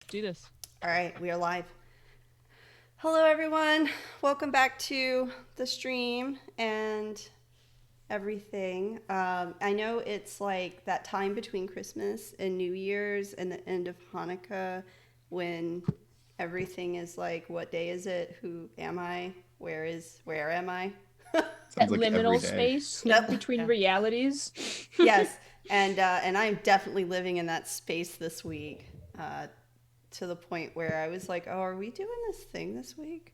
do this. All right, we are live. Hello, everyone. Welcome back to the stream and everything. I know it's like that time between Christmas and New Year's and the end of Hanukkah when everything is like, what day is it? Who am I? Where am I? Sounds That like liminal every day. space Yep. between Yeah. realities. Yes, and I'm definitely living in that space this week. To the point where I was like, "Oh, are we doing this thing this week?"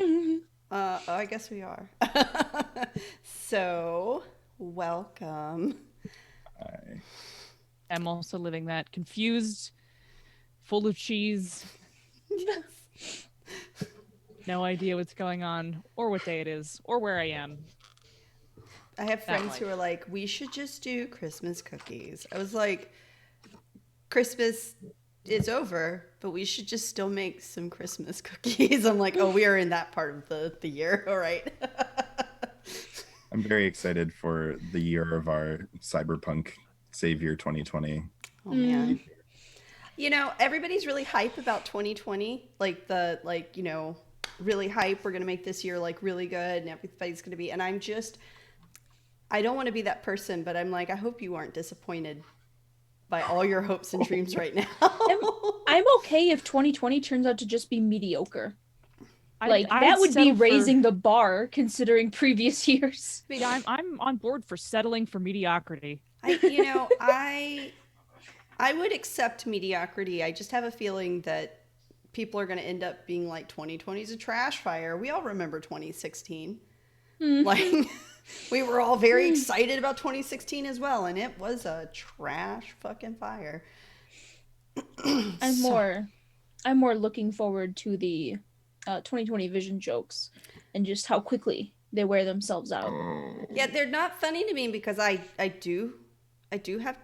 Oh, I guess we are. So, welcome. Hi. I'm also living that confused, full of cheese, no idea what's going on, or what day it is, or where I am. I have friends life. who are like, "We should just do Christmas cookies." I was like, "Christmas is over, but we should just still make some Christmas cookies." I'm like, "Oh, we are in that part of the year. All right." I'm very excited for the year of our cyberpunk savior 2020. Oh man. You know, everybody's really hype about 2020. Really hype. We're going to make this year like really good and everybody's going to be. And I don't want to be that person, but I'm like, I hope you aren't disappointed by all your hopes and dreams right now. I'm okay if 2020 turns out to just be mediocre. I'd That would be settle for- raising the bar considering previous years. Yeah, I'm on board for settling for mediocrity. I would accept mediocrity. I just have a feeling that people are going to end up being like 2020 is a trash fire. We all remember 2016. Like we were all very excited about 2016 as well, and it was a trash fucking fire. I'm more looking forward to the 2020 vision jokes and just how quickly they wear themselves out. Yeah, they're not funny to me because I do have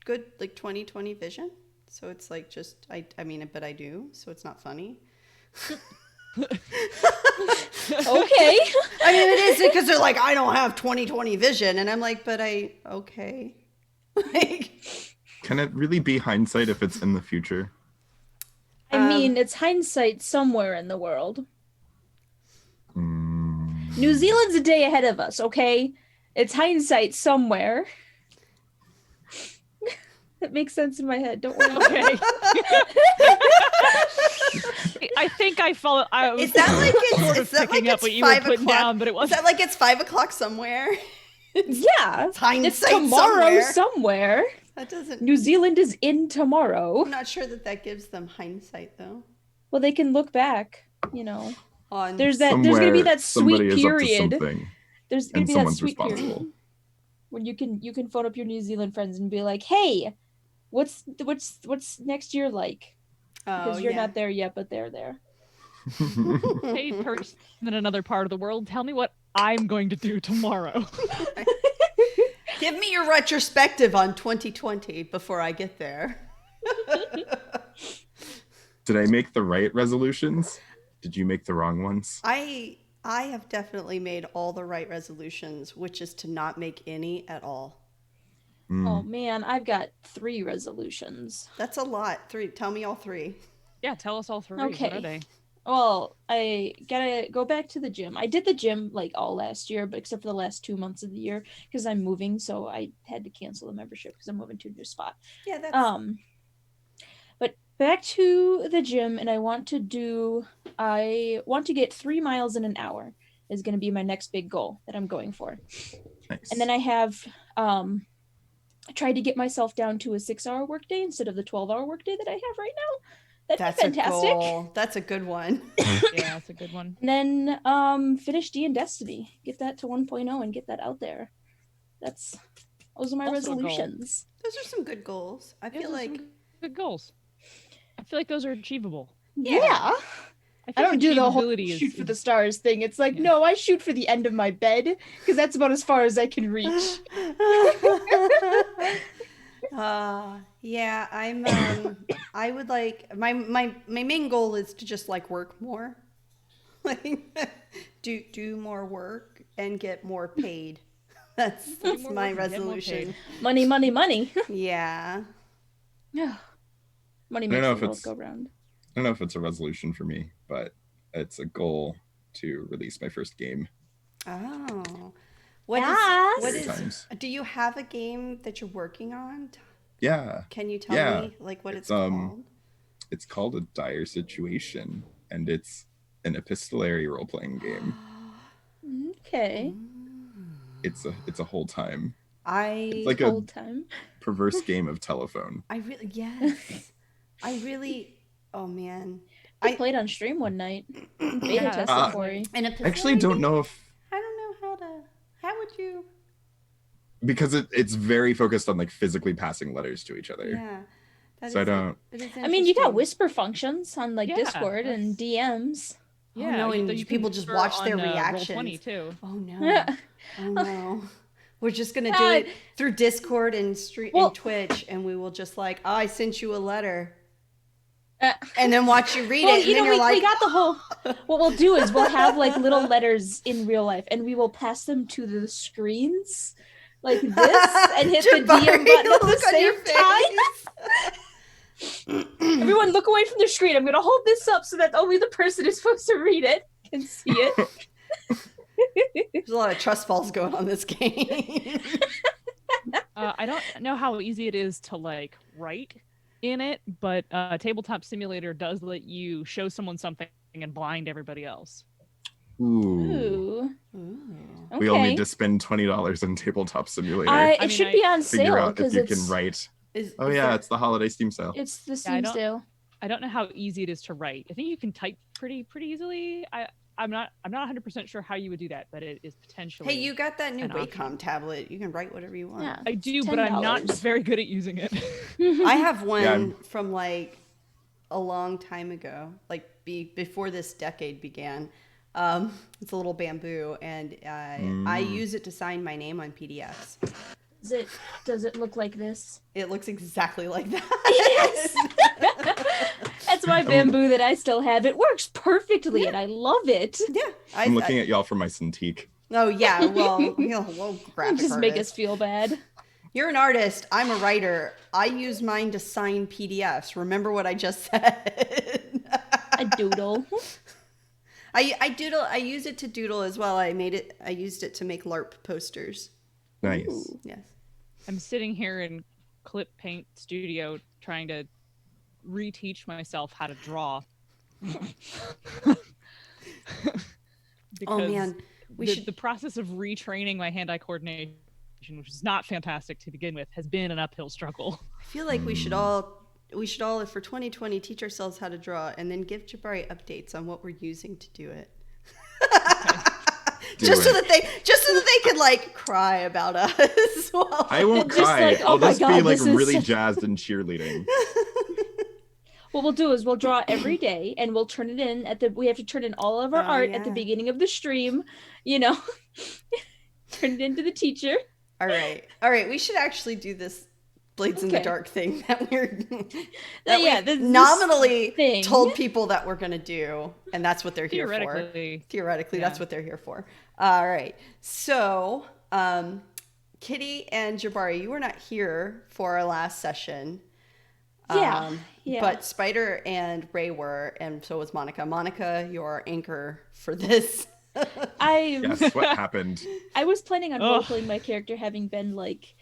good like 2020 vision. So it's like just I mean, but I do, so it's not funny. Okay. I mean, it is because they're like, I don't have 2020 vision, and I'm like, but okay. Like, Can it really be hindsight if it's in the future? I mean, it's hindsight somewhere in the world. New Zealand's a day ahead of us, okay? It's hindsight somewhere. That makes sense in my head. Don't worry. Okay. I think I follow. I was is that like sort of is that picking like up it's what you were 5 putting o'clock? down, but it Is wasn't. that like it's 5 o'clock somewhere? Yeah. It's hindsight It's tomorrow somewhere. somewhere. That doesn't. New Zealand is in tomorrow. I'm not sure that gives them hindsight though. Well, they can look back, On There's gonna be that somebody sweet is up to period. something, There's gonna and be that someone's sweet period responsible. when you can phone up your New Zealand friends and be like, "Hey, what's next year like?" Because you're not there yet, but they're there. Hey, person in another part of the world, tell me what I'm going to do tomorrow. Give me your retrospective on 2020 before I get there. Did I make the right resolutions? Did you make the wrong ones? I have definitely made all the right resolutions, which is to not make any at all. Oh man, I've got 3 resolutions. That's a lot. 3. Tell me all 3. Yeah, tell us all three. Okay. What are they? Well, I gotta go back to the gym. I did the gym like all last year, but except for the last 2 months of the year because I'm moving, so I had to cancel the membership because I'm moving to a new spot. Yeah, that's But back to the gym, and I want to get 3 miles in an hour is going to be my next big goal that I'm going for. Nice. And then I have tried to get myself down to a 6-hour workday instead of the 12-hour workday that I have right now. That'd be fantastic. a goal. That's a good one. Yeah, that's a good one. And then finish D and Destiny, get that to 1.0 and get that out there. Those are my Also a goal. resolutions. Those are some good goals. I feel Those are like some good goals. I feel like those are achievable. Yeah. I don't do the whole achievability shoot for the stars thing. It's like, no, I shoot for the end of my bed because that's about as far as I can reach. yeah, I would like my main goal is to just like work more. Like do more work and get more paid. That's my resolution. Money, money, money. Yeah. My Money I don't makes know the if world it's go round. I don't know if it's a resolution for me, but it's a goal to release my first game. Oh. What Yes. is Times. do you have a game that you're working on? Yeah. Can you tell Yeah. me like what it's It's called? it's called A Dire Situation, and it's an epistolary role-playing game. Okay. It's a whole time. It's I like a Whole time. perverse game of telephone. really yes. I really oh man. I played on stream one night. Beta Yeah, tested Uh, for you. An I actually epistolary don't game? know if I don't know how would you because it's very focused on like physically passing letters to each other. yeah. So I don't. It is I mean, you got interesting. whisper functions on like Yeah, Discord and that's- DMs. Yeah, no, and you people can just whisper watch their on, reactions. Roll20 too. Oh no. Oh no. We're just gonna do it through Discord and Well- and Twitch, and we will just like, oh, I sent you a letter, Uh, and then watch you read well, it, and you then know, you're like, we got the whole. What we'll do is we'll have like little letters in real life, and we will pass them to the screens like this, and hit the Jabari, DM button at the look on your same time. Everyone, look away from the screen. I'm gonna hold this up so that only the person who's supposed to read it can see it. There's a lot of trust falls going on this game. I don't know how easy it is to like write in it, but Tabletop Simulator does let you show someone something and blind everybody else. Ooh. Ooh. We all Okay. need to spend $20 on Tabletop Simulator. It mean, should I be on Figure sale out if because you it's can write. Is Oh yeah, there- it's the holiday Steam sale. it's the I Steam don't- sale. I don't know how easy it is to write. I think you can type pretty easily. I'm not 100% sure how you would do that, but it is potentially. Hey, you got that new an option. Wacom tablet? You can write whatever you want. Yeah. I do, but I'm not $10. very good at using it. I have one Yeah. from like a long time ago, like before this decade began. It's a little bamboo, and I use it to sign my name on PDFs. Does it look like this? It looks exactly like that. Yes. That's my bamboo that I still have. It works perfectly, and I love it. Yeah, I'm looking at y'all for my Cintiq. Oh yeah, well, graphic Just make us artist. feel bad. You're an artist. I'm a writer. I use mine to sign PDFs. Remember what I just said. A doodle. I doodle. I use it to doodle as well. I used it to make LARP posters. Nice. Ooh. Yes. I'm sitting here in Clip Paint Studio trying to reteach myself how to draw. Oh man, the process of retraining my hand-eye coordination, which is not fantastic to begin with, has been an uphill struggle. I feel like we should all for 2020 teach ourselves how to draw and then give Jabari updates on what we're using to do it. Just so that they could like cry about us. I won't Just cry. like, oh I'll my just be God, like this is really such- jazzed and cheerleading. What we'll do is we'll draw every day, and we'll turn it in we have to turn in all of our Oh, art at the yeah. beginning of the stream, turn it into the teacher. All right. We should actually do this Blades in the Okay. Dark thing that we're Yeah, we've this nominally thing. told people that we're gonna do, and that's what they're here for. Theoretically, Yeah. that's what they're here for. All right. So, Kitty and Jabari, you were not here for our last session. Yeah. But Spider and Ray were, and so was Monica. Monica, your anchor for this. Yes, what happened? I was planning on Ugh. role-playing my character having been like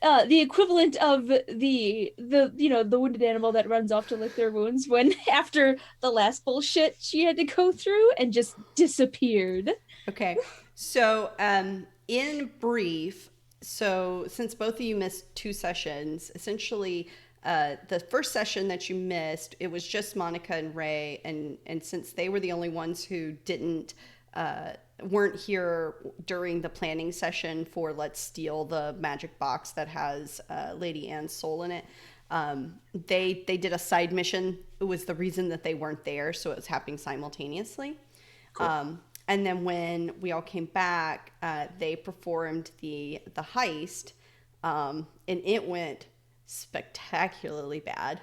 the equivalent of the wounded animal that runs off to lick their wounds when after the last bullshit she had to go through and just disappeared. Okay. So, in brief, so since both of you missed 2 sessions, essentially, the first session that you missed, it was just Monica and Ray, and since they were the only ones who weren't here during the planning session for Let's Steal the magic box that has Lady Anne's soul in it, they did a side mission. It was the reason that they weren't there, so it was happening simultaneously. Cool. And then when we all came back, they performed the heist, and it went spectacularly bad.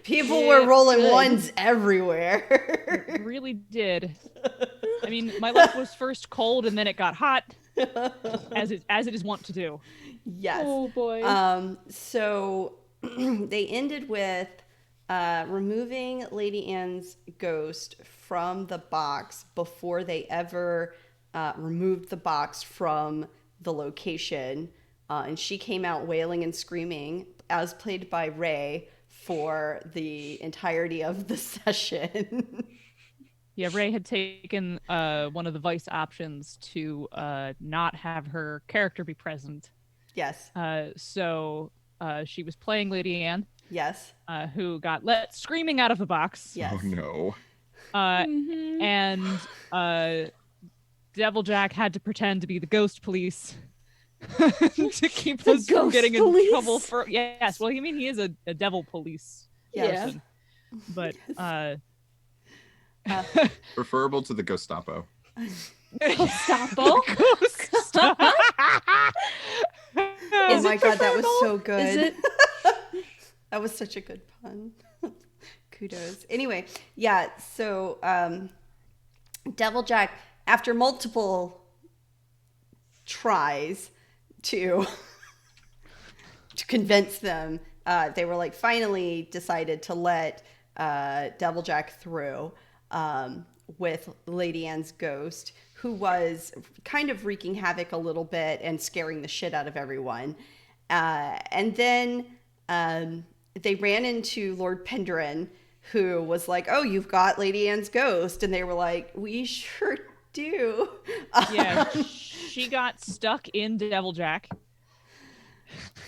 People were rolling good. ones everywhere. It really did. I mean, my life was first cold and then it got hot, as it is wont to do. Yes. Oh boy. So they ended with removing Lady Anne's ghost from the box before they ever removed the box from the location. And she came out wailing and screaming, as played by Ray, for the entirety of the session. Yeah, Ray had taken one of the Vice options to not have her character be present. Yes. So she was playing Lady Anne, Yes. who got let screaming out of the box. Yes. Oh no. And Devil Jack had to pretend to be the ghost police to keep The us from ghost getting in police? trouble for yes. Well, he is a devil police Yeah. person, but Preferable to the Gestapo. Gestapo? Oh Is my it god, that was preferable? so good. Is it? That was such a good pun. Kudos. Anyway, yeah, so Devil Jack, after multiple tries to convince them, they were like finally decided to let Devil Jack through with Lady Anne's ghost, who was kind of wreaking havoc a little bit and scaring the shit out of everyone. And then they ran into Lord Penderin, who was like, "Oh, you've got Lady Anne's ghost," and they were like, "We sure do." Yeah, she got stuck in Devil Jack.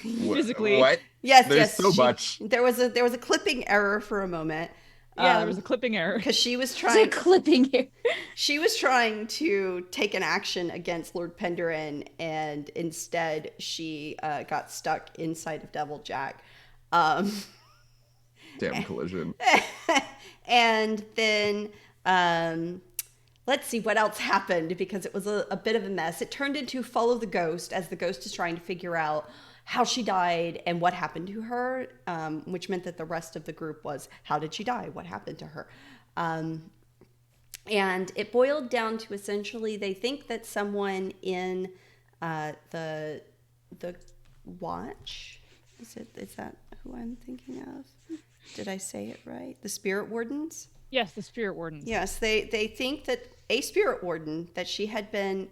Physically. What? Yes, There's yes. so much. There was a clipping error for a moment. Yeah, there was a clipping error. Because she was It's a trying. clipping here. She was trying to take an action against Lord Penderin, and instead she got stuck inside of Devil Jack. Damn collision. And then let's see what else happened, because it was a bit of a mess. It turned into Follow the Ghost, as the ghost is trying to figure out how she died and what happened to her, which meant that the rest of the group was, how did she die? What happened to her? And it boiled down to essentially they think that someone in the watch, is that who I'm thinking of? Did I say it right? The Spirit Wardens? Yes, the Spirit Wardens. Yes, they think that a Spirit Warden that she had been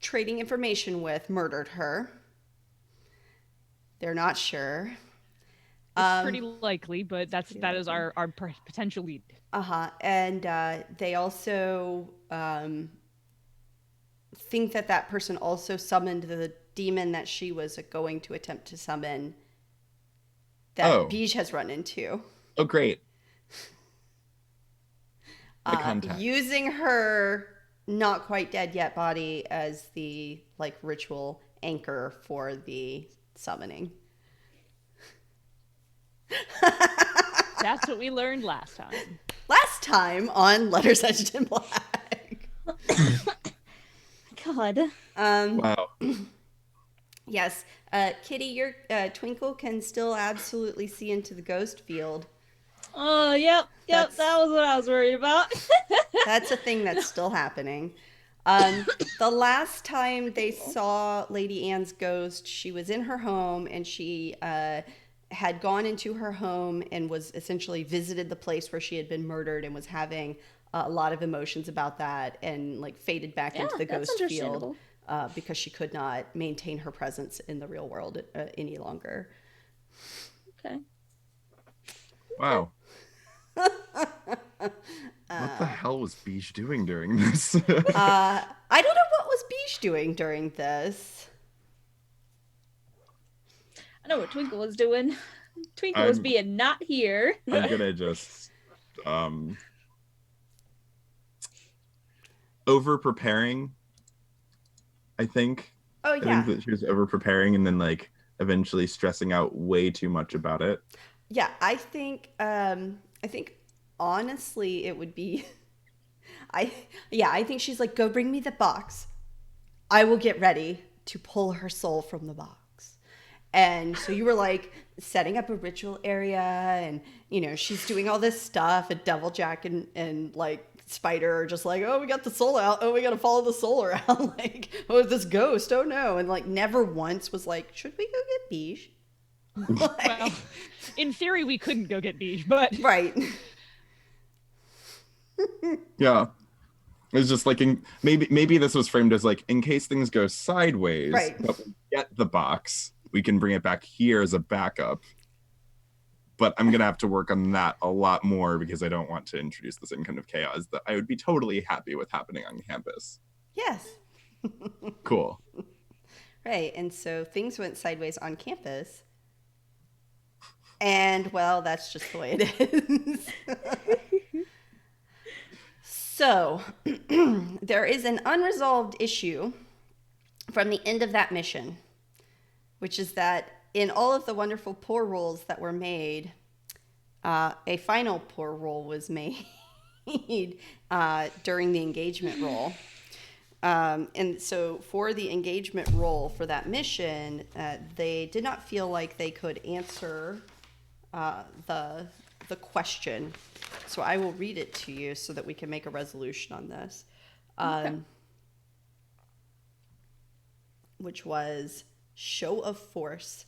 trading information with murdered her. They're not sure. It's pretty likely, but that is our potential lead. And they also think that person also summoned the demon that she was going to attempt to summon, that Beige has run into. Oh, great. The contact. Using her not quite dead yet body as the ritual anchor for the summoning. That's what we learned last time. Last time on Letters Etched in Black. God. Wow. Yes. Kitty, your Twinkle can still absolutely see into the ghost field. Oh, yep. That was what I was worried about. That's a thing that's still happening. The last time they saw Lady Anne's ghost, she was in her home, and she had gone into her home and was essentially visited the place where she had been murdered and was having a lot of emotions about that, and faded back into the ghost field because she could not maintain her presence in the real world any longer. Okay. Wow. What the hell was Beige doing during this? I don't know what was Beige doing during this. I know what Twinkle was doing. Twinkle was being not here. I'm gonna just over preparing. I think. Oh yeah. I think that she was over preparing and then eventually stressing out way too much about it. Yeah, I think honestly it would be I think she's like, "Go bring me the box. I will get ready to pull her soul from the box." And so you were setting up a ritual area, and she's doing all this stuff, and Devil Jack and Spider are just "Oh, we got the soul out. Oh, we got to follow the soul around." "Oh, this ghost. Oh no." And never once was "Should we go get Beige?" Well, in theory, we couldn't go get beige, but Right. Yeah. It's just like maybe this was framed as like in case things go sideways, Right. but we get the box, we can bring it back here as a backup. But I'm gonna have to work on that a lot more because I don't want to introduce the same kind of chaos that I would be totally happy with happening on campus. Yes. Cool. Right. And so things went sideways on campus. And well, that's just the way it is. So there is an unresolved issue from the end of that mission, which is that in all of the wonderful pour rolls that were made, a final pour roll was made during the engagement roll. And so for the engagement roll for that mission, they did not feel like they could answer the question. So I will read it to you so that we can make a resolution on this. Okay. Which was show of force.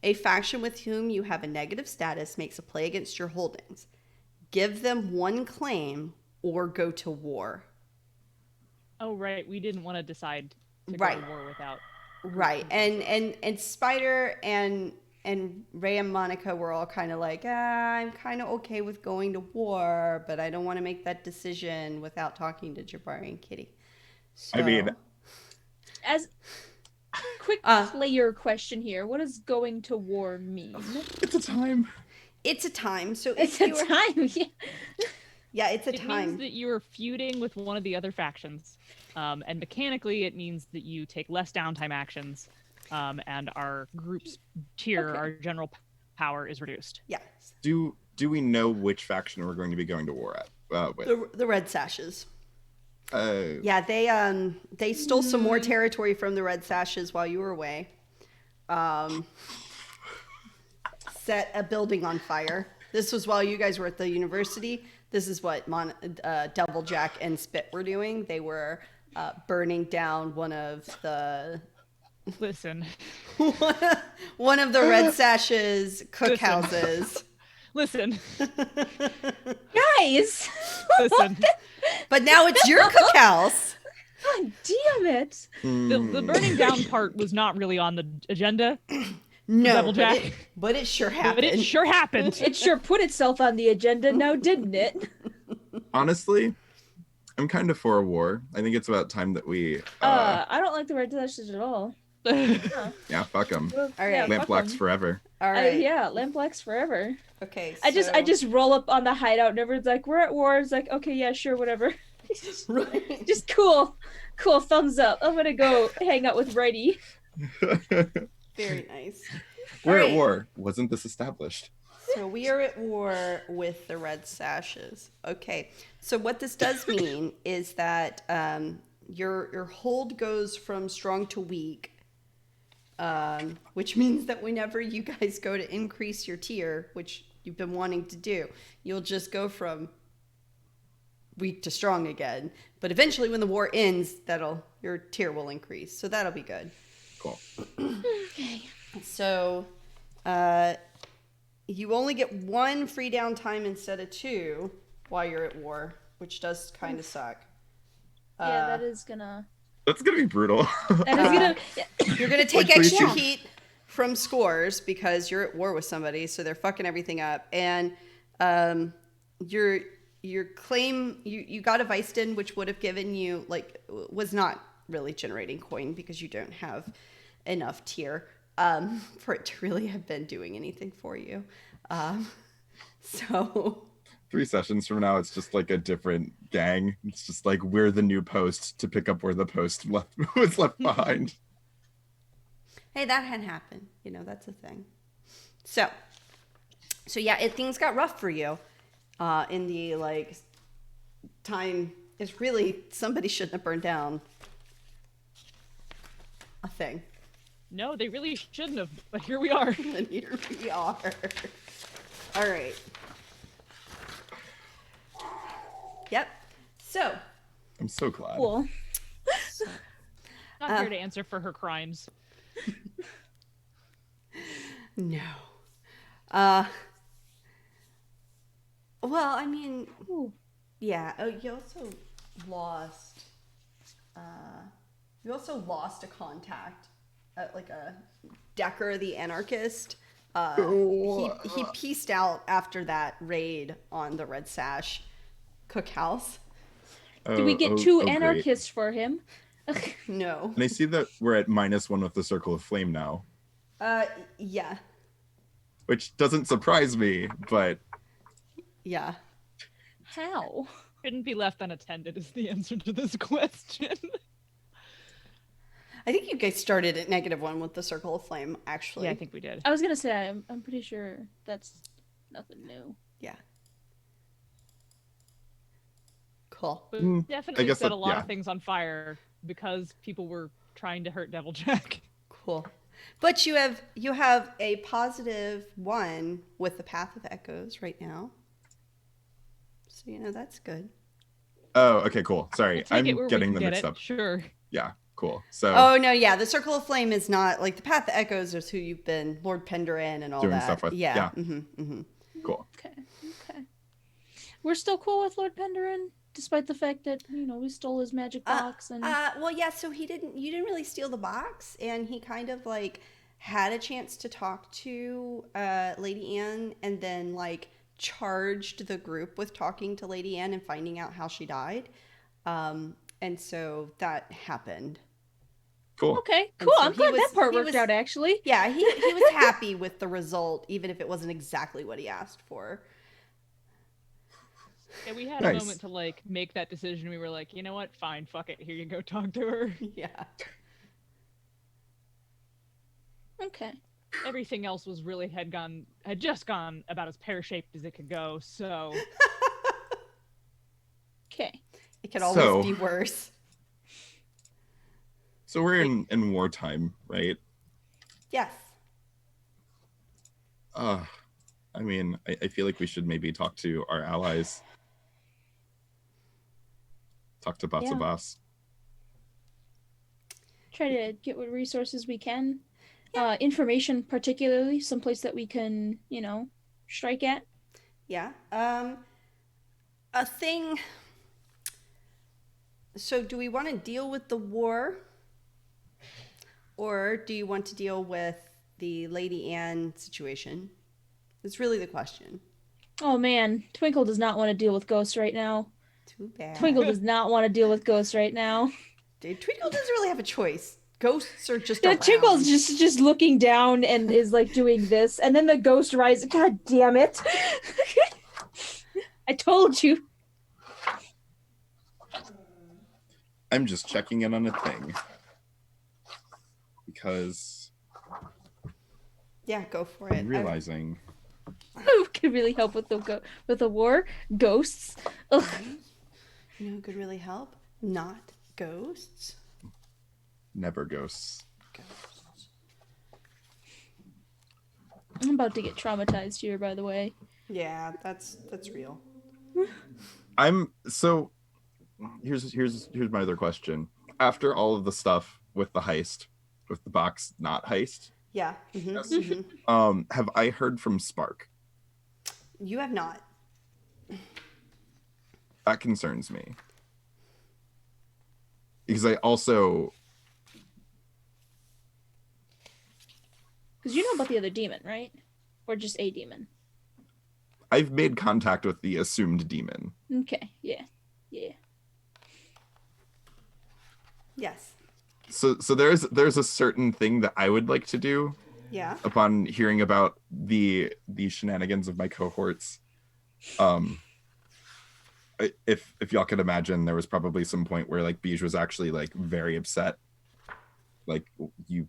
A faction with whom you have a negative status makes a play against your holdings. Give them one claim or go to war. oh right, we didn't want to decide to Right. go to war without. Right. And Spider and Ray and Monica were all kind of like, I'm kind of okay with going to war, but I don't want to make that decision without talking to Jabari and Kitty. So, I mean, As quick player question here, what does going to war mean? it's a time. it's a time. So It's if a you were, time. Yeah. yeah, it's a It time. means that you are feuding with one of the other factions, and mechanically, it means that you take less downtime actions, and our group's tier, Okay. our general power, is reduced. Yeah. Do we know which faction we're going to be going to war with? The Red Sashes. Uh, Yeah, they stole some more territory from the Red Sashes while you were away. Set a building on fire. This was while you guys were at the university. This is what Devil Jack and Spit were doing. They were burning down one of the Listen, one of the Red Sashes cookhouses. listen, Guys! listen. But now it's your cookhouse. God damn it! The burning down part was not really on the agenda, No, Devil Jack, but it sure happened. but it sure happened. It sure put itself on the agenda now, didn't it? honestly, I'm kind of for a war. I think it's about time that we. I don't like the Red Sashes at all. Yeah, fuck them. All right. Yeah, Lamp fuck blacks 'em. forever. All right. Yeah, Lamp Blacks forever. Okay. I so- just roll up on the hideout and everyone's like, we're at war. It's like, okay, yeah, sure, whatever. Right. Just cool, thumbs up. I'm gonna go hang out with Righty. Very nice. We're All right. at war. Wasn't this established? So we are at war with the Red Sashes. Okay. So what this does mean is that your hold goes from strong to weak, which means that whenever you guys go to increase your tier, which you've been wanting to do, you'll just go from weak to strong again. But eventually, when the war ends, your tier will increase. So that'll be good. Cool. Okay. So, you only get one free downtime instead of two while you're at war, which does kind of suck. Yeah, that is gonna. That's gonna be brutal. That is gonna. You're gonna take Like extra preaching. heat from scores because you're at war with somebody, so they're fucking everything up. And your claim you got a Viceden, which would have given you was not really generating coin because you don't have enough tier for it to really have been doing anything for you. So 3 sessions from now, it's just like a different gang. It's just like we're the new post to pick up where the post was left behind. hey, that had happened. That's a thing. So yeah, things got rough for you in the time. It's really somebody shouldn't have burned down a thing. No, they really shouldn't have, but here we are. And here we are. All right. Yep. So, I'm so glad. Cool. Not here to answer for her crimes. no. Uh, well, I mean, Ooh. yeah. Oh, you also lost. Uh, you also lost a contact, like a Decker the anarchist. He pieced out after that raid on the Red Sash cookhouse. Did we Oh, get oh, two oh, great. anarchists for him? No. And I see that we're at -1 with the Circle of Flame now, Yeah, which doesn't surprise me, but yeah. How? Shouldn't be left unattended is the answer to this question. I think you guys started at -1 with the Circle of Flame, actually. Yeah, I think we did. I was gonna say I'm pretty sure that's nothing new. Yeah. Cool. But I definitely guess set that- a lot yeah. of things on fire because people were trying to hurt Deviljack. Cool. But you have a +1 with the Path of Echoes right now. So that's good. oh, okay, cool. Sorry, We'll take I'm it where we getting can them get mixed it. up. Sure. Yeah, cool. So Oh no, yeah, the Circle of Flame is not like the Path of Echoes is who you've been Lord Penderin and all Doing that. stuff with. Yeah. Yeah. Mm-hmm. Cool. Okay. We're still cool with Lord Penderin, despite the fact that we stole his magic box and. Well, yeah. So you didn't really steal the box, and he kind of like had a chance to talk to Lady Anne, and then like charged the group with talking to Lady Anne and finding out how she died. And so that happened. Cool. Okay, And cool. so I'm he glad was- that part he worked was- out, actually. Yeah, he was happy with the result, even if it wasn't exactly what he asked for. Yeah, we had Nice. a moment to like make that decision. We were like, you know what? Fine, fuck it. Here you go, talk to her. Yeah. Okay. Everything else was really had just gone about as pear-shaped as it could go. So Okay. It could always So- be worse. So we're in wartime, right? Yes. I mean, I feel like we should maybe talk to our allies. Talk to Yeah. Batsabas. Try to get what resources we can. Information, particularly, someplace that we can, strike at. Yeah. A thing. So, do we want to deal with the war, or do you want to deal with the Lady Anne situation? That's really the question. Oh man, Twinkle does not want to deal with ghosts right now. Too bad. Twinkle does not want to deal with ghosts right now. Dude, Twinkle doesn't really have a choice. Ghosts are just Yeah, around. Twinkle's just looking down and is like doing this, and then the ghost rises. God damn it! I told you. I'm just checking in on a thing. Because Yeah, go for it. I'm realizing Who could really help with the war? Ghosts. Ugh. You know who could really help? Not ghosts. never ghosts. Ghosts. I'm about to get traumatized here, by the way. Yeah, that's real. I'm so here's my other question. After all of the stuff with the heist, with the box not heist, Yeah. Yes. Mhm. have I heard from Spark? You have not. That concerns me. Because I also Because you know about the other demon, right? Or just a demon? I've made contact with the assumed demon. Okay, yeah. Yes. So there's a certain thing that I would like to do Yeah. upon hearing about the shenanigans of my cohorts. If y'all could imagine, there was probably some point where like Beige was actually like very upset. Like you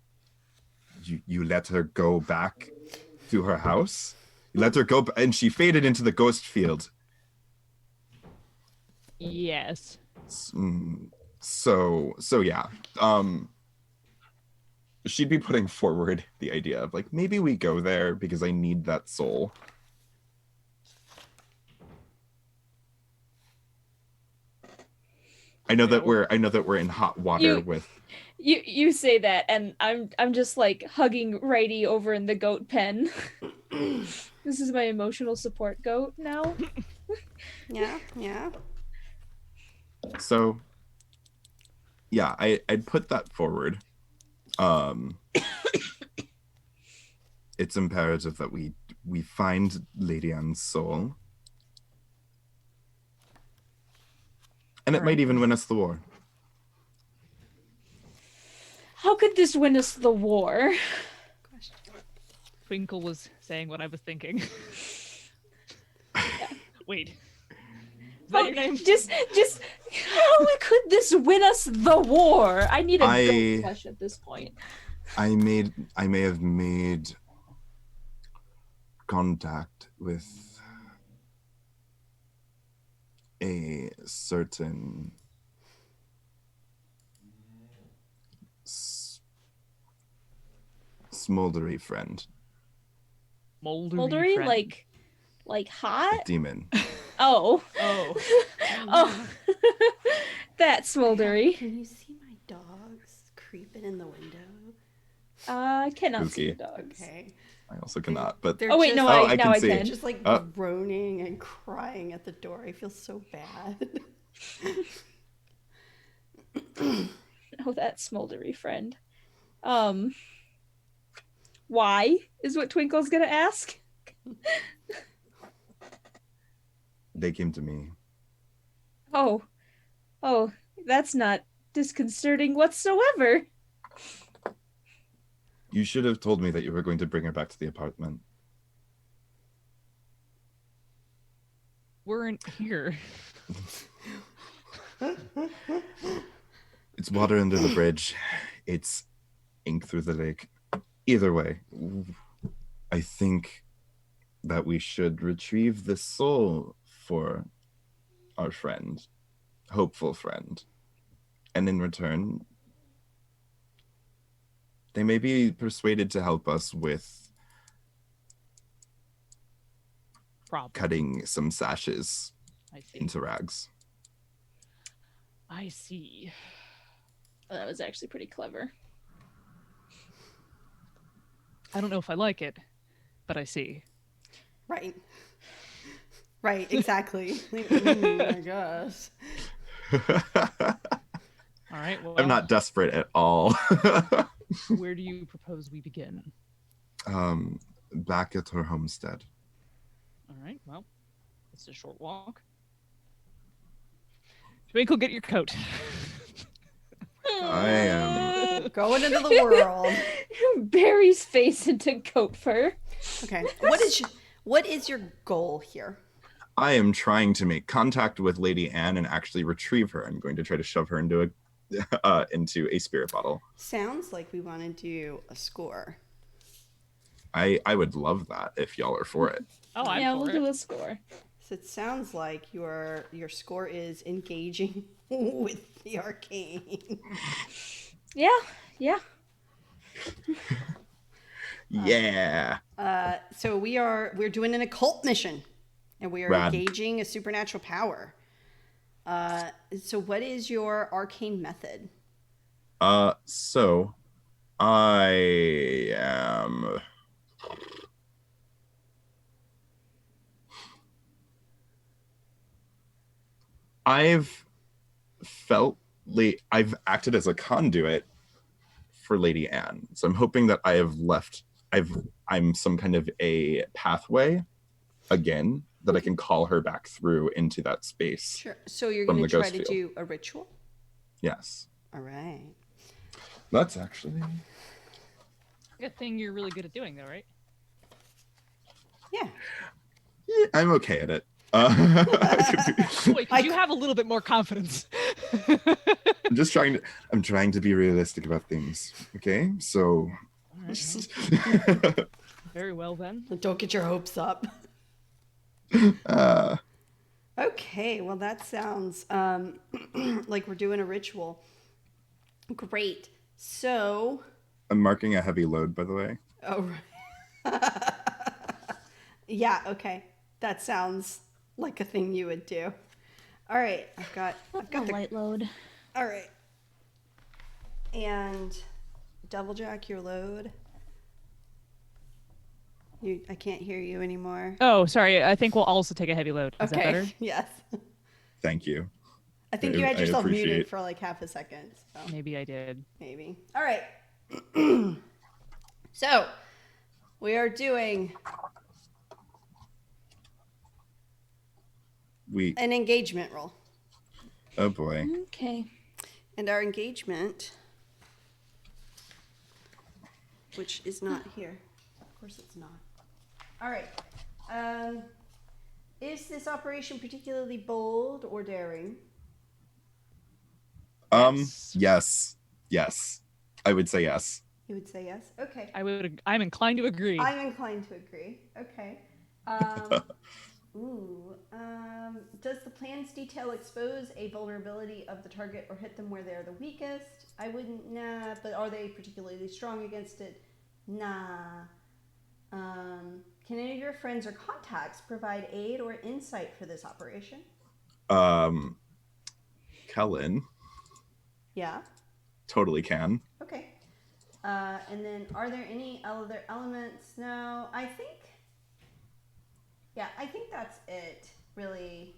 let her go back to her house. You let her go, and she faded into the ghost field. yes. So yeah. She'd be putting forward the idea of like maybe we go there because I need that soul. I know that we're in hot water with You say that, and I'm just like hugging Righty over in the goat pen. This is my emotional support goat now. Yeah, yeah. So, yeah, I'd put that forward. It's imperative that we find Lady Anne's soul. And it All might right. even win us the war. How could this win us the war? Twinkle was saying what I was thinking. Wait. Is that your name? Just how could this win us the war? I need a goat flesh at this point. I may have made contact with a certain smoldery friend. Moldery, friend? like A hot? demon. Oh. Oh. Oh. That's smoldery. Can you see my dogs creeping in the window? I cannot see Spooky. the dogs. Okay. I also cannot, but They're Oh wait, just, no, Oh, I I now can I see. can. just like groaning and crying at the door. I feel so bad. Oh, that smoldery friend. Why is what Twinkle's gonna ask? they came to me. Oh, that's not disconcerting whatsoever. You should have told me that you were going to bring her back to the apartment. Weren't here. It's water under the bridge. It's ink through the lake. Either way, I think that we should retrieve the soul for our friend, hopeful friend. And in return, they may be persuaded to help us with Problem. cutting some sashes I see. into rags. I see. Oh, that was actually pretty clever. I don't know if I like it, but I see. Right. Right, exactly. I guess. All right. Well, I'm not desperate at all. where do you propose we begin? Back at her homestead. All right. Well, it's a short walk. Twinkle, get your coat. I am. Going into the world. Barry's face into goat fur. Okay. What is your goal here? I am trying to make contact with Lady Anne and actually retrieve her. I'm going to try to shove her into a spirit bottle. Sounds like we want to do a score. I would love that if y'all are for it. Oh, I'm Yeah, for we'll it. do a score. So it sounds like your score is engaging with the arcane. Yeah, yeah. Yeah. So we're doing an occult mission, and we are Rad. engaging a supernatural power. So what is your arcane method? So I am. I've acted as a conduit for Lady Anne. So I'm hoping that I'm some kind of a pathway again that I can call her back through into that space. Sure. So you're From going to the try ghost to field. do a ritual? Yes. All right. That's actually Good thing you're really good at doing, though, right? Yeah. I'm okay at it. Wait, could you have a little bit more confidence? I'm trying to be realistic about things. Okay? So All right, well, very well then. Don't get your hopes up. Okay, well that sounds like we're doing a ritual. Great. So, I'm marking a heavy load, by the way. oh, right. Yeah, okay. That sounds like a thing you would do. All right, I've got A light load. All right. And double jack your load. I can't hear you anymore. Oh, sorry. I think we'll also take a heavy load. Is that Okay. better? Yes. Thank you. I think you had I yourself muted appreciate. for like half a second. So Maybe I did. maybe. All right. So we are doing an engagement roll. Oh boy. Okay. And our engagement, which is not here. Of course it's not. All right. Is this operation particularly bold or daring? Yes. Yes. I would say yes. You would say yes? Okay. I'm inclined to agree. I'm inclined to agree. Okay. Does the plan's detail expose a vulnerability of the target or hit them where they're the weakest? I wouldn't, nah, but are they particularly strong against it? Nah. Can any of your friends or contacts provide aid or insight for this operation? Kellen. Yeah. Totally can. Okay. And then are there any other elements? No, I think that's it, really.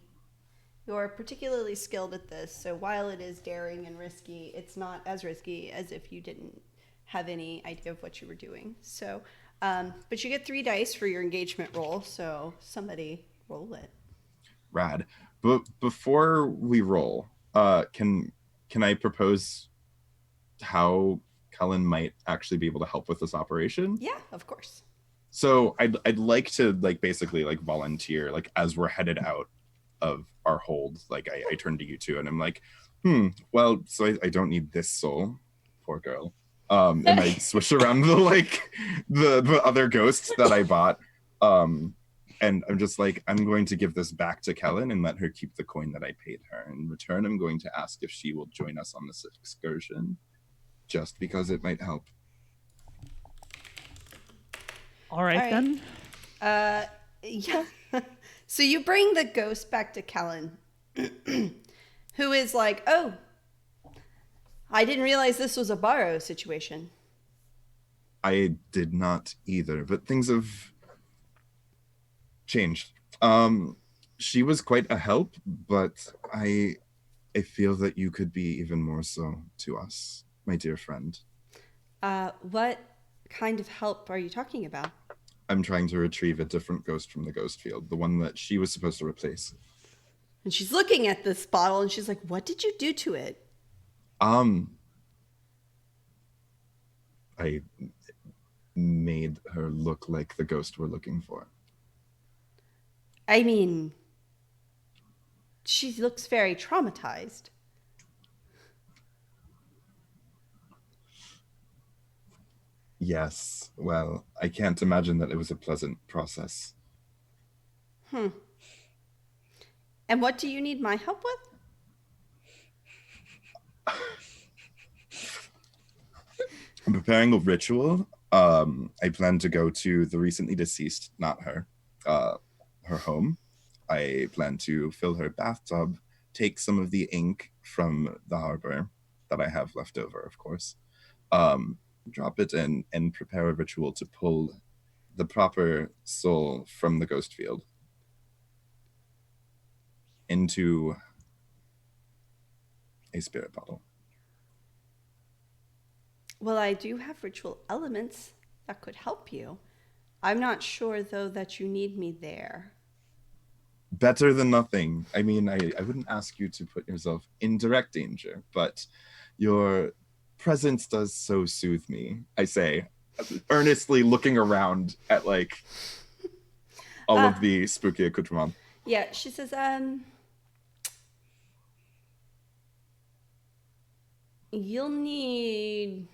You're particularly skilled at this, so while it is daring and risky, it's not as risky as if you didn't have any idea of what you were doing. So, but you get 3 dice for your engagement roll, so somebody roll it. Rad. But before we roll, can I propose how Cullen might actually be able to help with this operation? Yeah, of course. So I'd like to basically volunteer as we're headed out of our hold. I turn to you two and I'm like, well, so I don't need this soul, poor girl. And I switch around the other ghosts that I bought. And I'm just like, I'm going to give this back to Kellen and let her keep the coin that I paid her. In return, I'm going to ask if she will join us on this excursion, just because it might help. All right. Then. Yeah. So you bring the ghost back to Kellen, who is like, oh, I didn't realize this was a borrow situation. I did not either, but things have changed. She was quite a help, but I feel that you could be even more so to us, my dear friend. What kind of help are you talking about? I'm trying to retrieve a different ghost from the ghost field, the one that she was supposed to replace. And she's looking at this bottle and she's like, what did you do to it? I made her look like the ghost we're looking for. I mean, she looks very traumatized. Yes, well, I can't imagine that it was a pleasant process. And what do you need my help with? I'm preparing a ritual. I plan to go to the recently deceased, not her, her home. I plan to fill her bathtub, take some of the ink from the harbor that I have left over, of course, drop it in, and prepare a ritual to pull the proper soul from the ghost field into a spirit bottle. Well, I do have ritual elements that could help you. I'm not sure, though, that you need me there. Better than nothing. I mean, I wouldn't ask you to put yourself in direct danger, but your presence does so soothe me, I say, earnestly looking around at all of the spooky accoutrements. Yeah, she says, you'll need...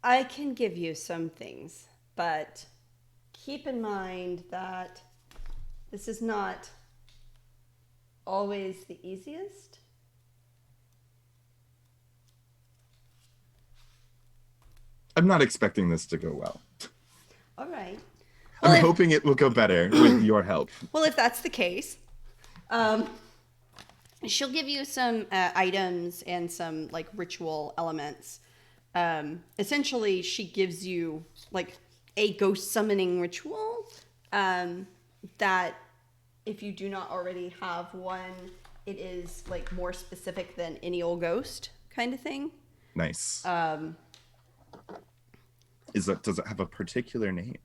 I can give you some things, but keep in mind that this is not always the easiest. I'm not expecting this to go well. All right. I'm hoping it will go better with your help. Well, if that's the case, she'll give you some items and some ritual elements essentially she gives you like a ghost summoning ritual that if you do not already have one, it is like more specific than any old ghost kind of thing. Nice. Um, Does it have a particular name?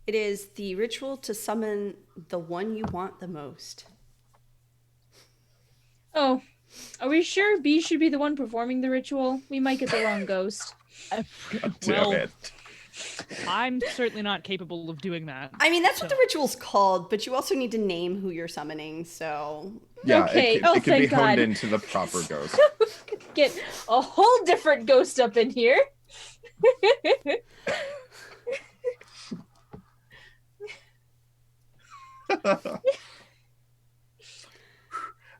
It is the ritual to summon the one you want the most. Oh, are we sure B should be the one performing the ritual? We might get the wrong ghost. God damn Well, it. I'm certainly not capable of doing that. I mean, that's so- what the ritual's called, but you also need to name who you're summoning, so... Yeah, Okay. it Oh, could be thank honed God. into the proper ghost. Get a whole different ghost up in here.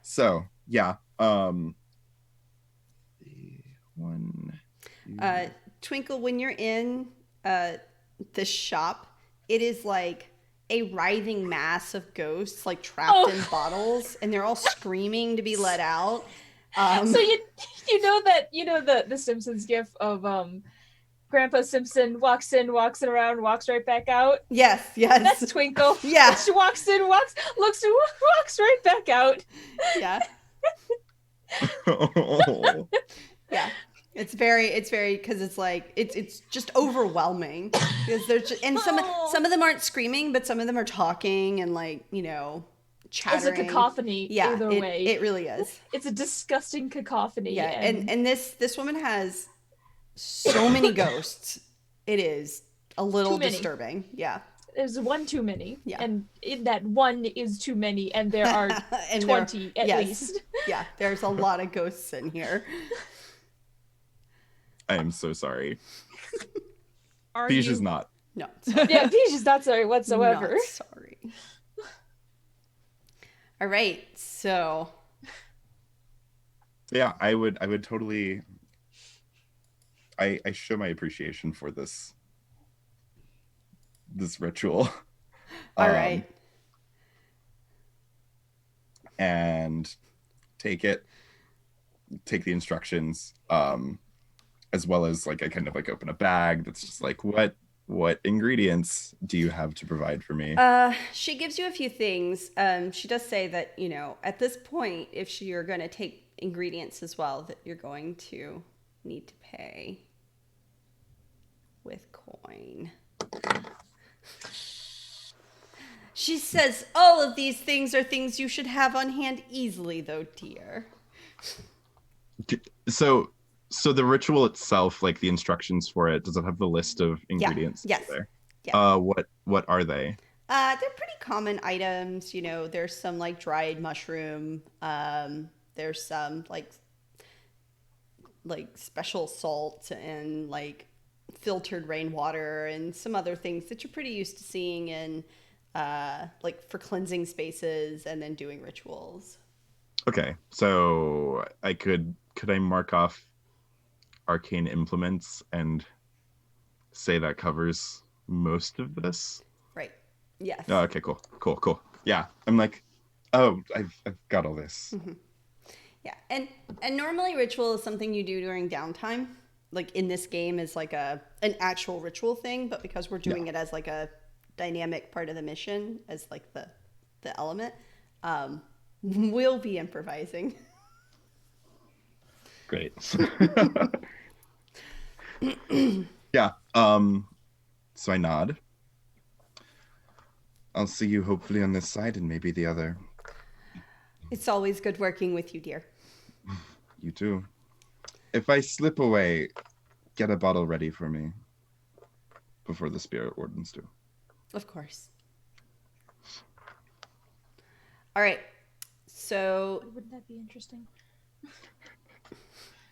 So, yeah. One. Two. Twinkle, when you're in the shop, it is like a writhing mass of ghosts, like trapped in bottles, and they're all screaming to be let out. So you know the Simpsons gif of Grandpa Simpson walks in, walks around, walks right back out. Yes. That's Twinkle. Yeah. She walks in, walks right back out. Yeah. Oh. Yeah. It's very because it's like it's just overwhelming because there's just, and some of them aren't screaming, but some of them are talking and like chattering. It's a cacophony. Yeah, either way, it really is. It's a disgusting cacophony. Yeah, and this woman has so many ghosts. It is a little disturbing. Yeah. There's one too many. Yeah. And in that one is too many, and there are And 20 at least. Yeah, there's a lot of ghosts in here. I am so sorry. Are Peach you is not. No. Yeah, Peach is not sorry whatsoever. Not sorry. All right, so Yeah, I would totally. I show my appreciation for this ritual. all right. And take the instructions, as well as like I kind of like open a bag that's just like what ingredients do you have to provide for me? She gives you a few things. She does say that, at this point, if you're going to take ingredients as well, that you're going to need to pay with coin. She says, all of these things are things you should have on hand easily, though, dear. So the ritual itself, like the instructions for it, does it have the list of ingredients? Yes. There? Yeah. What are they? They're pretty common items. There's some like dried mushroom. There's some like special salt and like filtered rainwater and some other things that you're pretty used to seeing in like for cleansing spaces and then doing rituals. Okay, so could I mark off arcane implements and say that covers most of this? Right. Yes. Oh, okay, cool. Yeah, I'm like, oh, I've got all this. Mm-hmm. Yeah, and normally ritual is something you do during downtime. Like in this game is like an actual ritual thing, but because we're doing it as like a dynamic part of the mission, as like the element, we'll be improvising. Great. Yeah. So I nod. I'll see you hopefully on this side and maybe the other. It's always good working with you, dear. You too. If I slip away, get a bottle ready for me before the spirit wardens do. Of course. All right. So Wouldn't that be interesting?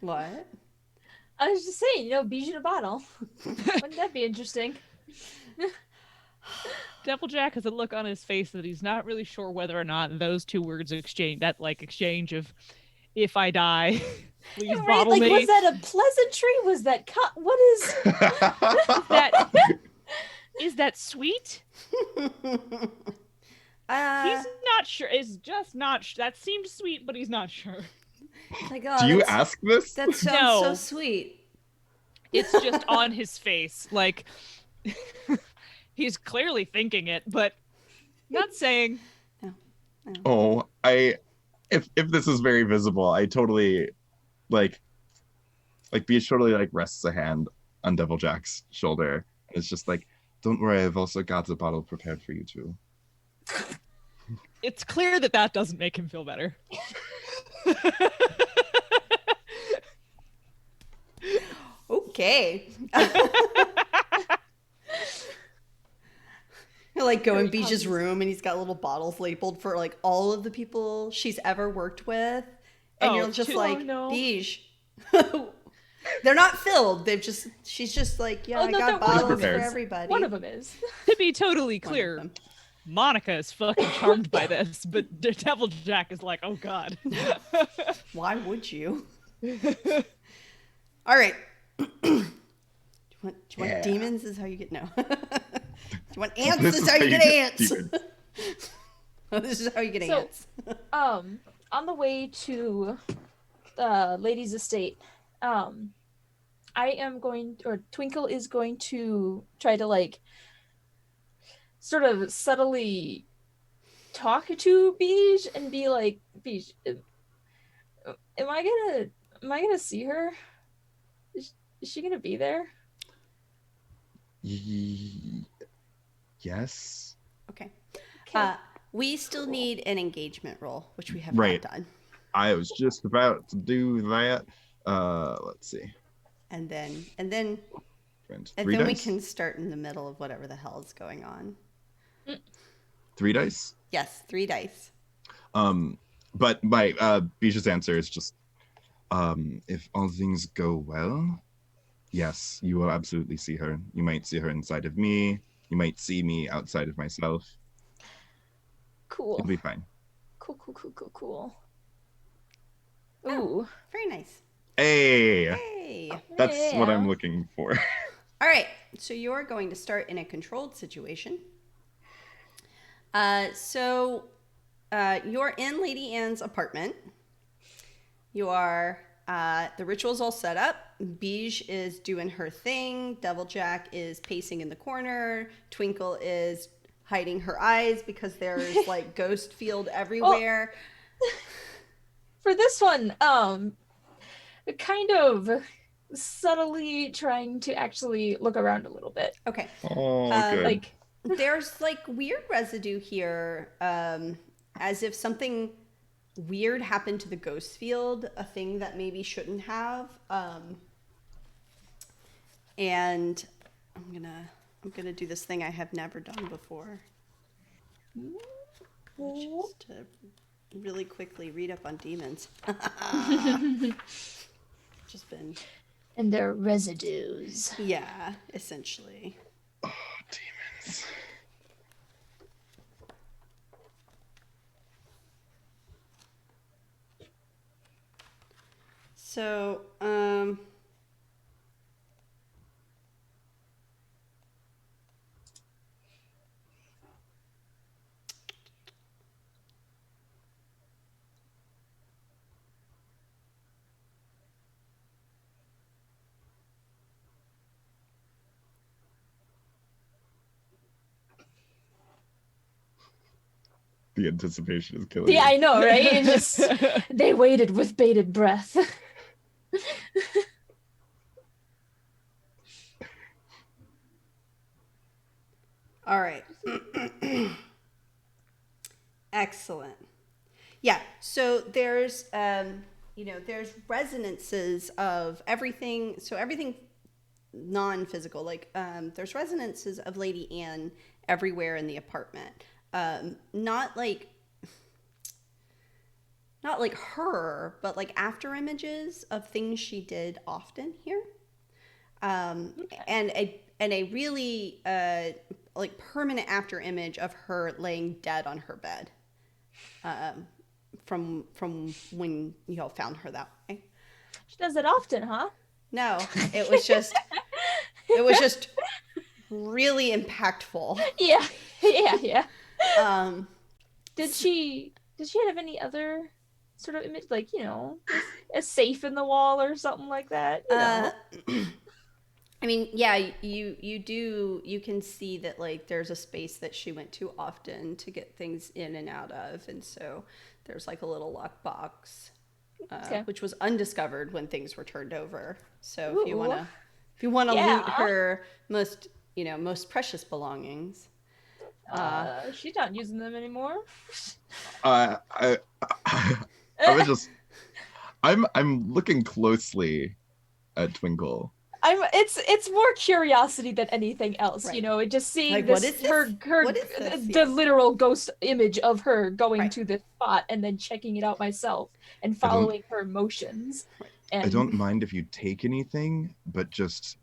what? I was just saying, beige in a bottle. Wouldn't that be interesting? Deviljack has a look on his face that he's not really sure whether or not those two words exchange of if I die, please Right, bottle like, me. was that a pleasantry? Was that what is that is that sweet? He's not sure. It's just not. That seemed sweet, but he's not sure. Like, Do you that's, ask this? that sounds so No. sweet. It's just on his face. Like, he's clearly thinking it, but not saying. No, no. Oh, if this is very visible, I totally like Beach totally like rests a hand on Devil Jack's shoulder. And it's just like, don't worry, I've also got the bottle prepared for you too. It's clear that that doesn't make him feel better. Okay. I like go in Beach's room and he's got little bottles labeled for like all of the people she's ever worked with. And you're just like, no. Beach. They're not filled. She's just like, yeah, Oh, I no, got no, bottles for prepared. everybody. One of them is. To be totally One of clear, them. Monica is fucking charmed by this, but Devil Jack is like, oh god. Why would you? All right. Do you want demons? Is how you get no. Do you want ants? This is how you get ants. This is how you get ants. On the way to the lady's estate, Twinkle is going to try to like sort of subtly talk to Beige and be like, Beige, am I gonna see her? Is she gonna be there? Yes. Okay. Okay. We still need an engagement roll, which we have Right. not done. I was just about to do that. Let's see. And then Three we dice? can start in the middle of whatever the hell is going on. 3 dice? Yes, 3 dice. But my Bisha's answer is just if all things go well, yes, you will absolutely see her. You might see her inside of me. You might see me outside of myself. Cool. It'll be fine. Cool. Oh. Ooh. Very nice. Hey, Hey. that's what I'm Yeah. looking for. All right. So you're going to start in a controlled situation. You're in Lady Anne's apartment. You are, the ritual's all set up. Beige is doing her thing. Devil Jack is pacing in the corner. Twinkle is hiding her eyes because there's like ghost field everywhere. For this one, kind of subtly trying to actually look around a little bit. Okay. Oh, good. Like, There's like weird residue here, as if something weird happened to the ghost field, a thing that maybe shouldn't have. And I'm gonna do this thing I have never done before. Just to really quickly read up on demons. Just been, and their residues. yeah, essentially. Oh, demons. So, The anticipation is killing Yeah, me. I know, right? It's just they waited with bated breath. all right. Excellent. Yeah, so there's there's resonances of everything. So everything non-physical, like there's resonances of Lady Anne everywhere in the apartment. Not like her, but like after images of things she did often here. And a really like permanent after image of her laying dead on her bed. From when y'all found her that way. She does it often, huh? No, it was just really impactful. Yeah. Um, Did she have any other sort of image, like, a safe in the wall or something like that, I mean, yeah, you can see that like there's a space that she went to often to get things in and out of, and so there's like a little lockbox, Okay. which was undiscovered when things were turned over. So Ooh. if you wanna Yeah. loot her most precious belongings, She's not using them anymore. I was just I'm looking closely at Twinkle. It's more curiosity than anything else, Right. just seeing Like, this, what is this? her What is this? the Yes. literal ghost image of her going Right. to this spot and then checking it out myself and I don't- following her motions. And I don't mind if you take anything, but just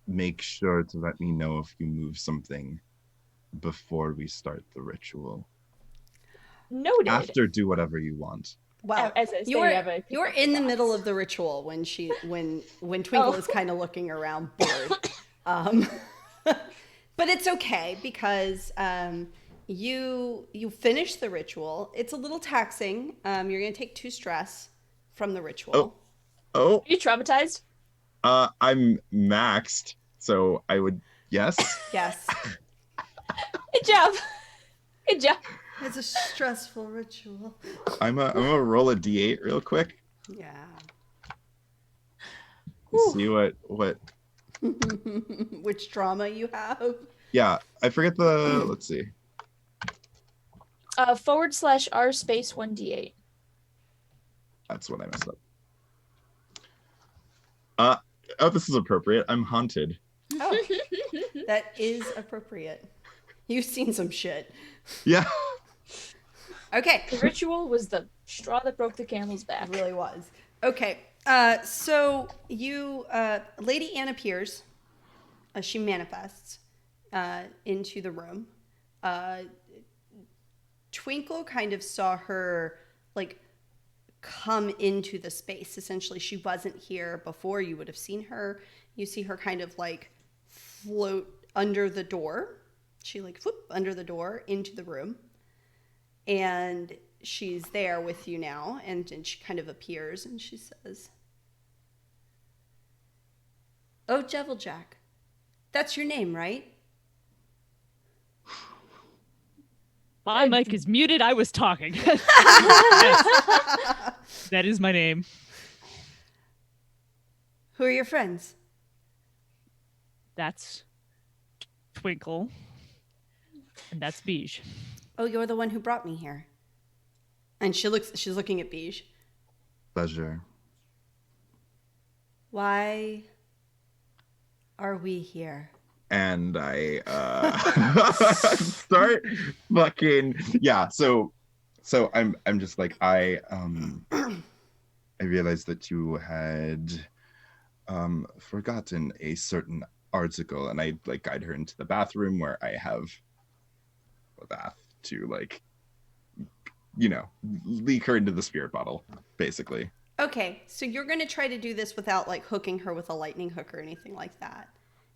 make sure to let me know if you move something before we start the ritual. noted. After, do whatever you want. Wow. As I say, I have a You're in the middle of the ritual when Twinkle is kind of looking around bored. But it's okay because you finish the ritual. It's a little taxing. You're gonna take 2 stress from the ritual. Oh, Are you traumatized? I'm maxed, so I would yes. Yes. Good job. Good job. It's a stressful ritual. I'm gonna roll a d8 real quick. Yeah. See what Which drama you have. Yeah, I forget the let's see. /r space 1d8. That's what I messed up. Oh, this is appropriate. I'm haunted. Oh, that is appropriate. You've seen some shit. Yeah. Okay. The ritual was the straw that broke the camel's back. It really was. Okay. So you, Lady Anne appears. She manifests into the room. Twinkle kind of saw her like come into the space. Essentially, she wasn't here before. You would have seen her. You see her kind of like float under the door. She like whoop under the door into the room. And she's there with you now, and she kind of appears and she says, "Oh, Jack, that's your name, right?" My mic is muted. I was talking. Yes. That is my name. Who are your friends? That's Twinkle. And that's Beige. Oh, you're the one who brought me here. And she's looking at Beige. Pleasure. Why are we here? And I start fucking yeah. So I'm just like I realized that you had forgotten a certain article, and I like guide her into the bathroom where I have a bath to like leak her into the spirit bottle, basically. Okay, so you're going to try to do this without like hooking her with a lightning hook or anything like that.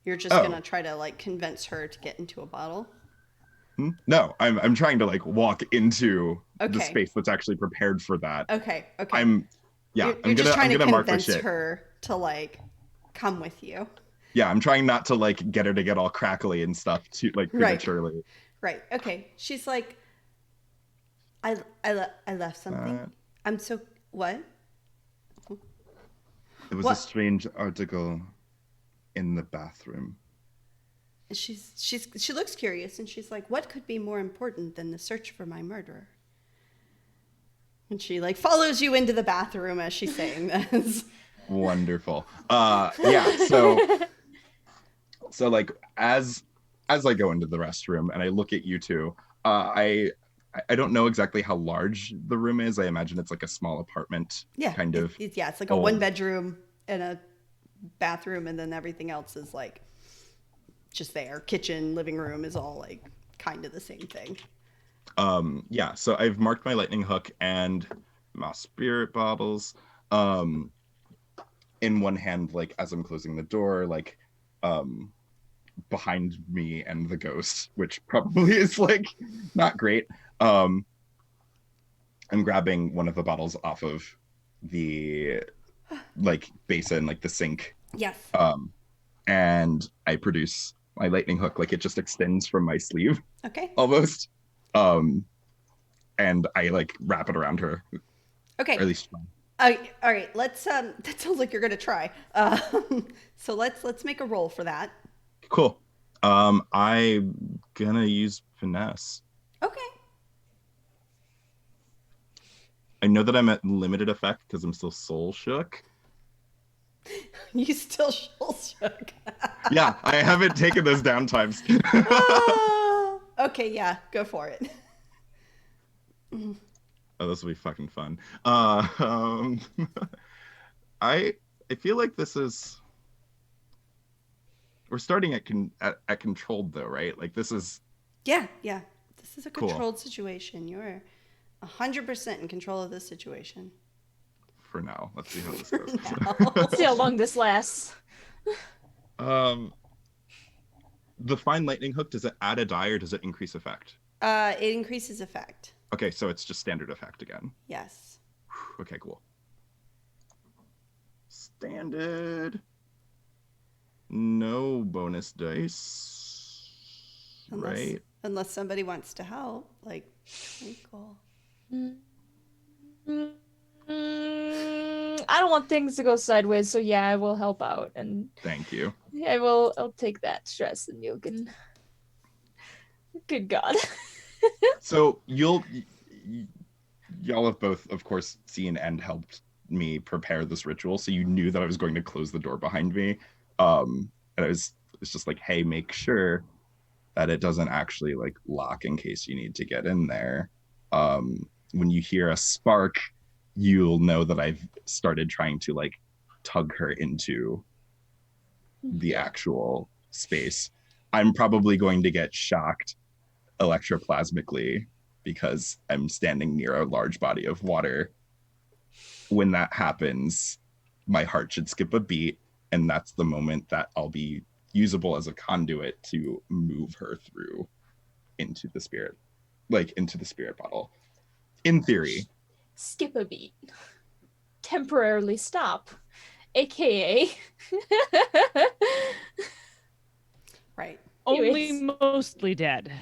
You're just going to try to like convince her to get into a bottle. No, I'm trying to like walk into the Okay. space that's actually prepared for that. Okay. I'm just trying to mark her convince shit. her to like come with you. Yeah, I'm trying not to like get her to get all crackly and stuff too like prematurely. Right. Okay. She's like, I left something. I'm so what? It was What? a strange article in the bathroom. She looks curious and she's like, what could be more important than the search for my murderer? And she like follows you into the bathroom as she's saying this. Wonderful. Yeah, so like as I go into the restroom and I look at you two, I don't know exactly how large the room is. I imagine it's like a small apartment. Yeah. Kind of. It's like a 1-bedroom and a bathroom, and then everything else is like just there. Kitchen, living room is all like kind of the same thing. Yeah, so I've marked my lightning hook and my spirit bottles in one hand, like as I'm closing the door, like behind me and the ghost, which probably is like not great. I'm grabbing one of the bottles off of the like basin, like the sink. Yes. And I produce my lightning hook, like it just extends from my sleeve Okay. almost. And I like wrap it around her. Okay. Or at least All right. Let's. That sounds like you're gonna try. So let's make a roll for that. cool. I'm gonna use finesse. Okay. I know that I'm at limited effect because I'm still soul shook. You still shook. Yeah, I haven't taken those down times. Okay, yeah, go for it. Oh, this will be fucking fun. I feel like this is we're starting at controlled though, right? Like this is Yeah. This is a Cool. controlled situation. You're 100% in control of this situation. for now. Let's see how this goes. Let's see how long this lasts. The fine lightning hook, does it add a die or does it increase effect? It increases effect. Okay, so it's just standard effect again. Yes. Okay, cool. Standard. No bonus dice. Right? Unless somebody wants to help, like Twinkle. I don't want things to go sideways, so yeah, I will help out, and Thank you. I'll take that stress, and you can. Good God. So y'all have both, of course, seen and helped me prepare this ritual, so you knew that I was going to close the door behind me. And it's just like, hey, make sure that it doesn't actually like lock in case you need to get in there. When you hear a spark, you'll know that I've started trying to like tug her into the actual space. I'm probably going to get shocked electroplasmically because I'm standing near a large body of water. When that happens, my heart should skip a beat, and that's the moment that I'll be usable as a conduit to move her through into the spirit bottle. In theory. Skip a beat. Temporarily stop. AKA. Right. Only Anyways. mostly dead.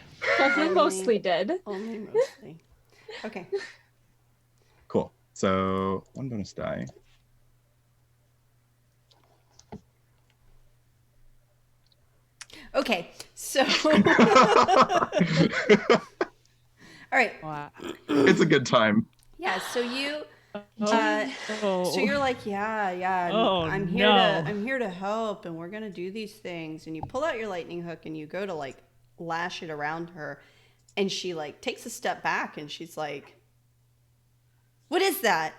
Only mostly dead. Only mostly. Okay. Cool. So 1 bonus die. Okay. So. All right. Wow. It's a good time. Yeah. So you. Oh. So you're like, yeah. Oh, I'm here to help, and we're gonna do these things. And you pull out your lightning hook, and you go to like lash it around her, and she like takes a step back, and she's like, "What is that?"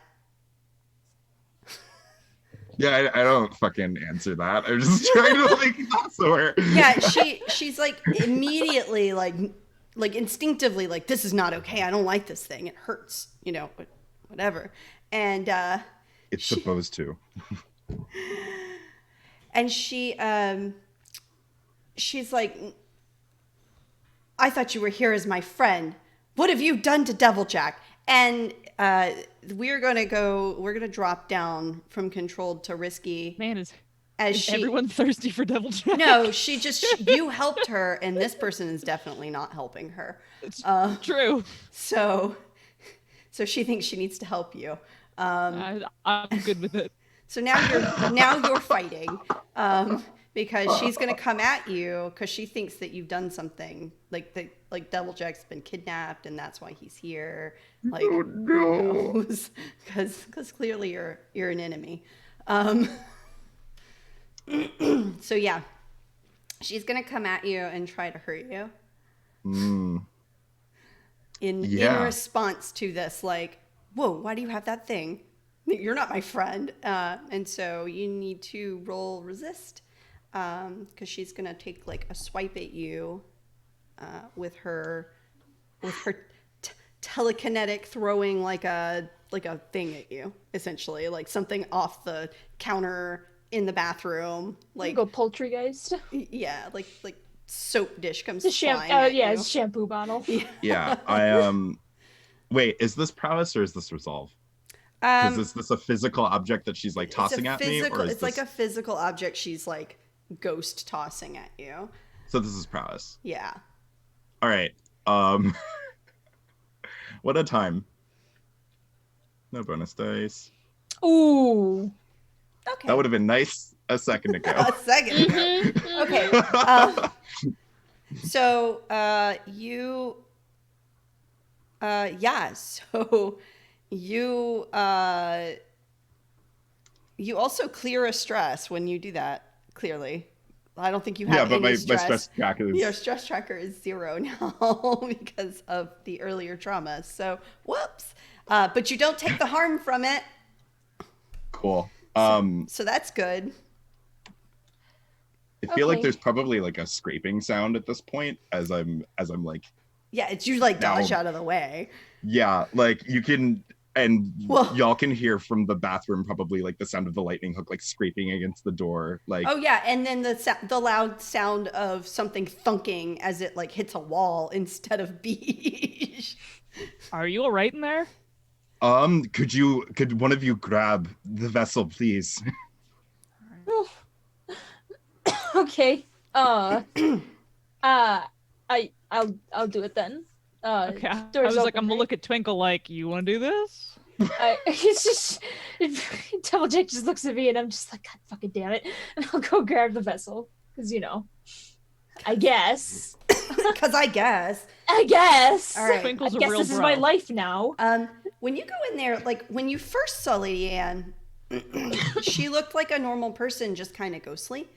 Yeah, I don't fucking answer that. I'm just trying to like lasso her. Yeah, she's like immediately like instinctively like, this is not okay. I don't like this thing. It hurts, whatever. And It's supposed to. and she's like, I thought you were here as my friend. What have you done to Deviljack? And we're gonna drop down from controlled to risky. Man, is as everyone thirsty for Deviljack? No, you helped her, and this person is definitely not helping her. It's true. So she thinks she needs to help you. I'm good with it. So now you're fighting because she's gonna come at you because she thinks that you've done something like Deviljack's been kidnapped and that's why he's here. Like, Oh no! Because clearly you're an enemy. So yeah, she's gonna come at you and try to hurt you. In response to this, like, whoa, why do you have that thing? You're not my friend. And so you need to roll resist because she's gonna take like a swipe at you with her telekinetic throwing like a thing at you, essentially, like something off the counter in the bathroom, like go poultrygeist. Yeah, like soap dish comes The flying at you. it's shampoo bottle. Yeah, I Wait, is this prowess or is this resolve? Because Um, is this a physical object that she's like tossing at me, or is it's like this? a physical object she's like ghost tossing at you. So this is prowess. Yeah. All right. Um, what a time. No bonus dice. Ooh. Okay. That would have been nice a second ago. A second ago. Mhm. Okay. So you so you also clear a stress when you do that, clearly. I don't think you have Yeah, but any my stress. stress tracker Your is stress tracker is 0 now because of the earlier trauma. So, whoops. But you don't take the harm from it. cool. So that's good. I feel like Okay. there's probably like a scraping sound at this point as I'm like, Yeah, it's usually like Now- dodge out of the way. yeah, like you can, and Well- y'all can hear from the bathroom probably like the sound of the lightning hook like scraping against the door. Like, Oh yeah, and then the loud sound of something thunking as it like hits a wall instead of beige. Are you all right in there? could one of you grab the vessel, please? Okay. I'll do it then. Okay. I door's was like, open, I'm gonna right? look at Twinkle like, you want to do this? It's just Doublejack just looks at me and I'm just like, God fucking damn it, and I'll go grab the vessel because I guess. Because I guess. All right. Twinkle's I a guess real this is bro. my life now. When you go in there, like when you first saw Lady Anne, she looked like a normal person, just kind of ghostly.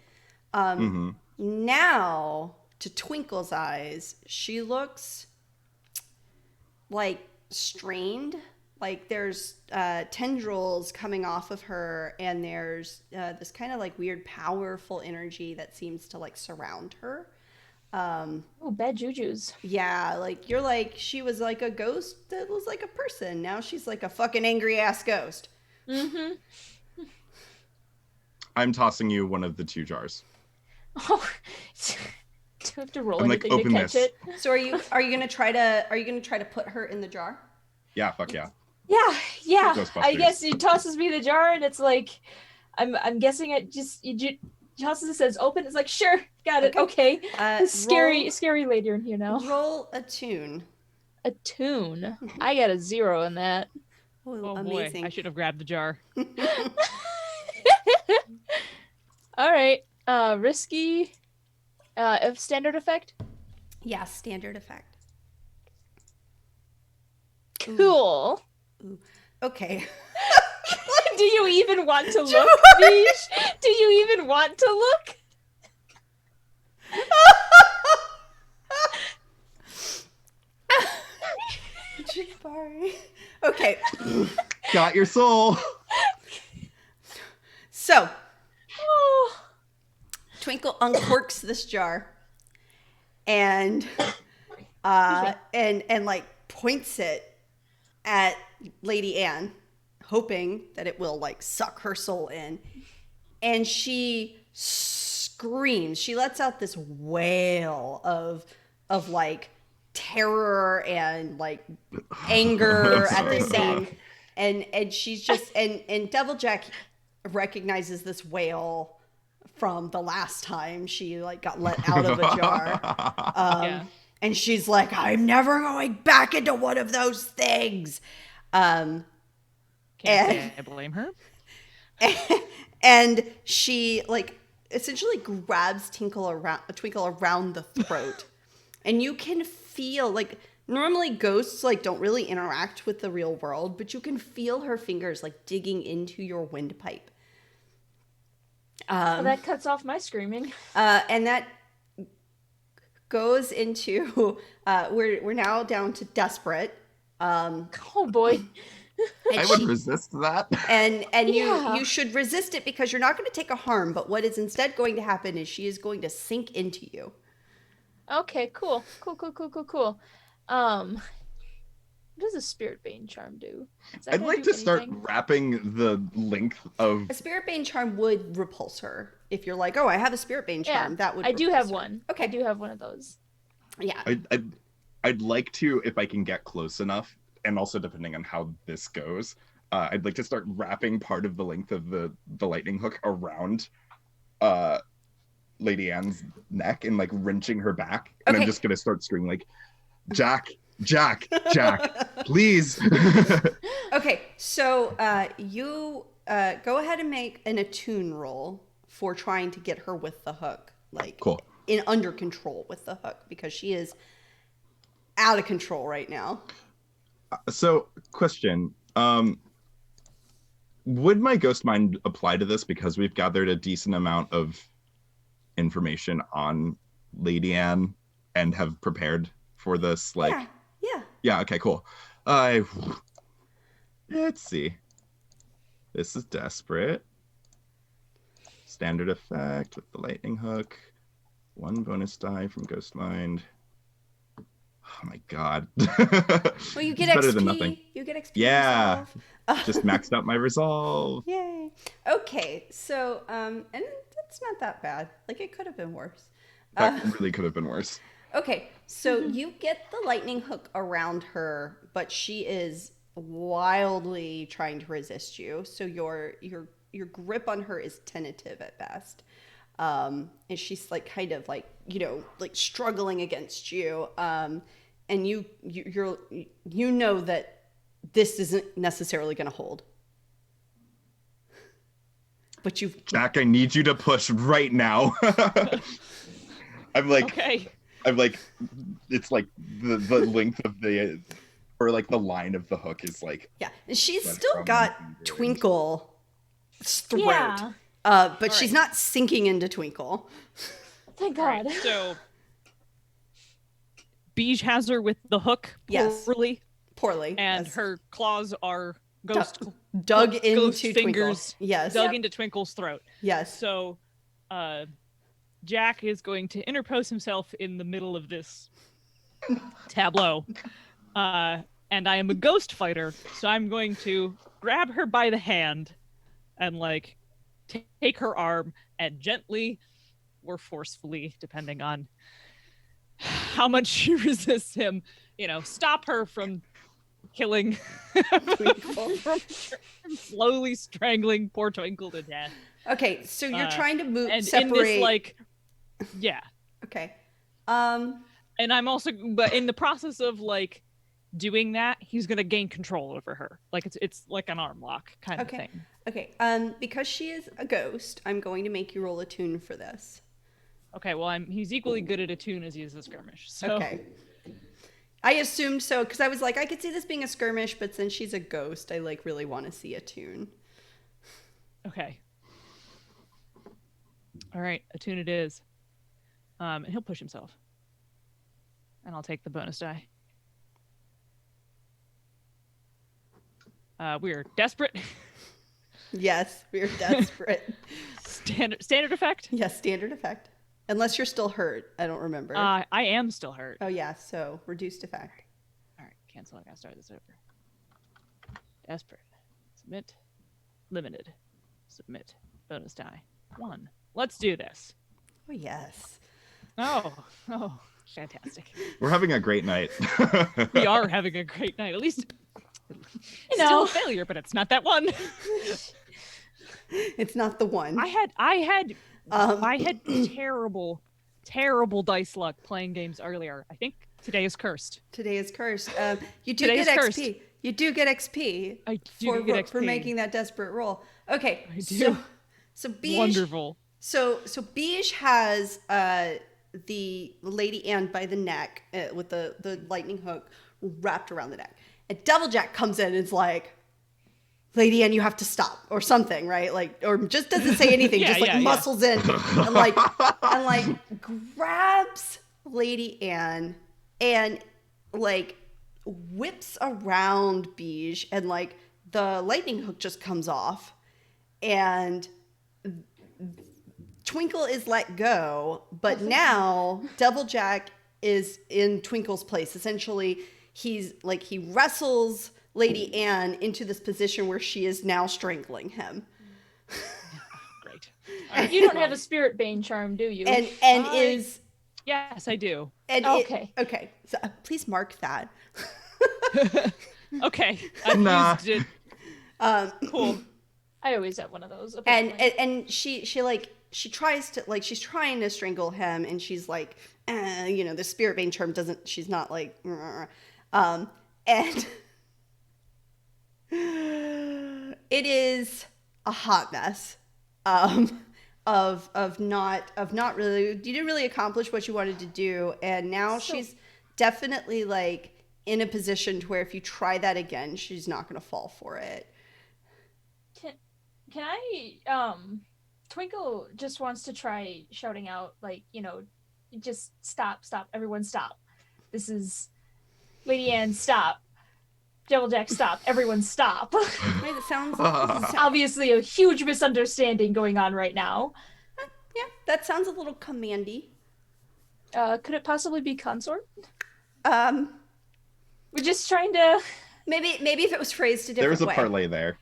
Mhm. Now, to Twinkle's eyes, she looks like strained. Like there's tendrils coming off of her, and there's this kind of like weird, powerful energy that seems to like surround her. Oh, bad jujus. Yeah, like you're like, she was like a ghost that was like a person. Now she's like a fucking angry ass ghost. Mm-hmm. I'm tossing you one of the 2 jars. Oh, do I have to roll I'm like, anything open to catch this. it? So are you gonna try to put her in the jar? Yeah, fuck yeah. Yeah. Ghostbusters. I guess he tosses me the jar, and it's like, I'm guessing it just tosses it, says open. It's like, sure, got it. Okay. Scary lady in here now. Roll a tune. A tune. I got a 0 in that. Oh, Oh amazing. boy, I should have grabbed the jar. All right. Risky. Of standard effect. Yeah, standard effect. Cool. Okay. Do you even want to look, Mish? Do you even want to look? Jabari. Okay. Got your soul. So Oh. Twinkle uncorks this jar and like points it at Lady Anne, hoping that it will like suck her soul in. And she screams. She lets out this wail of like terror and like anger at the same. And she's just and Deviljack recognizes this wail from the last time she like got let out of a jar. Yeah. And she's like, I'm never going back into one of those things. Can't And- say I blame her. And she like essentially grabs Twinkle around the throat. And you can feel like normally ghosts like don't really interact with the real world, but you can feel her fingers like digging into your windpipe. Well, that cuts off my screaming. And that goes into we're now down to desperate. Oh boy. And I would resist that. and Yeah. you should resist it because you're not going to take a harm, but what is instead going to happen is she is going to sink into you. Okay, cool. What does a spirit bane charm do? Is that I'd gonna like do to start anything? wrapping the length of. A spirit bane charm would repulse her if you're like, oh, I have a spirit bane charm. That would. I do repulse have her. one. Okay. I do have one of those. Yeah. I'd like to, if I can get close enough, and also depending on how this goes, I'd like to start wrapping part of the length of the lightning hook around Lady Anne's neck and like wrenching her back. And I'm just gonna start screaming like, Jack, Jack, Jack, please. Okay, so you go ahead and make an attune roll for trying to get her with the hook, like Cool. in under control with the hook, because she is out of control right now. So, question. Would my ghost mind apply to this because we've gathered a decent amount of information on Lady Anne and have prepared for this? Like, yeah. Okay, cool. Let's see. This is desperate. Standard effect with the lightning hook. 1 bonus die from ghost mind. Oh my god. Well, you get it's XP. better than nothing. You get XP. Yeah. Just maxed out my resolve. Yay. Okay, so and it's not that bad. Like, it could have been worse. That really could have been worse. Okay, so you get the lightning hook around her, but she is wildly trying to resist you. So your grip on her is tentative at best. And she's like kind of like, like struggling against you. And you know that this isn't necessarily going to hold. But Jack, I need you to push right now. I'm like, okay. I'm like, it's like the length of the, or like the line of the hook is like. Yeah, and she's still got Twinkle's throat. Yeah. But she's not sinking into Twinkle. Thank God. Right, so Beige has her with the hook poorly. And her claws are dug into ghost Twinkle. fingers. Yes. Dug into Twinkle's throat. Yes. So Jack is going to interpose himself in the middle of this tableau. And I am a ghost fighter, so I'm going to grab her by the hand and like take her arm and gently or forcefully, depending on how much she resists him, stop her from killing, from slowly strangling poor Twinkle to death. Okay, so you're trying to move, and separate. In this, like, yeah. Okay. And I'm also, but in the process of like doing that, he's gonna gain control over her. Like it's like an arm lock kind of thing. Okay. Because she is a ghost, I'm going to make you roll a tune for this. Okay. Well, he's equally good at a tune as he is a skirmish. So. Okay. I assumed so because I was like, I could see this being a skirmish, but since she's a ghost, I like really want to see a tune. Okay. All right, a tune it is. And he'll push himself. And I'll take the bonus die. We are desperate. Yes, we are desperate. Standard effect? Yes, standard effect. Unless you're still hurt. I don't remember. I am still hurt. Oh, yeah, so reduced effect. All right, cancel. I gotta start this over. Desperate. Submit. Limited. Submit. Bonus die. 1. Let's do this. Oh, yes. Oh, fantastic. We're having a great night. We are having a great night. At least, still a failure, but it's not that one. It's not the one. I had terrible dice luck playing games earlier. I think today is cursed. Today is cursed. You do get XP. Cursed. You do get XP. I do get XP for making that desperate roll. Okay, I do. So Beige. Wonderful. So Beige has the Lady Anne by the neck with the lightning hook wrapped around the neck, and Deviljack comes in and is like, Lady Anne, you have to stop, or something, right? Like, or just doesn't say anything, muscles in and like grabs Lady Anne and like whips around Beige, and like the lightning hook just comes off, and Twinkle is let go, but now Deviljack is in Twinkle's place. Essentially, he wrestles Lady Anne into this position where she is now strangling him. Great. You don't have a spirit bane charm, do you? Yes, I do. And okay. Okay. So please mark that. Okay, I've Nah. used it. Cool. I always have one of those. and apparently. and she tries to like she's trying to strangle him, and she's like, the spirit bane charm doesn't. She's not like, and it is a hot mess. Of not really, you didn't really accomplish what you wanted to do, and now So- she's definitely like in a position to where if you try that again, she's not going to fall for it. Can I Twinkle just wants to try shouting out, like, just stop, everyone stop. This is Lady Anne, stop. Deviljack, stop. Everyone stop. Right, it sounds Obviously a huge misunderstanding going on right now. yeah, that sounds a little commandy. Could it possibly be consort? Um, We're just trying to maybe if it was phrased a There different was a way. parlay there.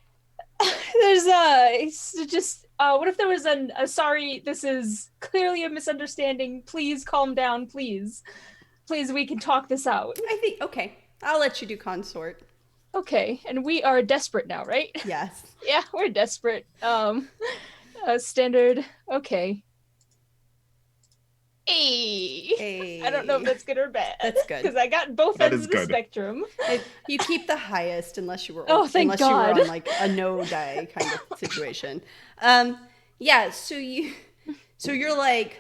there's it's just what if there was a sorry, this is clearly a misunderstanding, please calm down, please we can talk this out. I think okay. I'll let you do consort. Okay, and we are desperate now, right? Yes. Yeah, we're desperate. Standard. Okay. Hey. I don't know if that's good or bad. That's good. Because I got both That ends is of the good. spectrum. You keep the highest unless you were Oh, thank unless you were God. on like a no die kind of situation. Yeah, so you're like,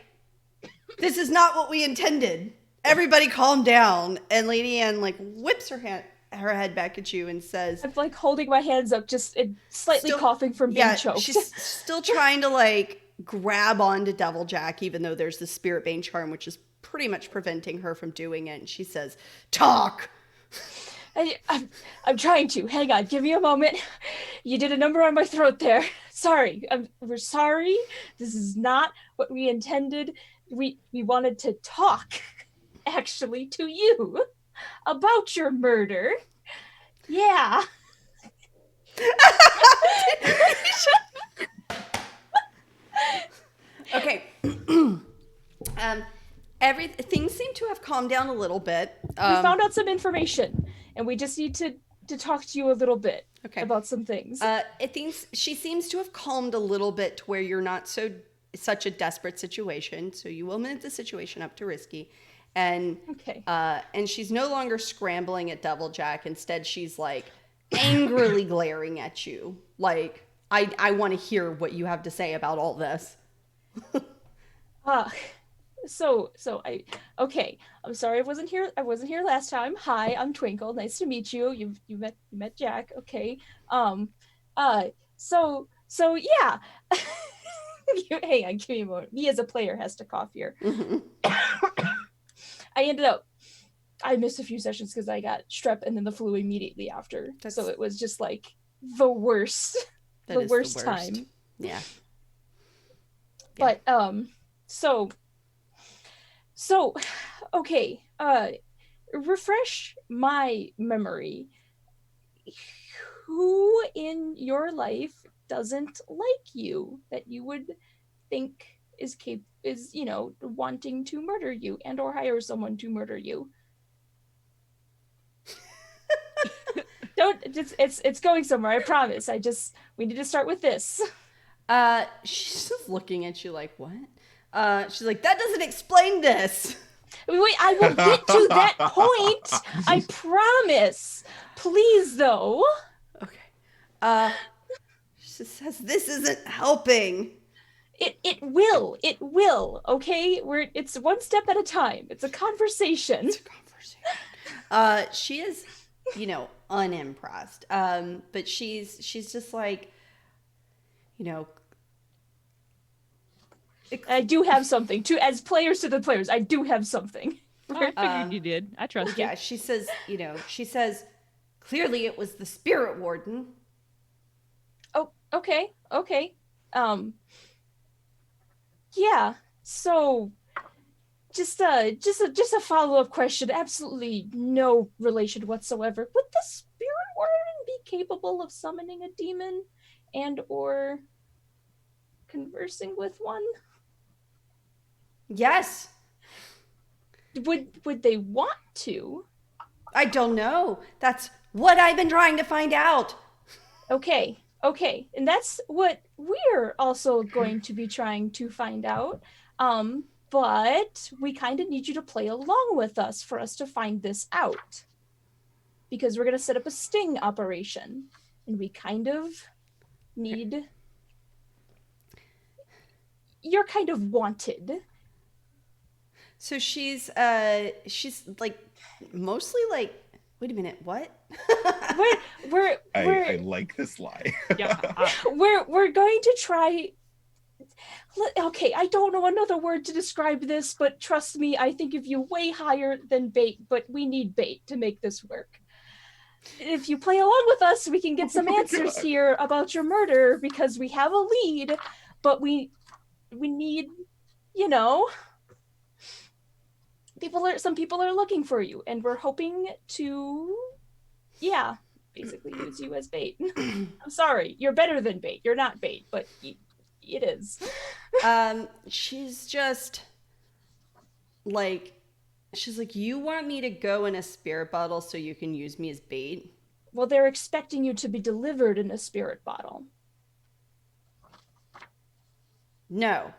this is not what we intended. Everybody calm down. And Lady Anne like whips her head back at you and says, I'm like holding my hands up, just slightly Still- coughing from being yeah, choked. she's still trying to like grab onto Deviljack, even though there's the Spirit Bane charm, which is pretty much preventing her from doing it. And she says, "Talk." I'm trying to. Hang on, give me a moment. You did a number on my throat there. Sorry. We're sorry. This is not what we intended. We wanted to talk, actually, to you about your murder. Yeah. Okay. Things seem to have calmed down a little bit. We found out some information, and we just need to talk to you a little bit about some things. She seems to have calmed a little bit to where you're not such a desperate situation. So you will move the situation up to risky, and Okay. And she's no longer scrambling at Deviljack. Instead, she's like angrily glaring at you, like I want to hear what you have to say about all this. So I'm sorry I wasn't here last time. Hi, I'm Twinkle. Nice to meet you. You met Jack. Okay. So yeah. Hang on, give me a moment. Me as a player has to cough here. Mm-hmm. I missed a few sessions because I got strep and then the flu immediately after. So it was just like the worst. The worst time. Yeah. But so okay, refresh my memory. Who in your life doesn't like you that you would think is wanting to murder you and or hire someone to murder you? It's going somewhere, I promise. We need to start with this. She's just looking at you like, what? She's like, that doesn't explain this. Wait, I will get to that point. I promise. Please, though. Okay. She says, this isn't helping. It will. Okay, it's one step at a time. It's a conversation. She is, unimpressed. But she's just like, I do have something as players to the players. I do have something. I figured you did. I trust you. Yeah, she says, clearly it was the spirit warden. Oh, okay. Yeah. So, just a follow-up question. Absolutely no relation whatsoever. Would the spirit warden be capable of summoning a demon and or conversing with one? Yes. Would they want to? I don't know. That's what I've been trying to find out. Okay. And that's what we're also going to be trying to find out. But we kind of need you to play along with us for us to find this out. Because we're going to set up a sting operation. And we kind of need... You're kind of wanted. So she's like mostly like, wait a minute, what? I like this lie. Yeah. We're going to try. Okay, I don't know another word to describe this, but trust me, I think of you way higher than bait, but we need bait to make this work. If you play along with us, we can get some answers here about your murder, because we have a lead, but we need, you know, some people are looking for you, and we're hoping to, yeah, basically use you as bait. I'm sorry, you're better than bait. You're not bait, but it is. She's just like, she's like, you want me to go in a spirit bottle so you can use me as bait? Well, they're expecting you to be delivered in a spirit bottle. No.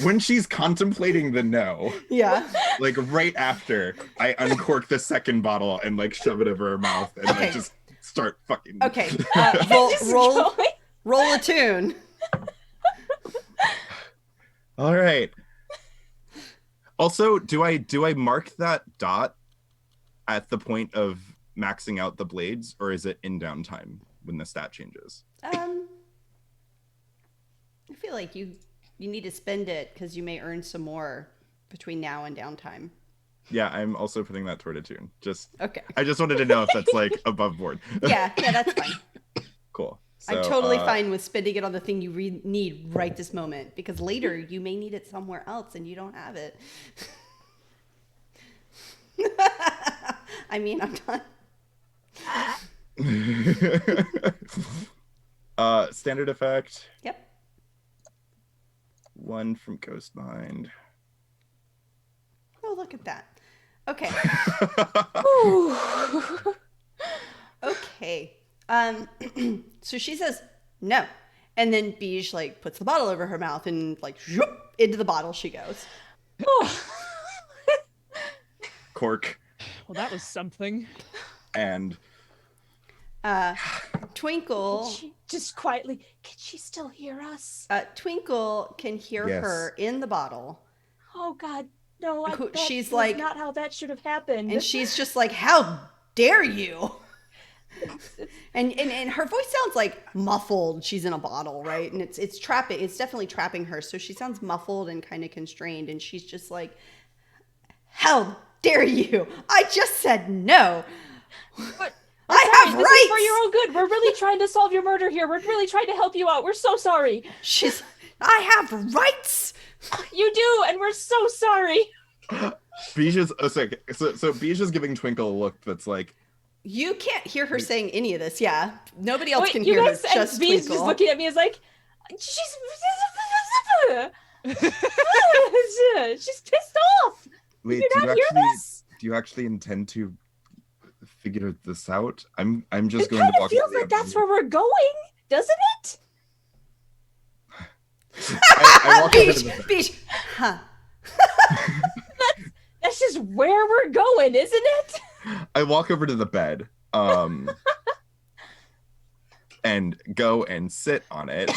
When she's contemplating the no, Yeah. like right after, I uncork the second bottle and like shove it over her mouth and like just start fucking. Okay. Just going. Roll a tune. All right. Also, do I mark that dot at the point of maxing out the blades, or is it in downtime when the stat changes? I feel like you need to spend it because you may earn some more between now and downtime. Yeah, I'm also putting that toward a tune. Okay. I just wanted to know if that's like above board. Yeah, that's fine. Cool. I'm totally fine with spending it on the thing you need right this moment, because later you may need it somewhere else and you don't have it. I mean, I'm done. Standard effect. Yep. 1 from Ghost Mind. Oh, look at that. Okay. Okay. So she says no, and then Beige like puts the bottle over her mouth and like into the bottle she goes. Cork. Well, that was something. And Twinkle. She just quietly. Can she still hear us? Twinkle can hear Yes. her in the bottle. Oh God, no! She's was like, not how that should have happened. and she's just like, "How dare you!" and her voice sounds like muffled. She's in a bottle, right? And it's trapping. It's definitely trapping her. So she sounds muffled and kind of constrained. And she's just like, "How dare you! I just said no. But I have this rights is for your own good. We're really trying to solve your murder here. We're really trying to help you out. We're so sorry. I have rights. You do, and we're so sorry." Bijou's so Bijou's giving Twinkle a look that's like, You can't hear her saying any of this. Yeah, nobody else can you hear her. guys, Just Bee's Twinkle. just looking at me as like, she's pissed off. wait, you not hear this? do you actually intend to figure this out? I'm just It going kind to of walk feels over like the that's where we're going, doesn't it? I walk over to the bed. Beach. Huh. That's just where we're going, isn't it? I walk over to the bed, and go and sit on it.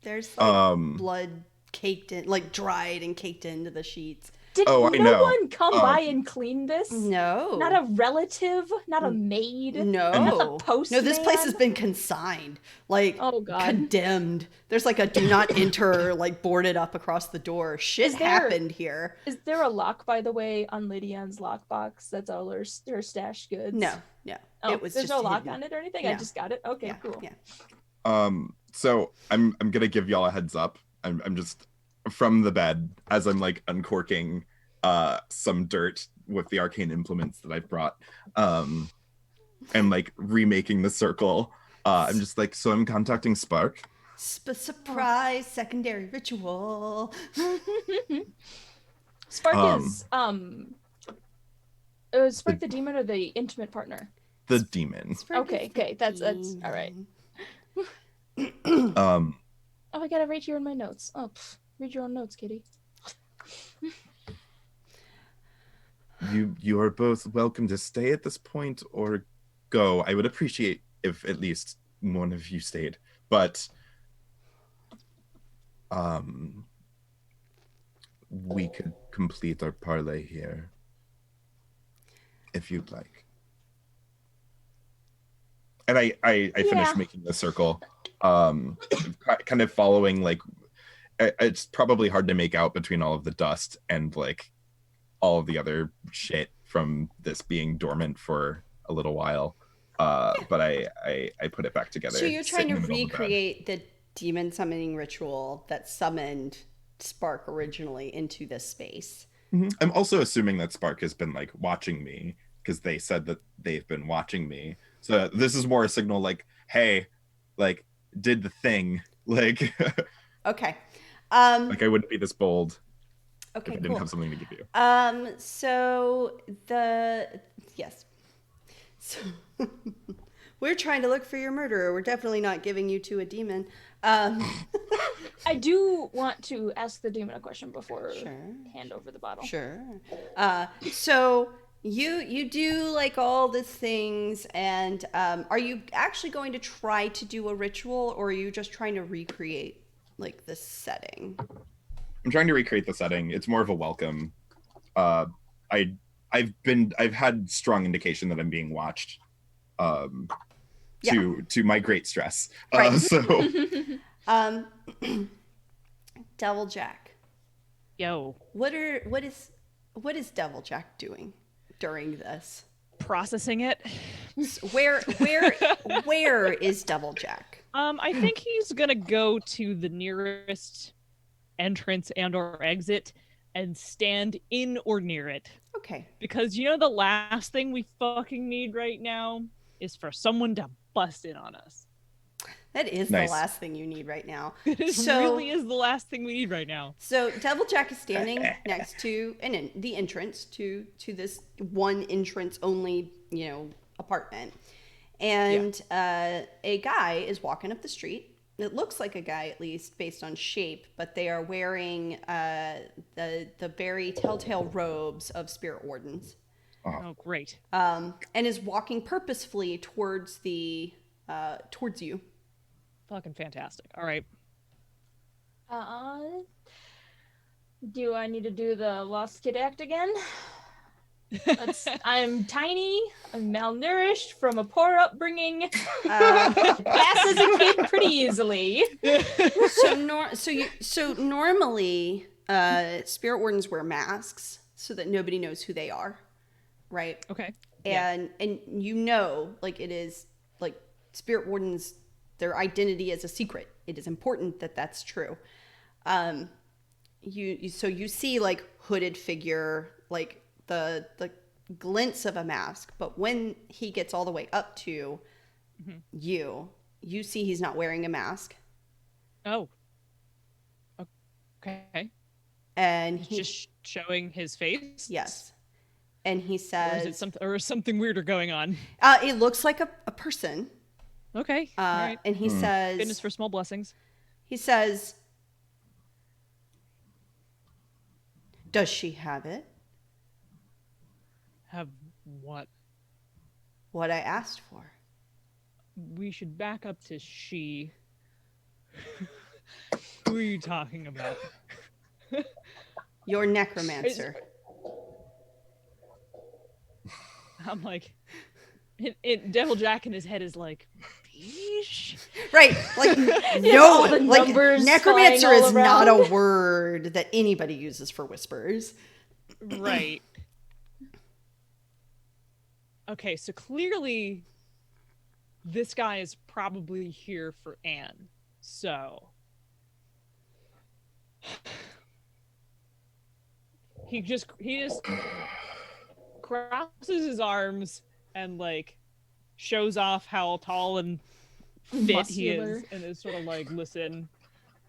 There's like blood caked in, like dried and caked into the sheets. Did I no know. one come by and clean this? No. Not a relative? Not a maid? No. Not the postman? No, this place has been consigned. Like, Oh, God. condemned. There's like a do not enter, like boarded up across the door. Shit happened here. Is there a lock, by the way, on Lady Ann's lockbox? That's all her stash goods? No. Oh, It was there's just no lock hidden. on it or anything? No. I just got it? Okay, Yeah, cool. yeah. So I'm gonna give y'all a heads up. I'm just from the bed as I'm like uncorking some dirt with the arcane implements that I've brought, and like remaking the circle. I'm just like, so I'm contacting Spark. Surprise secondary ritual. Spark is Spark the demon or the intimate partner? The demon. Okay, that's all right. Um, Oh, I gotta write here in my notes. Oh, read your own notes, kitty. you are both welcome to stay at this point or go. I would appreciate if at least one of you stayed, but we could complete our parlay here if you'd like. And I finished making the circle, kind of following, like, it's probably hard to make out between all of the dust and like all of the other shit from this being dormant for a little while. But I put it back together. So you're trying to sitting in the middle of the bed. recreate the demon summoning ritual that summoned Spark originally into this space. I'm also assuming that Spark has been like watching me because they said that they've been watching me. So this is more a signal like, hey, like, did the thing. Like, Okay. like I wouldn't be this bold if Okay, I didn't cool. have something to give you. So yes. So we're trying to look for your murderer. We're definitely not giving you to a demon. I do want to ask the demon a question before Sure. hand over the bottle. Sure. So you do like all these things, and are you actually going to try to do a ritual, or are you just trying to recreate like the setting? I'm trying to recreate the setting. It's more of a welcome. I've had strong indication that I'm being watched. To my great stress. Right. So Devil Jack. Yo, What is Devil Jack doing during this? processing it. Where is Devil Jack? I think he's gonna go to the nearest entrance and or exit and stand in or near it. Okay. Because you know the last thing we fucking need right now is for someone to bust in on us. That is Nice. the last thing you need right now. It really is the last thing we need right now. So Devil Jack is standing next to the entrance to this one entrance only, apartment. And a guy is walking up the street. It looks like a guy, at least based on shape, but they are wearing the very telltale robes of spirit wardens. Oh, great. And is walking purposefully towards you. Fucking fantastic. All right. Do I need to do the lost kid act again? I'm tiny, I'm malnourished from a poor upbringing. Pass as a kid pretty easily. So normally, spirit wardens wear masks so that nobody knows who they are, right? Okay. And like it is like spirit wardens, their identity is a secret. It is important that that's true. You see like hooded figure, like the glints of a mask, but when he gets all the way up to you see he's not wearing a mask. Oh. Okay. And He's just showing his face. Yes. And he says, or is something weirder going on? It looks like a person. Okay. All right. And he says, Goodness for small blessings. He says, does she have it? Have what? What I asked for. We should back up to she. Who are you talking about? Your necromancer. I'm like, Devil Jack in his head is like, Beesh? Right. Like, no, like, necromancer is not a word that anybody uses for whispers. Right. Okay, so clearly this guy is probably here for Anne. So he just crosses his arms and like shows off how tall and fit he is, and is sort of like, listen,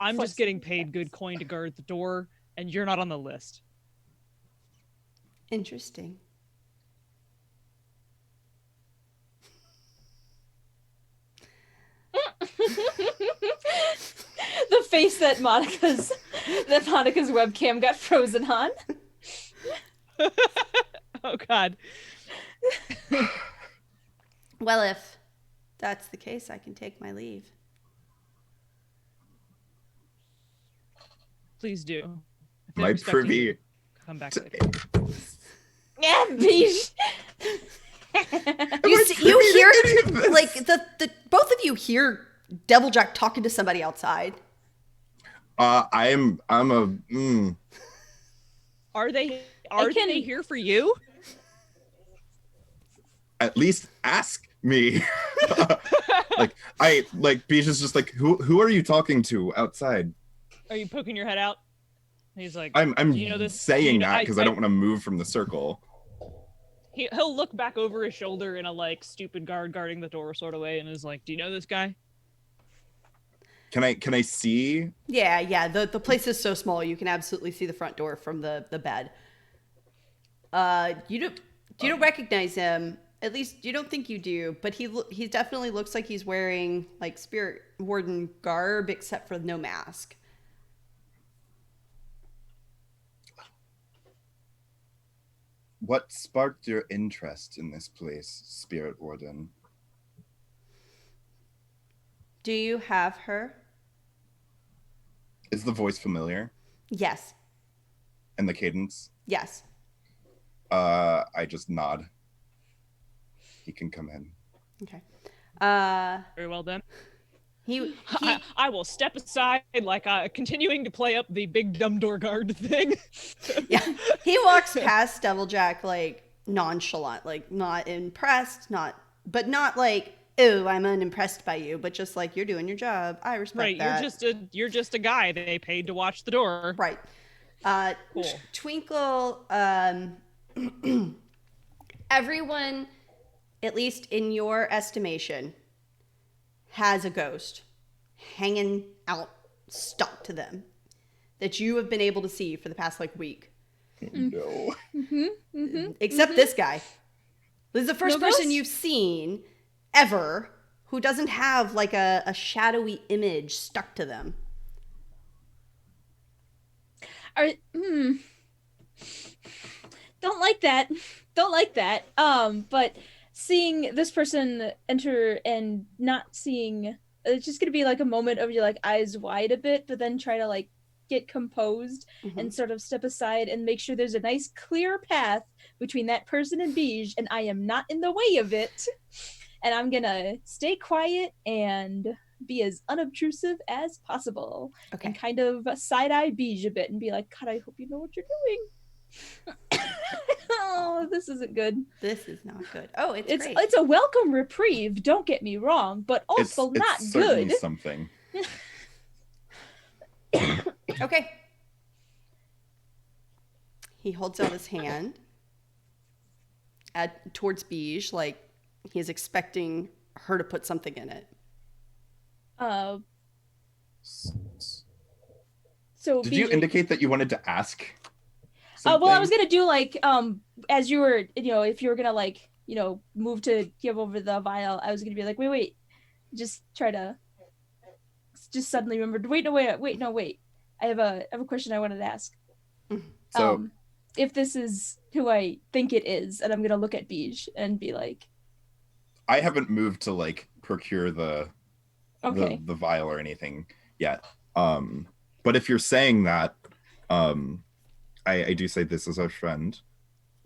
I'm just getting paid good coin to guard the door, and you're not on the list. Interesting. The face that Monica's webcam got frozen on. Oh God. Well, if that's the case, I can take my leave. Please do. If they're My expecting you, privy. come back later. Yeah, Beige. You hear like the both of you hear Deviljack talking to somebody outside. I'm a. Are they can- they here for you? At least ask me. Beach is just like, who are you talking to outside? Are you poking your head out? He's like, I'm do you know this? saying that because I don't want to move from the circle. He'll look back over his shoulder in a like stupid guard guarding the door sort of way, and is like, "Do you know this guy?" Can I see? Yeah. The place is so small you can absolutely see the front door from the bed. You don't recognize him. At least you don't think you do, but he definitely looks like he's wearing like spirit warden garb except for no mask. What sparked your interest in this place, Spirit Warden? Do you have her? Is the voice familiar? Yes. And the cadence? Yes. I just nod. He can come in. Okay. Very well done. He I will step aside, like continuing to play up the big dumb door guard thing. yeah. He walks past Deviljack like nonchalant, like not impressed, but not like, oh, I'm unimpressed by you, but just like you're doing your job. I respect Right, that. you're just a guy they paid to watch the door. Right. Cool. Twinkle, everyone, at least in your estimation, has a ghost hanging out, stuck to them, that you have been able to see for the past like week. No. Except this guy. This is the first No person ghost? you've seen ever who doesn't have like a shadowy image stuck to them. Don't like that. But seeing this person enter and not seeing, it's just gonna be like a moment of your like eyes wide a bit, but then try to like get composed and sort of step aside and make sure there's a nice clear path between that person and Beige, and I am not in the way of it. And I'm gonna stay quiet and be as unobtrusive as possible. Okay. And kind of side-eye Beige a bit and be like, God, I hope you know what you're doing. Oh, this isn't good. This is not good. Oh, it's great. It's a welcome reprieve, don't get me wrong, but also not it's certainly good. something. Okay. He holds out his hand towards Beige, like he's expecting her to put something in it. So Did you indicate that you wanted to ask? Well, I was gonna do like as you were, if you were gonna like, move to give over the vial, I was gonna be like, wait, just try to just suddenly remembered. Wait. I have a question I wanted to ask. So, if this is who I think it is, and I'm gonna look at Beige and be like, I haven't moved to like procure the vial or anything yet. But if you're saying that, I do say this is our friend.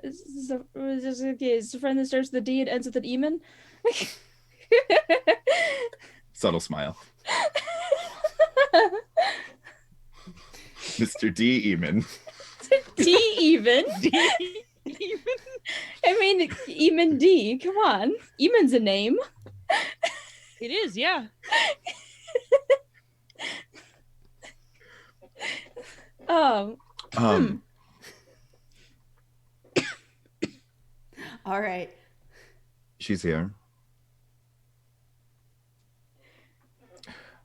Is this a friend that starts with a D and ends with an Eamon? Subtle smile. Mr. D. Eamon. D even. D even. I mean, Eamon D. Come on, Eamon's a name. It is, yeah. All right. She's here.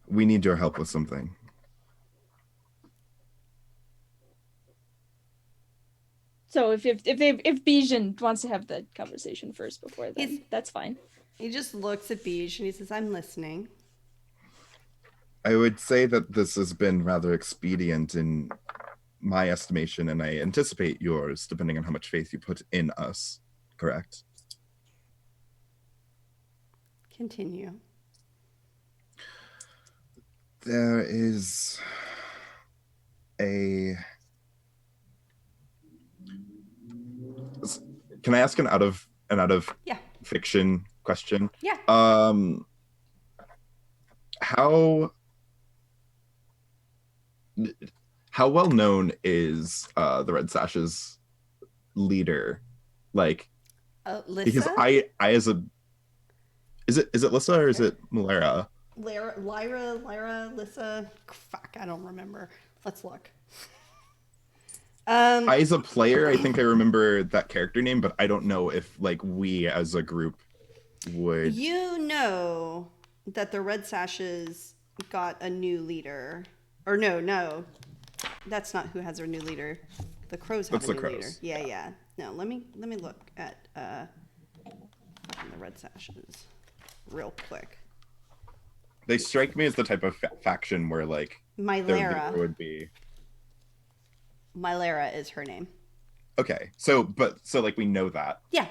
We need your help with something. So if Bijan wants to have the conversation first before then, that's fine. He just looks at Beige and he says, I'm listening. I would say that this has been rather expedient in my estimation, and I anticipate yours, depending on how much faith you put in us. Correct? Continue. There is a. Can I ask an out of Yeah. fiction question? Yeah. How well known is the Red Sash's leader? Like, because Lissa? I as a is it Lissa or is it Malera? Lyra, Lissa. Fuck, I don't remember. Let's look. I as a player, I think I remember that character name, but I don't know if like we as a group would. You know that the Red Sashes got a new leader. Or no. That's not who has their new leader. The Crows have That's a the new leader. Crows. Yeah. No, let me look at the Red Sashes real quick. They strike me as the type of faction where like their leader Mylera. would be. Mylera is her name. Okay, so like we know that. Yeah.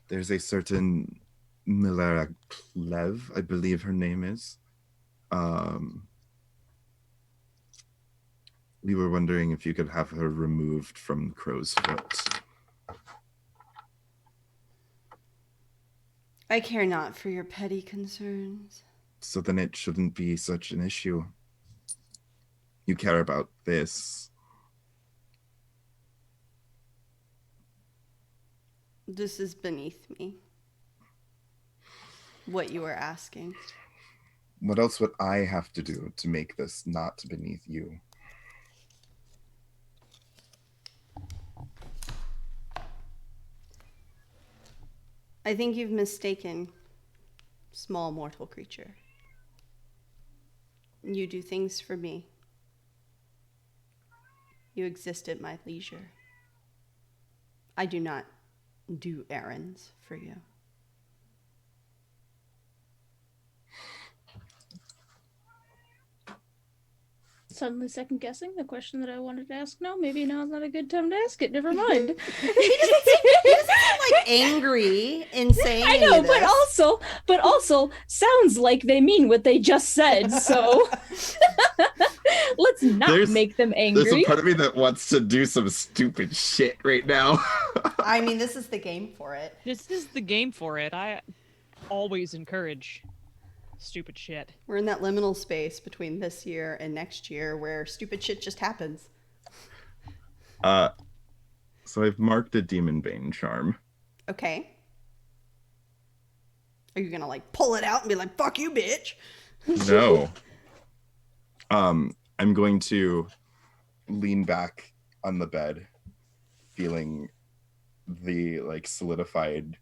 There's a certain Milera Clev, I believe her name is. We were wondering if you could have her removed from Crow's Foot. I care not for your petty concerns. So then it shouldn't be such an issue. You care about this. This is beneath me. What you are asking. What else would I have to do to make this not beneath you? I think you've mistaken, small mortal creature. You do things for me. You exist at my leisure. I do not do errands for you. Suddenly second guessing the question that I wanted to ask. No, maybe now's not a good time to ask it. Never mind. He doesn't seem like angry in saying I know, any of this. but also sounds like they mean what they just said. So let's not make them angry. There's a part of me that wants to do some stupid shit right now. I mean, this is the game for it. This is the game for it. I always encourage stupid shit. We're in that liminal space between this year and next year where stupid shit just happens. So I've marked a Demon Bane charm. Okay. Are you gonna like pull it out and be like, fuck you, bitch? No. I'm going to lean back on the bed, feeling the like solidified,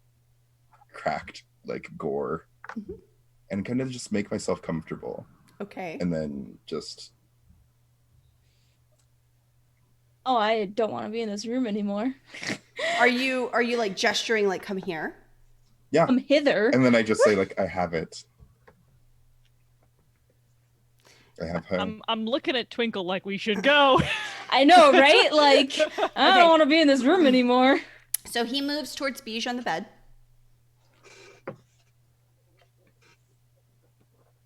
cracked like gore, and kind of just make myself comfortable. Okay. And then just. Oh, I don't want to be in this room anymore. Are you like gesturing like come here? Yeah. Come hither. And then I just say like I have it. I have her. I'm looking at Twinkle like we should go. I know, right? Like, I don't want to be in this room anymore. So he moves towards Beige on the bed.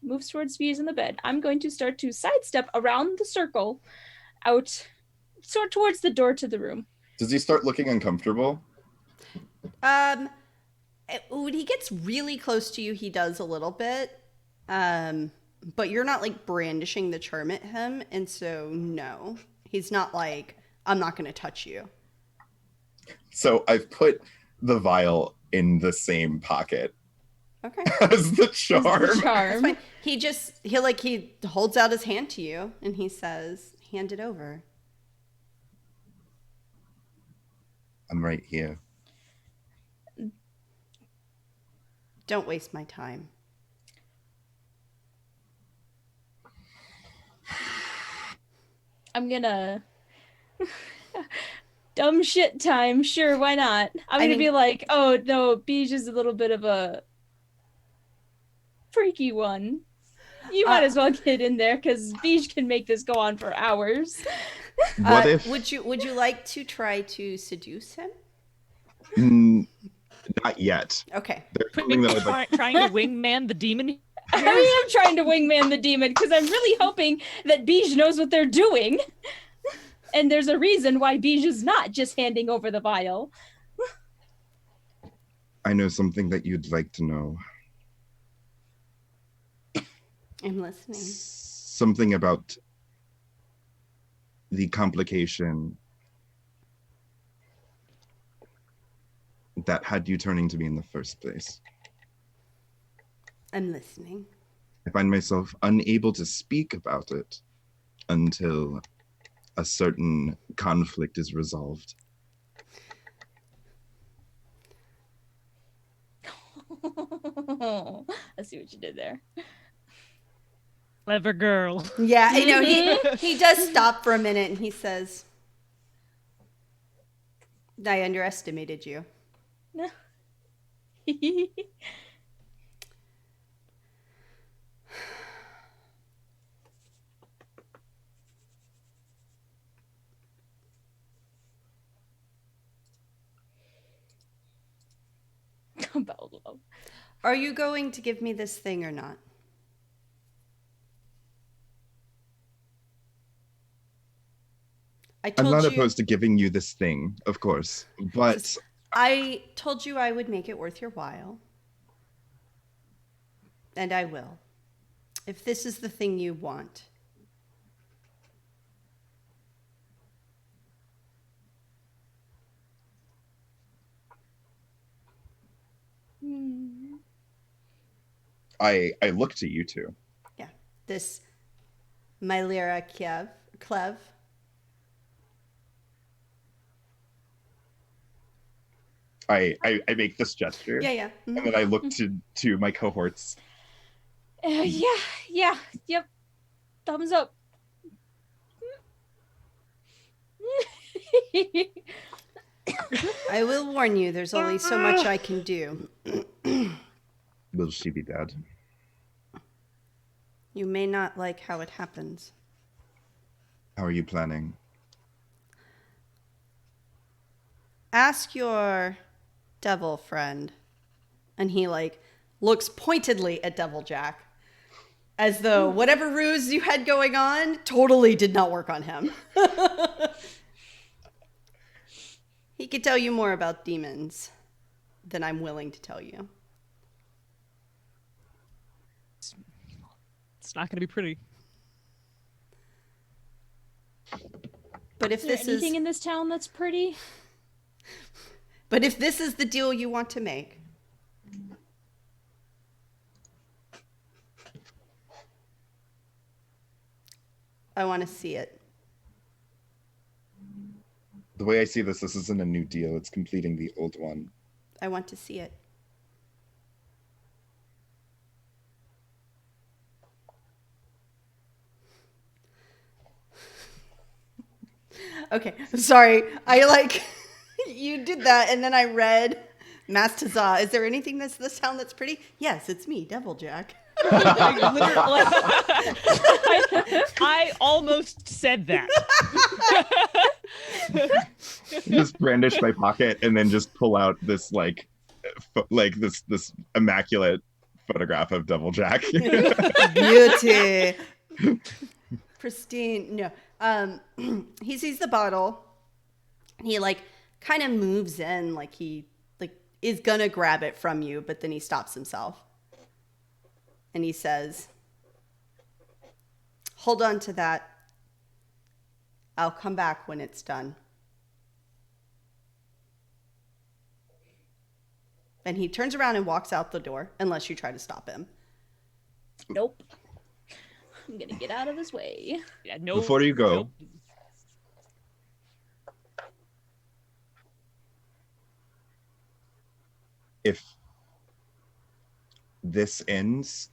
Moves towards Bees in the bed. I'm going to start to sidestep around the circle, out, sort towards the door to the room. Does he start looking uncomfortable? When he gets really close to you, he does a little bit. But you're not like brandishing the charm at him, and so no. He's not like, I'm not gonna touch you. So I've put the vial in the same pocket Okay. as the charm. The charm. That's fine. He holds out his hand to you and he says, hand it over. I'm right here. Don't waste my time. I'm gonna dumb shit time. Sure, why not? I'm gonna be like, oh no, Beige is a little bit of a freaky one. You might as well get in there because Beej can make this go on for hours. What if would you like to try to seduce him? Mm, not yet? Okay. There's something that I'd like. Trying to wingman the demon. I am trying to wingman the demon because I'm really hoping that Beej knows what they're doing. And there's a reason why Beej is not just handing over the vial. I know something that you'd like to know. I'm listening. Something about the complication that had you turning to me in the first place. I'm listening. I find myself unable to speak about it until a certain conflict is resolved. I see what you did there. Clever girl. Yeah, I know he does stop for a minute and he says, I underestimated you. No. About love. Are you going to give me this thing or not? I'm not opposed to giving you this thing, of course, but I told you I would make it worth your while. And I will. If this is the thing you want. I look to you two. Yeah. This Mylera Clev. I make this gesture. Yeah. Mm-hmm. And then I look to my cohorts. Yep. Thumbs up. I will warn you, there's only so much I can do. Will she be dead? You may not like how it happens. How are you planning? Ask your devil friend. And he looks pointedly at Devil Jack. As though whatever ruse you had going on totally did not work on him. He could tell you more about demons than I'm willing to tell you. It's not going to be pretty. But if this is anything in this town that's pretty? But if this is the deal you want to make, I want to see it. The way I see this isn't a new deal. It's completing the old one. I want to see it. Okay, sorry. You did that, and then I read Mastazah. Is there anything that's this town that's pretty? Yes, it's me, Devil Jack. I almost said that. Just brandish my pocket and then just pull out this this immaculate photograph of Devil Jack. Beauty. Pristine. No. He sees the bottle. He kind of moves in like he is gonna grab it from you, but then he stops himself. And he says, hold on to that. I'll come back when it's done. And he turns around and walks out the door, unless you try to stop him. Nope. I'm gonna get out of his way. Yeah, no. Before you go, no. if this ends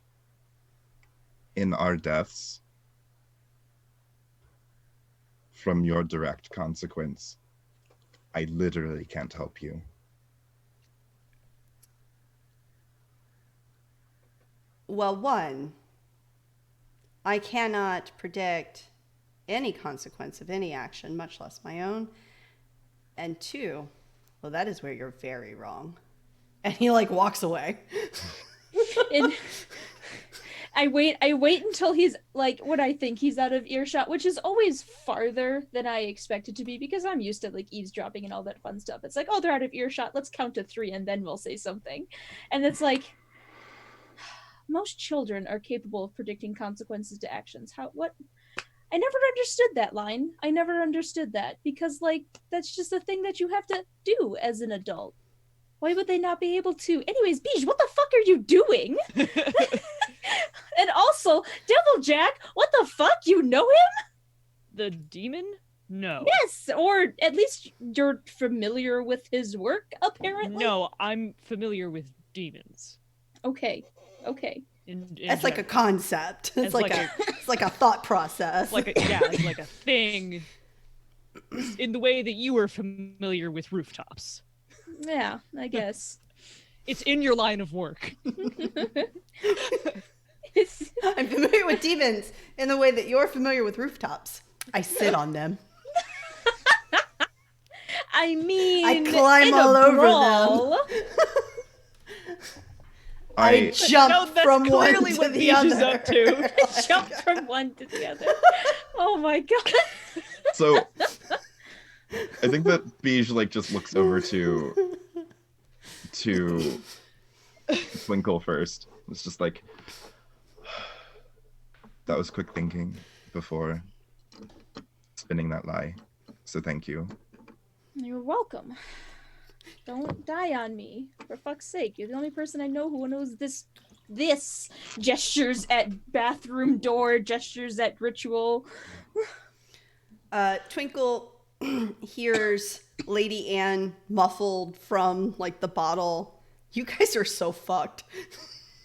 in our deaths from your direct consequence, I literally can't help you. Well, one, I cannot predict any consequence of any action, much less my own. And 2, well, that is where you're very wrong. And he like walks away. And I wait until he's like what I think he's out of earshot, which is always farther than I expect it to be because I'm used to like eavesdropping and all that fun stuff. It's like, oh, they're out of earshot. Let's count to 3 and then we'll say something. And it's like most children are capable of predicting consequences to actions. What? I never understood that line. I never understood that because like that's just a thing that you have to do as an adult. Why would they not be able to? Anyways, Beige, what the fuck are you doing? And also, Devil Jack, what the fuck? You know him? The demon? No. Yes, or at least you're familiar with his work, apparently. No, I'm familiar with demons. Okay. It's like a concept. It's like a thought process. It's like a thing in the way that you were familiar with rooftops. Yeah, I guess. It's in your line of work. I'm familiar with demons in the way that you're familiar with rooftops. I sit on them. I mean, I climb all over them. I jump from one to the other. Up to. Jump from one to the other. Oh my god. So I think that Beige like just looks over to Twinkle first. It's just like that was quick thinking before spinning that lie. So thank you. You're welcome. Don't die on me. For fuck's sake. You're the only person I know who knows this gestures at bathroom door, gestures at ritual. Twinkle hears Lady Anne muffled from like the bottle. You guys are so fucked.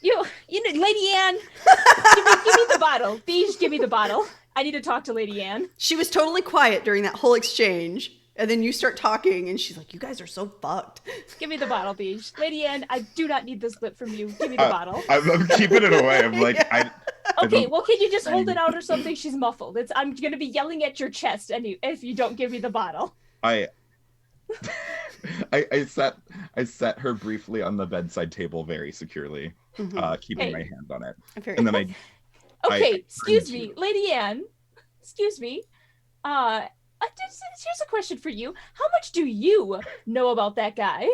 You know, Lady Anne, give me the bottle. Beige, give me the bottle. I need to talk to Lady Anne. She was totally quiet during that whole exchange. And then you start talking, and she's like, you guys are so fucked. Give me the bottle, Beige. Lady Anne, I do not need this lip from you. Give me the bottle. I'm keeping it away. I'm like, Yeah. Okay, well, can you just hold it out or something? She's muffled. I'm going to be yelling at your chest if you don't give me the bottle. I set her briefly on the bedside table very securely, keeping my hand on it. And then excuse me, Lady Anne. Excuse me. Here's a question for you. How much do you know about that guy?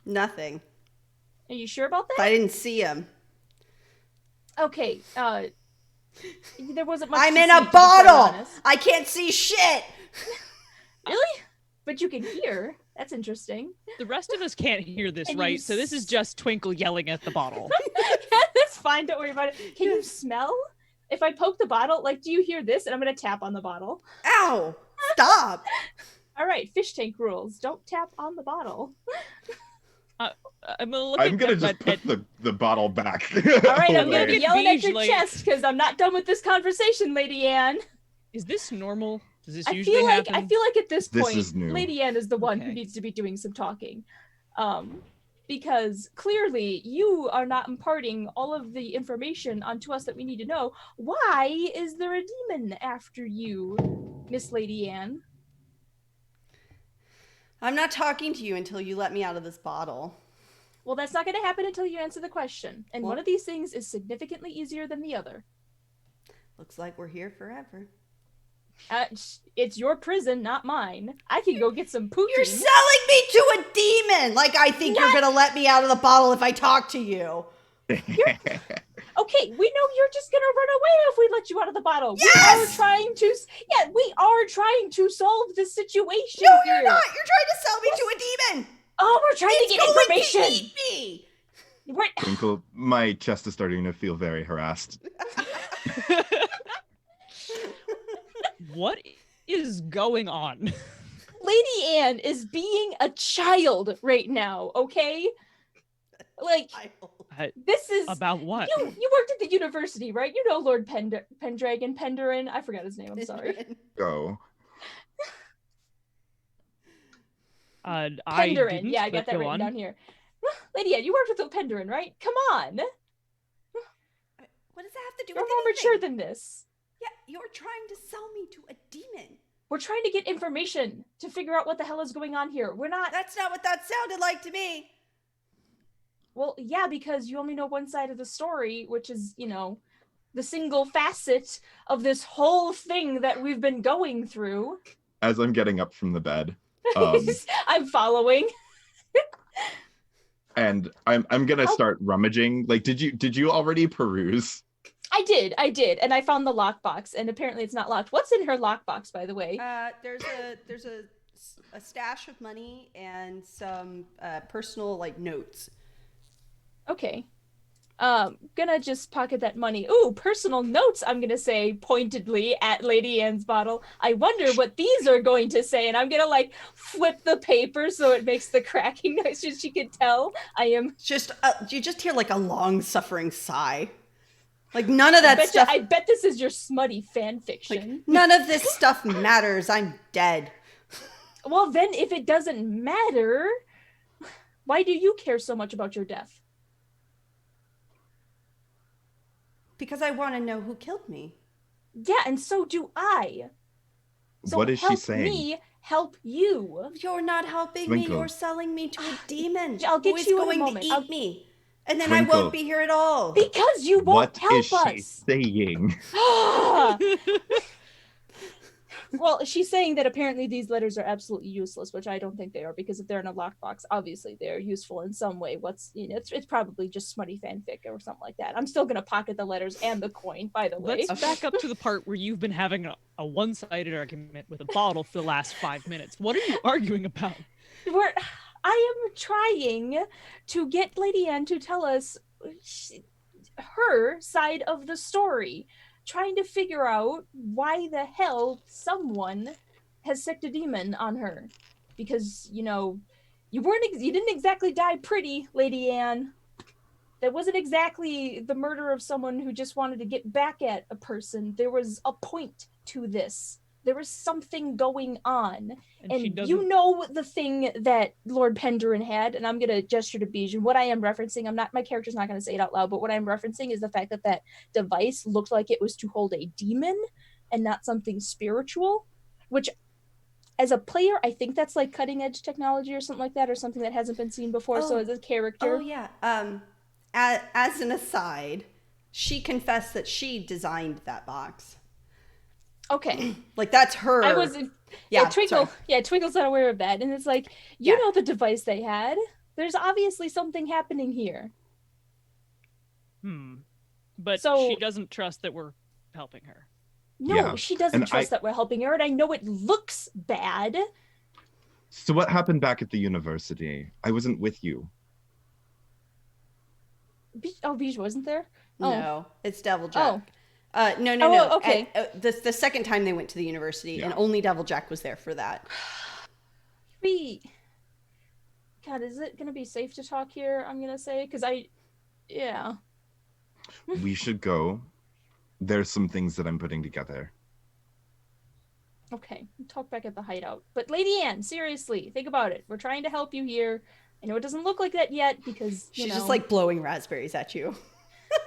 Nothing. Are you sure about that? I didn't see him. Okay, there wasn't much. I'm to in see, a to be quite bottle! honest. I can't see shit! Really? But you can hear. That's interesting. The rest of us can't hear this, And right? you So this is just Twinkle yelling at the bottle. That's fine. Don't worry about it. Can you smell? If I poke the bottle, like, do you hear this? And I'm going to tap on the bottle. Ow! Stop! All right, fish tank rules. Don't tap on the bottle. I'm gonna just put the bottle back. All right, I'm going to Away. be yelling at Beige, your like- chest because I'm not done with this conversation, Lady Anne. Is this normal? Does this I usually feel like happen? at this This point, is new. Lady Anne is the one who Okay. needs to be doing some talking. Because clearly you are not imparting all of the information onto us that we need to know. Why is there a demon after you, Miss Lady Anne? I'm not talking to you until you let me out of this bottle. Well, that's not going to happen until you answer the question. And Well- one of these things is significantly easier than the other. Looks like we're here forever. It's your prison, not mine. I can go get some poutine. You're selling me to a demon! Like, I think you're gonna let me out of the bottle if I talk to you. Okay, we know you're just gonna run away if we let you out of the bottle. Yes! We are trying to solve the situation. No, here. you're not! You're trying to sell me to a demon! Oh, we're trying to It's get going information. to eat me! We're- Twinkle, my chest is starting to feel very harassed. What is going on? Lady Anne is being a child right now, okay? Like, this is About what? you worked at the university, right? You know Lord Pendragon. I forgot his name, I'm sorry. Go. I Penderin. didn't, Yeah, I but got that go written on. down here. Lady Anne, you worked with Penderin, right? Come on. What is does that have to do You're with more anything? mature than this. Yeah, you're trying to sell me to a demon. We're trying to get information to figure out what the hell is going on here. We're not. That's not what that sounded like to me. Well, yeah, because you only know one side of the story, which is, the single facet of this whole thing that we've been going through. As I'm getting up from the bed, I'm following. and I'm gonna start rummaging. Like, did you already peruse? I did, and I found the lockbox, and apparently it's not locked. What's in her lockbox, by the way? There's a stash of money and some personal like notes. Okay. Gonna just pocket that money. Ooh, personal notes, I'm gonna say pointedly at Lady Anne's bottle. I wonder what these are going to say, and I'm gonna like flip the paper so it makes the cracking noise so she can tell I am Just you just hear like a long suffering sigh. Like none of that stuff. I bet this is your smutty fan fiction. Like, none of this stuff matters. I'm dead. Well, then if it doesn't matter, why do you care so much about your death? Because I want to know who killed me. Yeah, and so do I. So What is she saying? Me help you. You're not helping Twinkle. me. You're selling me to a demon. I'll get who is you in a going moment. to eat me. And then Twinkle. I won't be here at all. Because you won't What help is she us. saying? Well, she's saying that apparently these letters are absolutely useless, which I don't think they are, because if they're in a lockbox, obviously they're useful in some way. It's probably just smutty fanfic or something like that. I'm still gonna pocket the letters and the coin, by the way. Let's back up to the part where you've been having a one-sided argument with a bottle for the last 5 minutes. What are you arguing about? I am trying to get Lady Anne to tell us her side of the story, trying to figure out why the hell someone has sicked a demon on her, because you didn't exactly die pretty, Lady Anne. That wasn't exactly the murder of someone who just wanted to get back at a person. There was a point to this. There was something going on. And you know the thing that Lord Penderin had, and I'm going to gesture to Bijou. What I am referencing, my character's not going to say it out loud, but what I'm referencing is the fact that that device looked like it was to hold a demon and not something spiritual, which as a player, I think that's like cutting edge technology or something like that, or something that hasn't been seen before. So as a character. Oh, yeah. As an aside, she confessed that she designed that box. Okay. Like that's her. I was Twinkle. Sorry. Yeah, Twinkle's not aware of that. And it's like, you know the device they had. There's obviously something happening here. But she doesn't trust that we're helping her. No, she doesn't trust that we're helping her, and I know it looks bad. So what happened back at the university? I wasn't with you. Bijou wasn't there? No, it's Deviljack. No. Oh, okay. The second time they went to the university, and only Deviljack was there for that. God, is it going to be safe to talk here, I'm going to say? Because We should go. There's some things that I'm putting together. Okay, talk back at the hideout. But Lady Anne, seriously, think about it. We're trying to help you here. I know it doesn't look like that yet because, She's just like blowing raspberries at you.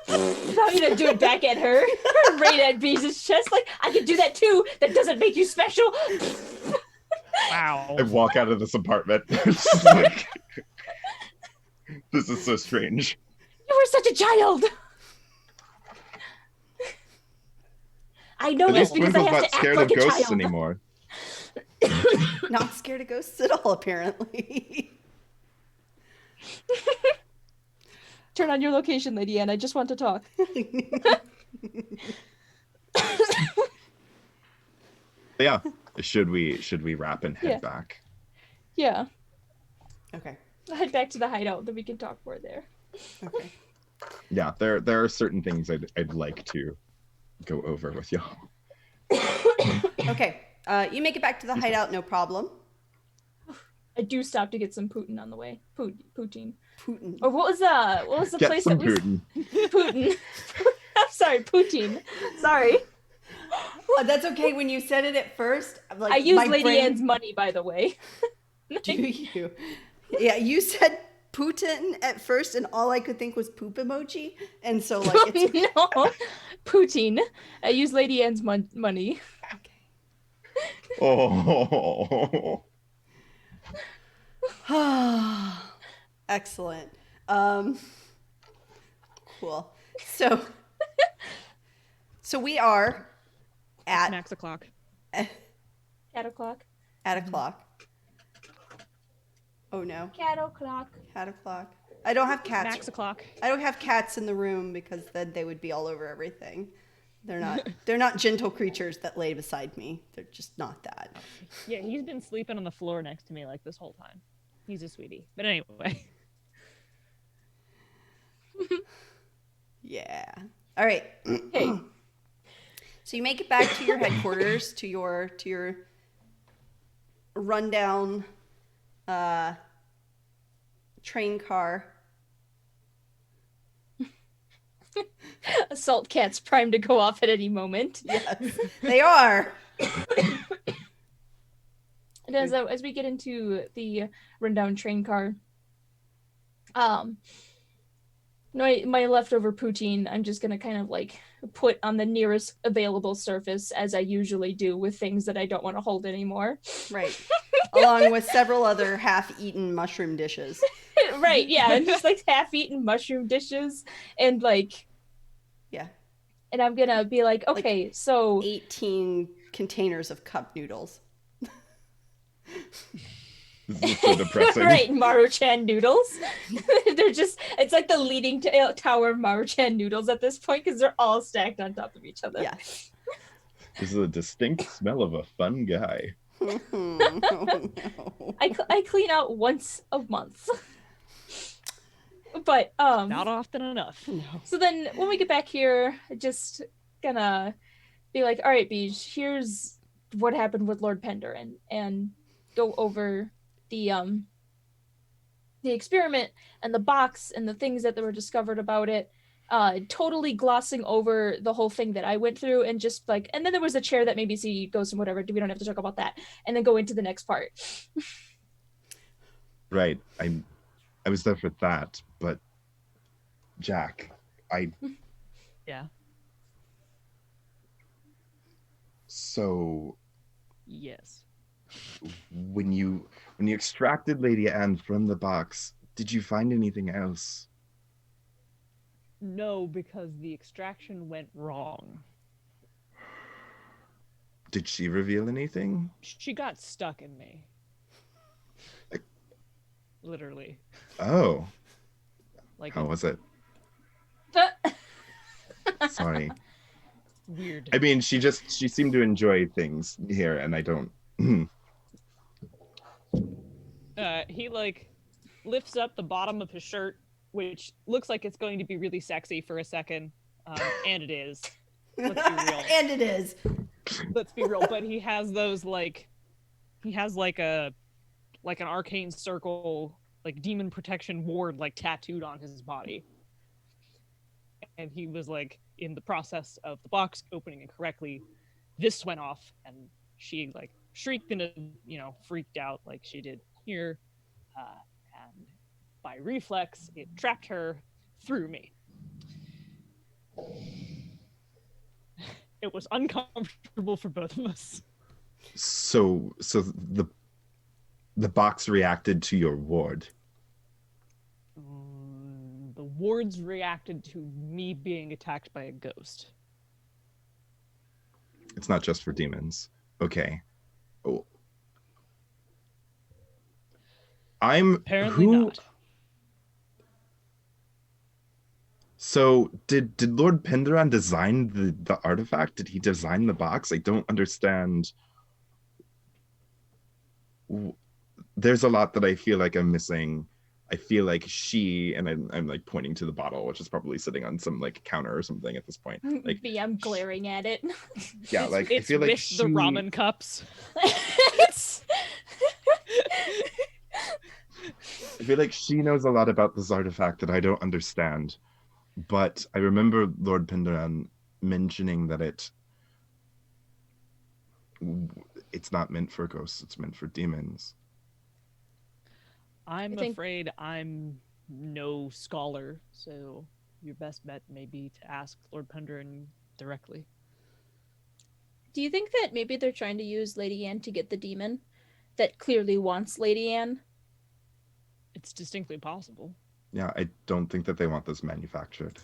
Without me to do it back at her. Right at Bee's chest. Like, I can do that too. That doesn't make you special. Wow. I walk out of this apartment. Like, this is so strange. You were such a child. I know this because I have to act like a child. Not scared of ghosts anymore. Not scared of ghosts at all, apparently. Turn on your location, Lady Anne. I just want to talk. Yeah. Should we wrap and head back? Yeah. Okay. I'll head back to the hideout, then we can talk more there. Okay. Yeah, there are certain things I'd like to go over with y'all. Okay. You make it back to the hideout, no problem. I do stop to get some Putin on the way. Poutine. Putin. Or what was the Get place some that we Putin. Putin. I'm sorry, Poutine. Sorry. That's okay. When you said it at first, like, I used Lady Anne's money, by the way. Do you? Yeah, you said Putin at first, and all I could think was poop emoji, and so like it's No, Poutine. I use Lady Anne's money. Oh. excellent. Cool. So we are at Max o'clock. Cat o'clock. at a clock. Oh no, Cat o'clock. cat o'clock. I don't have cats. Max o'clock. I don't have cats in the room because then they would be all over everything. They're not gentle creatures that lay beside me. They're just not that. Yeah, he's been sleeping on the floor next to me like this whole time. He's a sweetie. But anyway. Yeah. All right. Hey. So you make it back to your headquarters, to your rundown train car. Assault cats primed to go off at any moment. Yes, they are. And as we get into the rundown train car, my leftover poutine, I'm just gonna kind of like put on the nearest available surface, as I usually do with things that I don't want to hold anymore. Right. Along with several other half-eaten mushroom dishes. Right, yeah, and just like half-eaten mushroom dishes, and like, Yeah. and I'm gonna be like, okay, so 18 containers of cup noodles. This is so depressing. right, Maruchan noodles. They're just, it's like the leaning tower of Maruchan noodles at this point, because they're all stacked on top of each other. Yes. This is a distinct smell of a fun guy. Oh, no. I clean out once a month. But Not often enough. No. so then when we get back here, just gonna be like, all right, Beej, here's what happened with Lord Penderin, and go over the experiment and the box and the things that were discovered about it, totally glossing over the whole thing that I went through, and just like, and then there was a chair that made me see ghosts and whatever. We don't have to talk about that, and then go into the next part. Right. I was there for that, but Jack, Yeah. so Yes. when you extracted Lady Anne from the box, did you find anything else? No, because the extraction went wrong. Did she reveal anything? She got stuck in me. Like- Literally. Oh, Like how was it? Sorry. weird. I mean, she seemed to enjoy things here, and I don't. He like lifts up the bottom of his shirt, which looks like it's going to be really sexy for a second, and it is. Let's be real. And it is. Let's be real. But he has those like an arcane circle, like demon protection ward, like tattooed on his body. And he was like in the process of the box opening incorrectly. This went off, and she like shrieked and freaked out like she did here, and by reflex, it trapped her through me. It was uncomfortable for both of us. So the box reacted to your ward. The wards reacted to me being attacked by a ghost. It's not just for demons. Okay. Oh. Apparently not. So did Lord Penderan design the artifact? Did he design the box? I don't understand. There's a lot that I feel like I'm missing. I feel like she, and I'm like pointing to the bottle, which is probably sitting on some like counter or something at this point. Like I'm glaring at it. Yeah, like It's I feel like with the ramen cups. I feel like she knows a lot about this artifact that I don't understand. But I remember Lord Penderan mentioning that it's not meant for ghosts, it's meant for demons. I'm afraid I'm no scholar, so your best bet may be to ask Lord Pendrin directly. Do you think that maybe they're trying to use Lady Anne to get the demon that clearly wants Lady Anne? It's distinctly possible. Yeah, I don't think that they want this manufactured.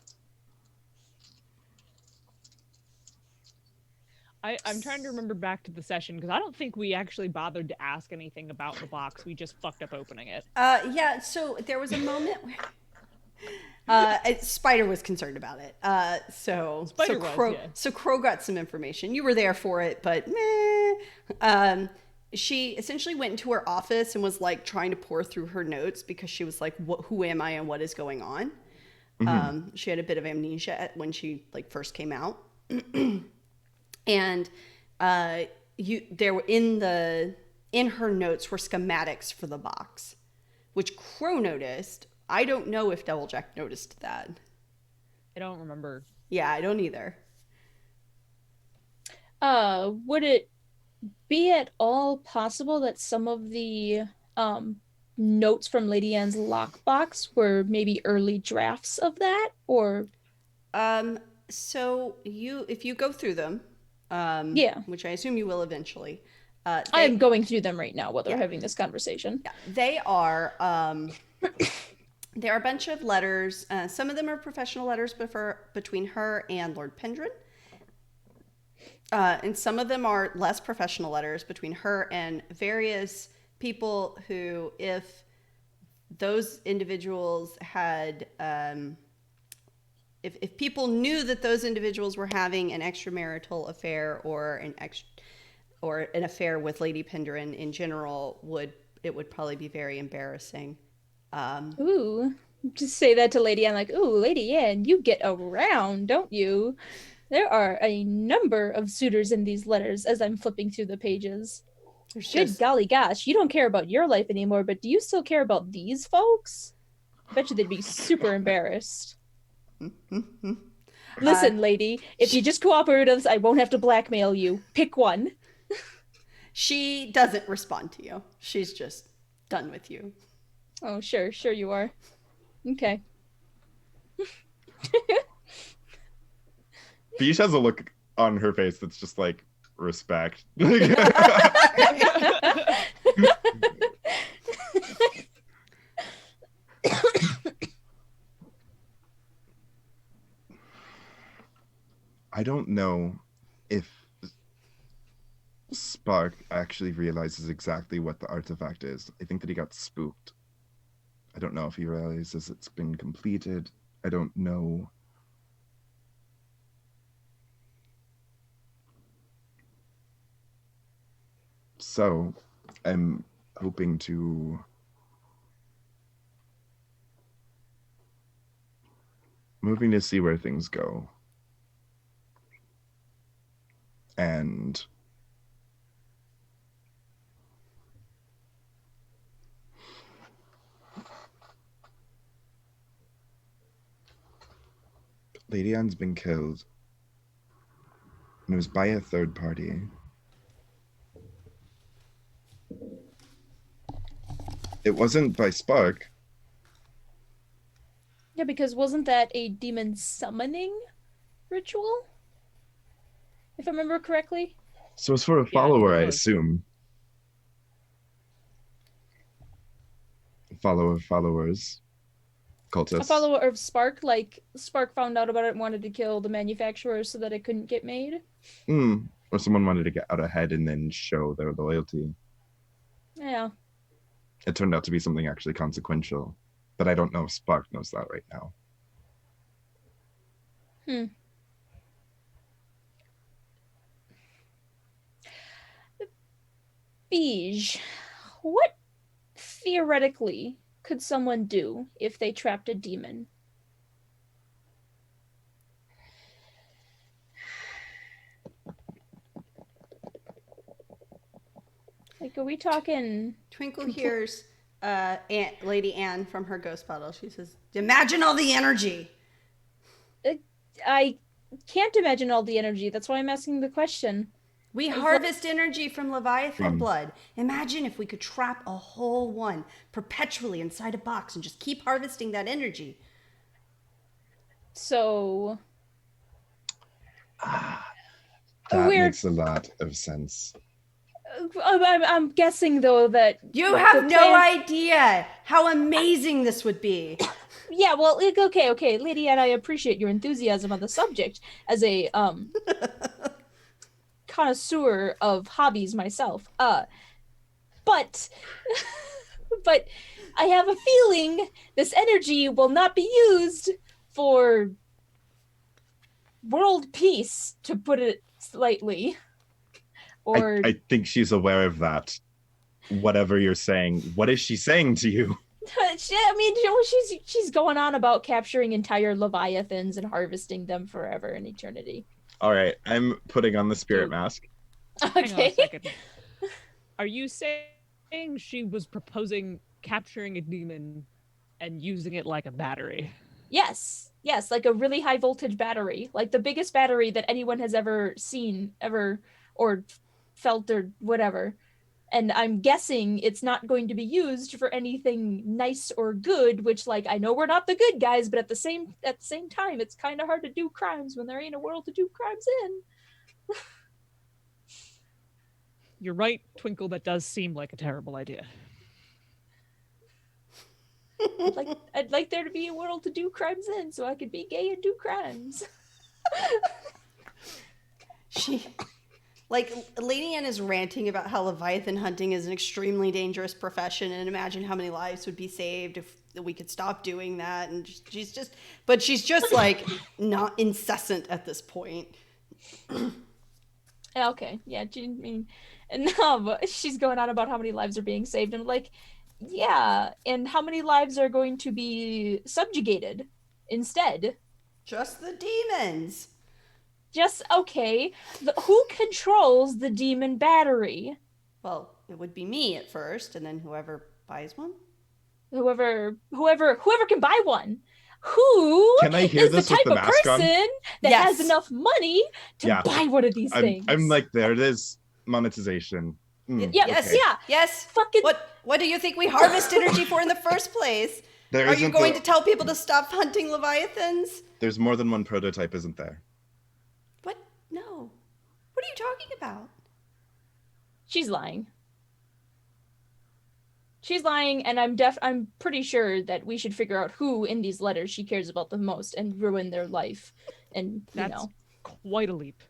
I'm trying to remember back to the session because I don't think we actually bothered to ask anything about the box. We just fucked up opening it. Yeah, so there was a moment where Spider was concerned about it. Spider was, yeah. So Crow got some information. You were there for it, but meh. She essentially went into her office and was like trying to pour through her notes because she was like, who am I and what is going on? She had a bit of amnesia when she like first came out. And there were in her notes were schematics for the box, which Crow noticed. I don't know if Deviljack noticed that. I don't remember. Yeah, I don't either. Would it be at all possible that some of the notes from Lady Anne's lockbox were maybe early drafts of that, or So if you go through them, yeah, which I assume you will eventually, I am going through them right now while they're having this conversation. yeah, they are. There are a bunch of letters. Some of them are professional letters between her and Lord Pendrin. And some of them are less professional letters between her and various people who, if those individuals had, if people knew that those individuals were having an extramarital affair or an affair with Lady Pendrin in general, it would probably be very embarrassing. Ooh, just say that to Lady Anne, like, ooh, Lady Anne, you get around, don't you? There are a number of suitors in these letters as I'm flipping through the pages. Good golly gosh, you don't care about your life anymore, but do you still care about these folks? I bet you they'd be super embarrassed. Listen, lady, if you just cooperate with us, I won't have to blackmail you. Pick one. She doesn't respond to you. She's just done with you. Oh, sure you are. Okay. Beach has a look on her face that's just like respect. I don't know if Spark actually realizes exactly what the artifact is. I think that he got spooked. I don't know if he realizes it's been completed. I don't know. So, I'm hoping to moving to see where things go. And Lady Anne's been killed. And it was by a third party. It wasn't by Spark. Yeah, because wasn't that a demon summoning ritual? If I remember correctly? So it's for a follower, I assume. Follow of followers. Cultists. A follower of Spark, like Spark found out about it and wanted to kill the manufacturer so that it couldn't get made. Or someone wanted to get out ahead and then show their loyalty. Yeah. It turned out to be something actually consequential, but I don't know if Spark knows that right now. Beige, what theoretically could someone do if they trapped a demon? Like, are we talking? Twinkle hears Lady Anne from her ghost bottle. She says, "Imagine all the energy." I can't imagine all the energy. That's why I'm asking the question. We harvest energy from Leviathan blood. Imagine if we could trap a whole one perpetually inside a box and just keep harvesting that energy. So That we're makes a lot of sense. I'm guessing though that You have the no plan- idea how amazing this would be. Yeah, well, okay, Lady, and I appreciate your enthusiasm on the subject as a connoisseur of hobbies myself. But but I have a feeling this energy will not be used for world peace, to put it slightly. Or I think she's aware of that. Whatever you're saying, what is she saying to you? I mean, you know, she's going on about capturing entire leviathans and harvesting them forever in eternity. All right, I'm putting on the spirit mask. Hang on a Okay. second. Are you saying she was proposing capturing a demon and using it like a battery? Yes, like a really high voltage battery, like the biggest battery that anyone has ever seen, or felt, or whatever. And I'm guessing it's not going to be used for anything nice or good, which, like, I know we're not the good guys, but at the same time, it's kind of hard to do crimes when there ain't a world to do crimes in. You're right, Twinkle, that does seem like a terrible idea. I'd like there to be a world to do crimes in, so I could be gay and do crimes. Lady Anne is ranting about how Leviathan hunting is an extremely dangerous profession, and imagine how many lives would be saved if we could stop doing that. And she's just like not incessant at this point. Okay, yeah, I mean, and she's going on about how many lives are being saved, and I'm like, yeah, and how many lives are going to be subjugated instead? Just the demons. Just, okay, who controls the demon battery? Well, it would be me at first, and then whoever buys one. Whoever can buy one. Who Can I hear is this the with type the of mask on? person that Yes. has enough money to buy one of these things? I'm like, there it is, monetization. Yes, okay. yes. Fucking What do you think we harvest energy for in the first place? Are you going to tell people to stop hunting leviathans? There's more than one prototype, isn't there? What? No. What are you talking about? She's lying. She's lying, and I'm pretty sure that we should figure out who in these letters she cares about the most and ruin their life. And That's quite a leap.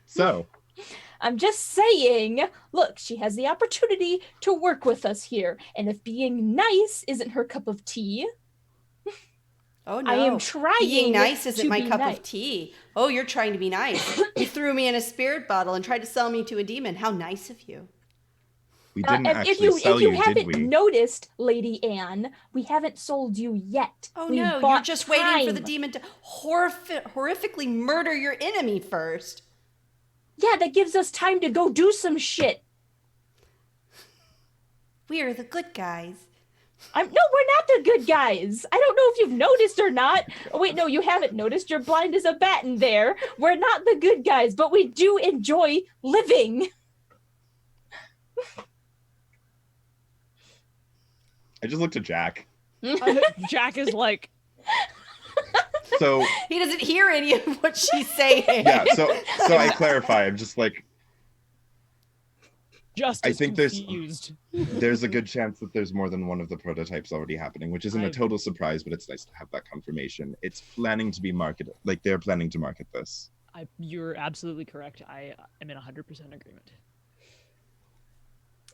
So, I'm just saying, look, she has the opportunity to work with us here, and if being nice isn't her cup of tea, Oh no. I am trying. Being nice isn't to my be cup nice. of tea. Oh, you're trying to be nice. You threw me in a spirit bottle and tried to sell me to a demon. How nice of you. we didn't And actually sell if you you, did haven't we? noticed, Lady Anne, we haven't sold you yet. Oh We no, bought you're just waiting for the time. demon to horrifically murder your enemy first. Yeah, that gives us time to go do some shit. We are the good guys. No, we're not the good guys. I don't know if you've noticed or not. Oh, wait, no, you haven't noticed. You're blind as a bat in there. We're not the good guys, but we do enjoy living. I just looked at Jack. Jack is like, So, He doesn't hear any of what she's saying. yeah, so I clarify. I'm just like, just I as think confused. there's a good chance that there's more than one of the prototypes already happening, which isn't a total surprise, but it's nice to have that confirmation. It's planning to be marketed, like they're planning to market this. You're absolutely correct. I am in 100% agreement.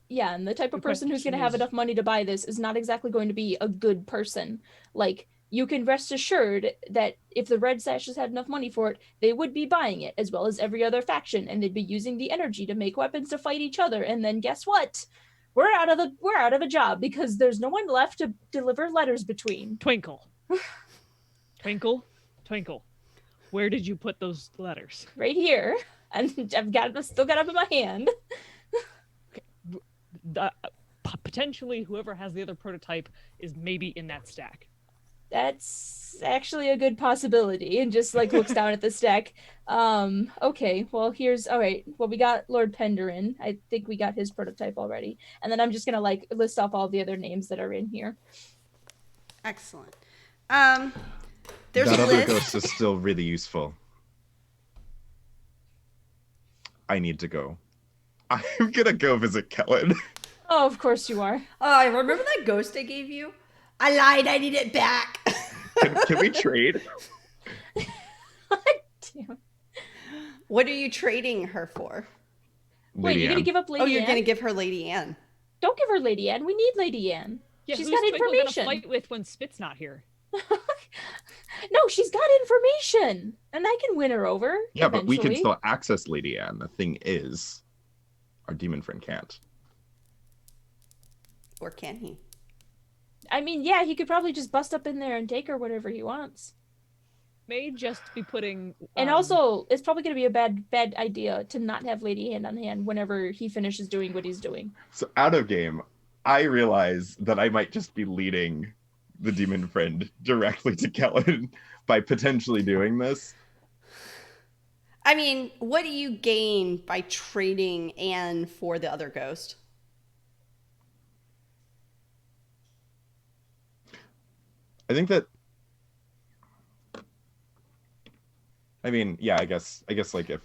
Yeah, and the type of The person who's going to have question is- enough money to buy this is not exactly going to be a good person. Like, you can rest assured that if the Red Sashes had enough money for it, they would be buying it, as well as every other faction, and they'd be using the energy to make weapons to fight each other. And then guess what? We're out of a job because there's no one left to deliver letters between. Twinkle. Twinkle. Where did you put those letters? Right here, and I've still got them in my hand. Potentially, whoever has the other prototype is maybe in that stack. that's actually a good possibility, and just like looks down at the stack. Okay, well here's all right. Well, we got Lord Penderin. I think we got his prototype already. And then I'm just gonna like list off all the other names that are in here. Excellent. There's that a other list. ghost is still really useful. I need to go. I'm gonna go visit Kellen. Oh, of course you are. Oh, I remember that ghost I gave you? I lied. I need it back. Can we trade? Damn. What are you trading her for? Wait, Lady you're gonna Anne. give up Lady Oh, you're Anne? going to give her Lady Anne. Don't give her Lady Anne. We need Lady Anne. Yeah, She's who's got Twinkle information. gonna fight with when Spit's not here? No, she's got information, and I can win her over. Yeah, but we can eventually. still access Lady Anne. The thing is, our demon friend can't. Or can he? I mean, yeah, he could probably just bust up in there and take her whatever he wants. May just be putting. And also, it's probably going to be a bad idea to not have Lady Hand on hand whenever he finishes doing what he's doing. So out of game, I realize that I might just be leading the demon friend directly to Kellen by potentially doing this. I mean, what do you gain by trading Anne for the other ghost? I think that. I mean, yeah, I guess like if.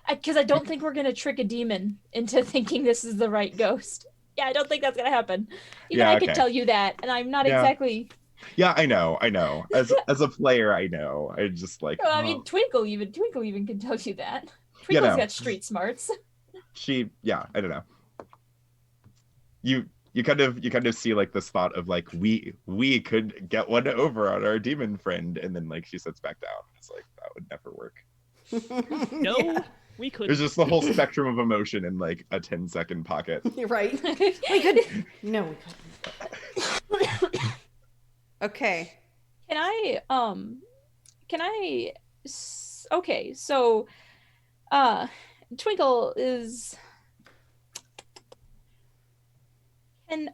Because I don't think we're going to trick a demon into thinking this is the right ghost. Yeah, I don't think that's going to happen. Even Yeah, I could okay. tell you that, and I'm not Yeah. exactly. Yeah, I know. As a player, I know. I just like. Well, I mean, Twinkle even can tell you that. You Twinkle's know. got street smarts. Yeah, I don't know. You kind of see like this thought of like we could get one over on our demon friend, and then like she sits back down. It's like that would never work. No, Yeah. we could. There's just the whole spectrum of emotion in like a 10-second pocket. You're right. We could. No, we couldn't. Okay. Okay, so Twinkle is. And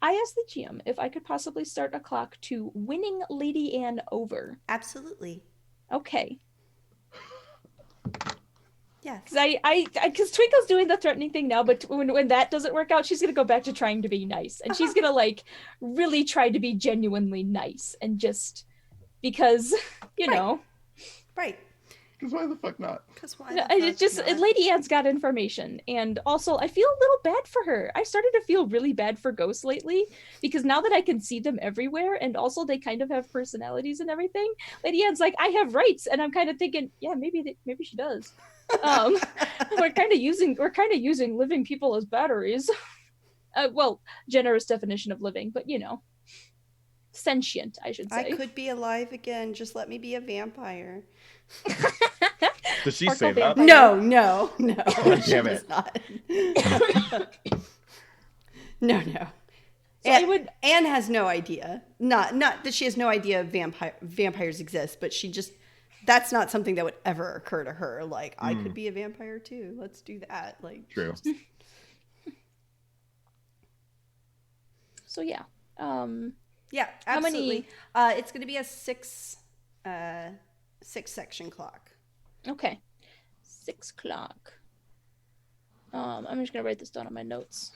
I asked the GM if I could possibly start a clock to winning Lady Anne over. Absolutely. Okay. Yes. Because Twinkle's doing the threatening thing now, but when that doesn't work out, she's gonna go back to trying to be nice, and she's gonna like really try to be genuinely nice, and just because you Right. know. Right. Because why the fuck not? Because why? No, it's just not? Lady Anne's got information, and also I feel a little bad for her. I started to feel really bad for ghosts lately because now that I can see them everywhere, and also they kind of have personalities and everything. Lady Anne's like, I have rights, and I'm kind of thinking, yeah, maybe she does. We're kind of using living people as batteries. Well, generous definition of living, but you know, sentient, I should say. I could be alive again. Just let me be a vampire. Does she Sparkle say that? vampire. No. Oh, She damn does it. not. No. So I would. Anne has no idea. Not that she has no idea vampires exist, but she just that's not something that would ever occur to her. Like I could be a vampire too. Let's do that. Like True. So yeah. Yeah, How many- absolutely. It's going to be a six section clock. Okay. 6 o'clock. I'm just gonna write this down on my notes.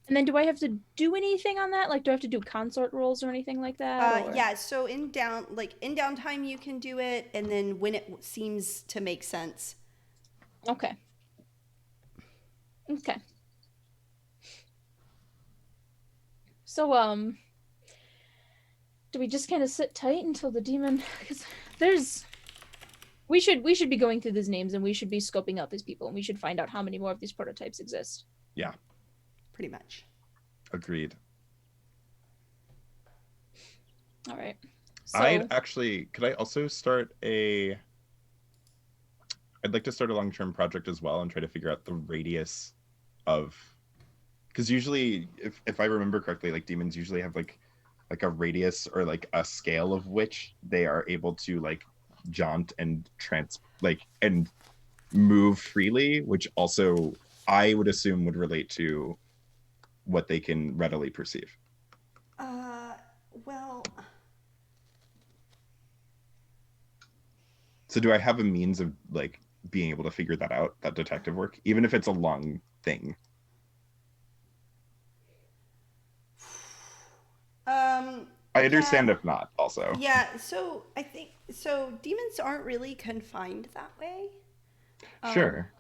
And then do I have to do anything on that? Like, do I have to do consort rolls or anything like that? or- Yeah, so in downtime you can do it, and then when it seems to make sense. Okay. Okay. So, do we just kind of sit tight until the demon? Because we should be going through these names, and we should be scoping out these people, and we should find out how many more of these prototypes exist. Yeah, Pretty much. agreed. All right. So, Could I also start I'd like to start a long-term project as well and try to figure out the radius of, because usually, if I remember correctly, like demons usually have like a radius or like a scale of which they are able to like jaunt and move freely, which also I would assume would relate to what they can readily perceive. Well, So do I have a means of like being able to figure that out, that detective work, even if it's a long thing? I understand yeah, if not, also. yeah. So I think so. Demons aren't really confined that way. Sure.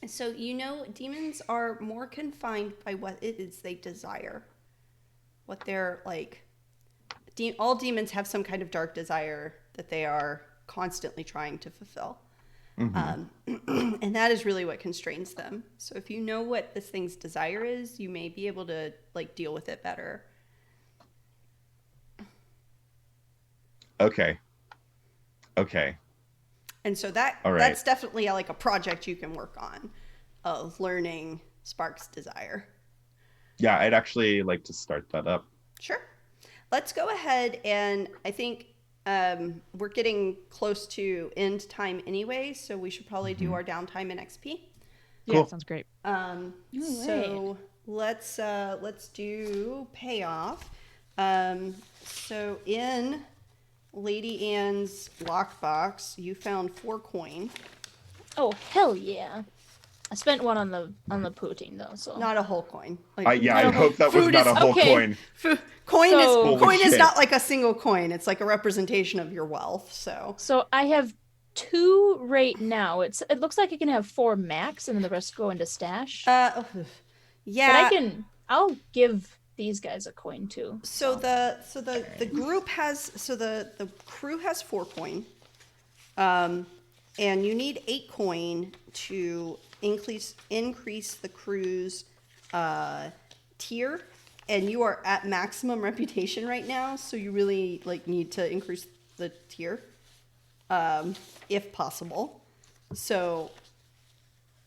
So demons are more confined by what it is they desire. What they're like. All demons have some kind of dark desire that they are constantly trying to fulfill. And that is really what constrains them. So if you know what this thing's desire is, you may be able to like deal with it better. Okay. And so All right. that's definitely like a project you can work on of learning Spark's desire. Yeah, I'd actually like to start that up. Sure. Let's go ahead, and I think we're getting close to end time anyway, so we should probably do our downtime in XP. Yeah, Cool. sounds great. So let's do payoff. So in Lady Anne's lockbox, you found 4 coin. Oh hell yeah! I spent one on the poutine though, so Not a whole coin. I hope that was food not is- a whole okay. coin. Coin So- Holy is shit. not like a single coin. It's like a representation of your wealth. So I have 2 right now. It looks like I can have 4 max, and then the rest go into stash. yeah. But I'll give these guys a coin too. So the group has the crew has 4 coin, and you need 8 coin to increase the crew's tier, and you are at maximum reputation right now, so you really like need to increase the tier, if possible. So.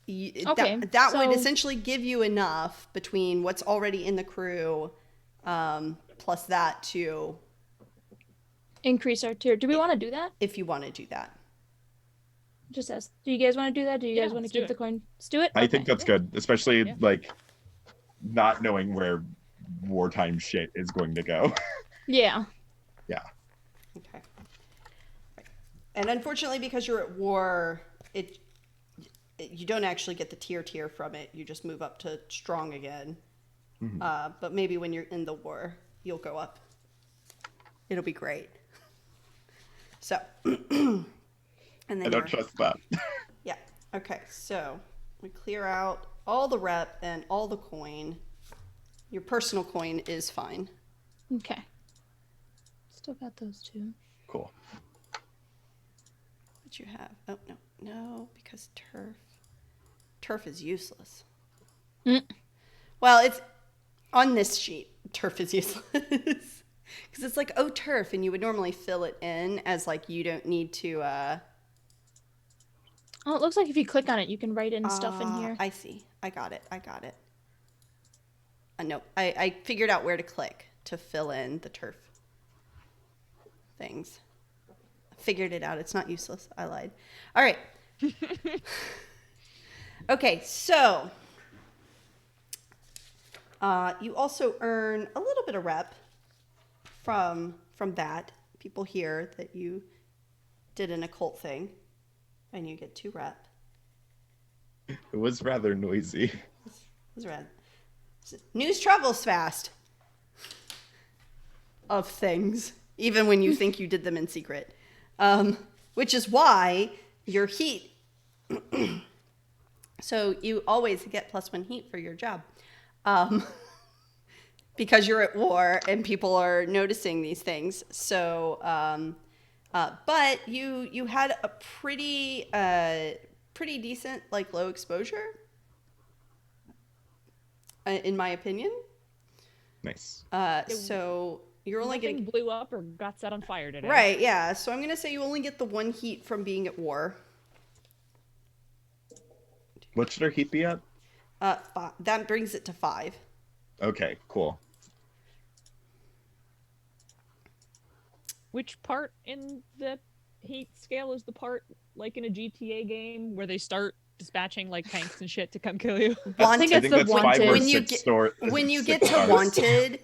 Okay, That would so- essentially give you enough between what's already in the crew, plus that to Increase our tier. Do we want to do that? if you want to do that. Just ask. Do you guys want to do that? Do you Yeah, guys want to let's do keep the it. coin? Let's do it. I Okay. think that's good, especially Yeah. like not knowing where wartime shit is going to go. Yeah. Okay. And unfortunately, because you're at war, you don't actually get the tier from it. You just move up to strong again. But maybe when you're in the war, you'll go up. It'll be great. So, and then I don't trust that. Yeah. Okay. So we clear out all the rep and all the coin. Your personal coin is fine. Okay. Still got those 2. Cool. What you have? Oh no, because turf is useless. Well, it's on this sheet. Turf is useless because it's like turf, and you would normally fill it in as like you don't need to. Oh, it looks like if you click on it, you can write in stuff in here. I see. I got it. No, I figured out where to click to fill in the turf things. I figured it out. It's not useless. I lied. All right. Okay, so you also earn a little bit of rep from that. People hear that you did an occult thing, and you get 2 rep. It was rather noisy. What's red? News travels fast of things, even when you think you did them in secret. Which is why your heat. So you always get +1 heat for your job. Because you're at war and people are noticing these things. So, but you had a pretty decent, like, low exposure, in my opinion. Nice. So you're only Nothing getting blew up or got set on fire today. right, yeah. So I'm gonna say you only get the 1 heat from being at war. What should our heat be at? That brings it to 5. Okay, cool. Which part in the hate scale is the part like in a GTA game where they start dispatching like tanks and shit to come kill you. Want- think I it's think the that's 5 or wanted. When you 6 get when you get to stars. wanted,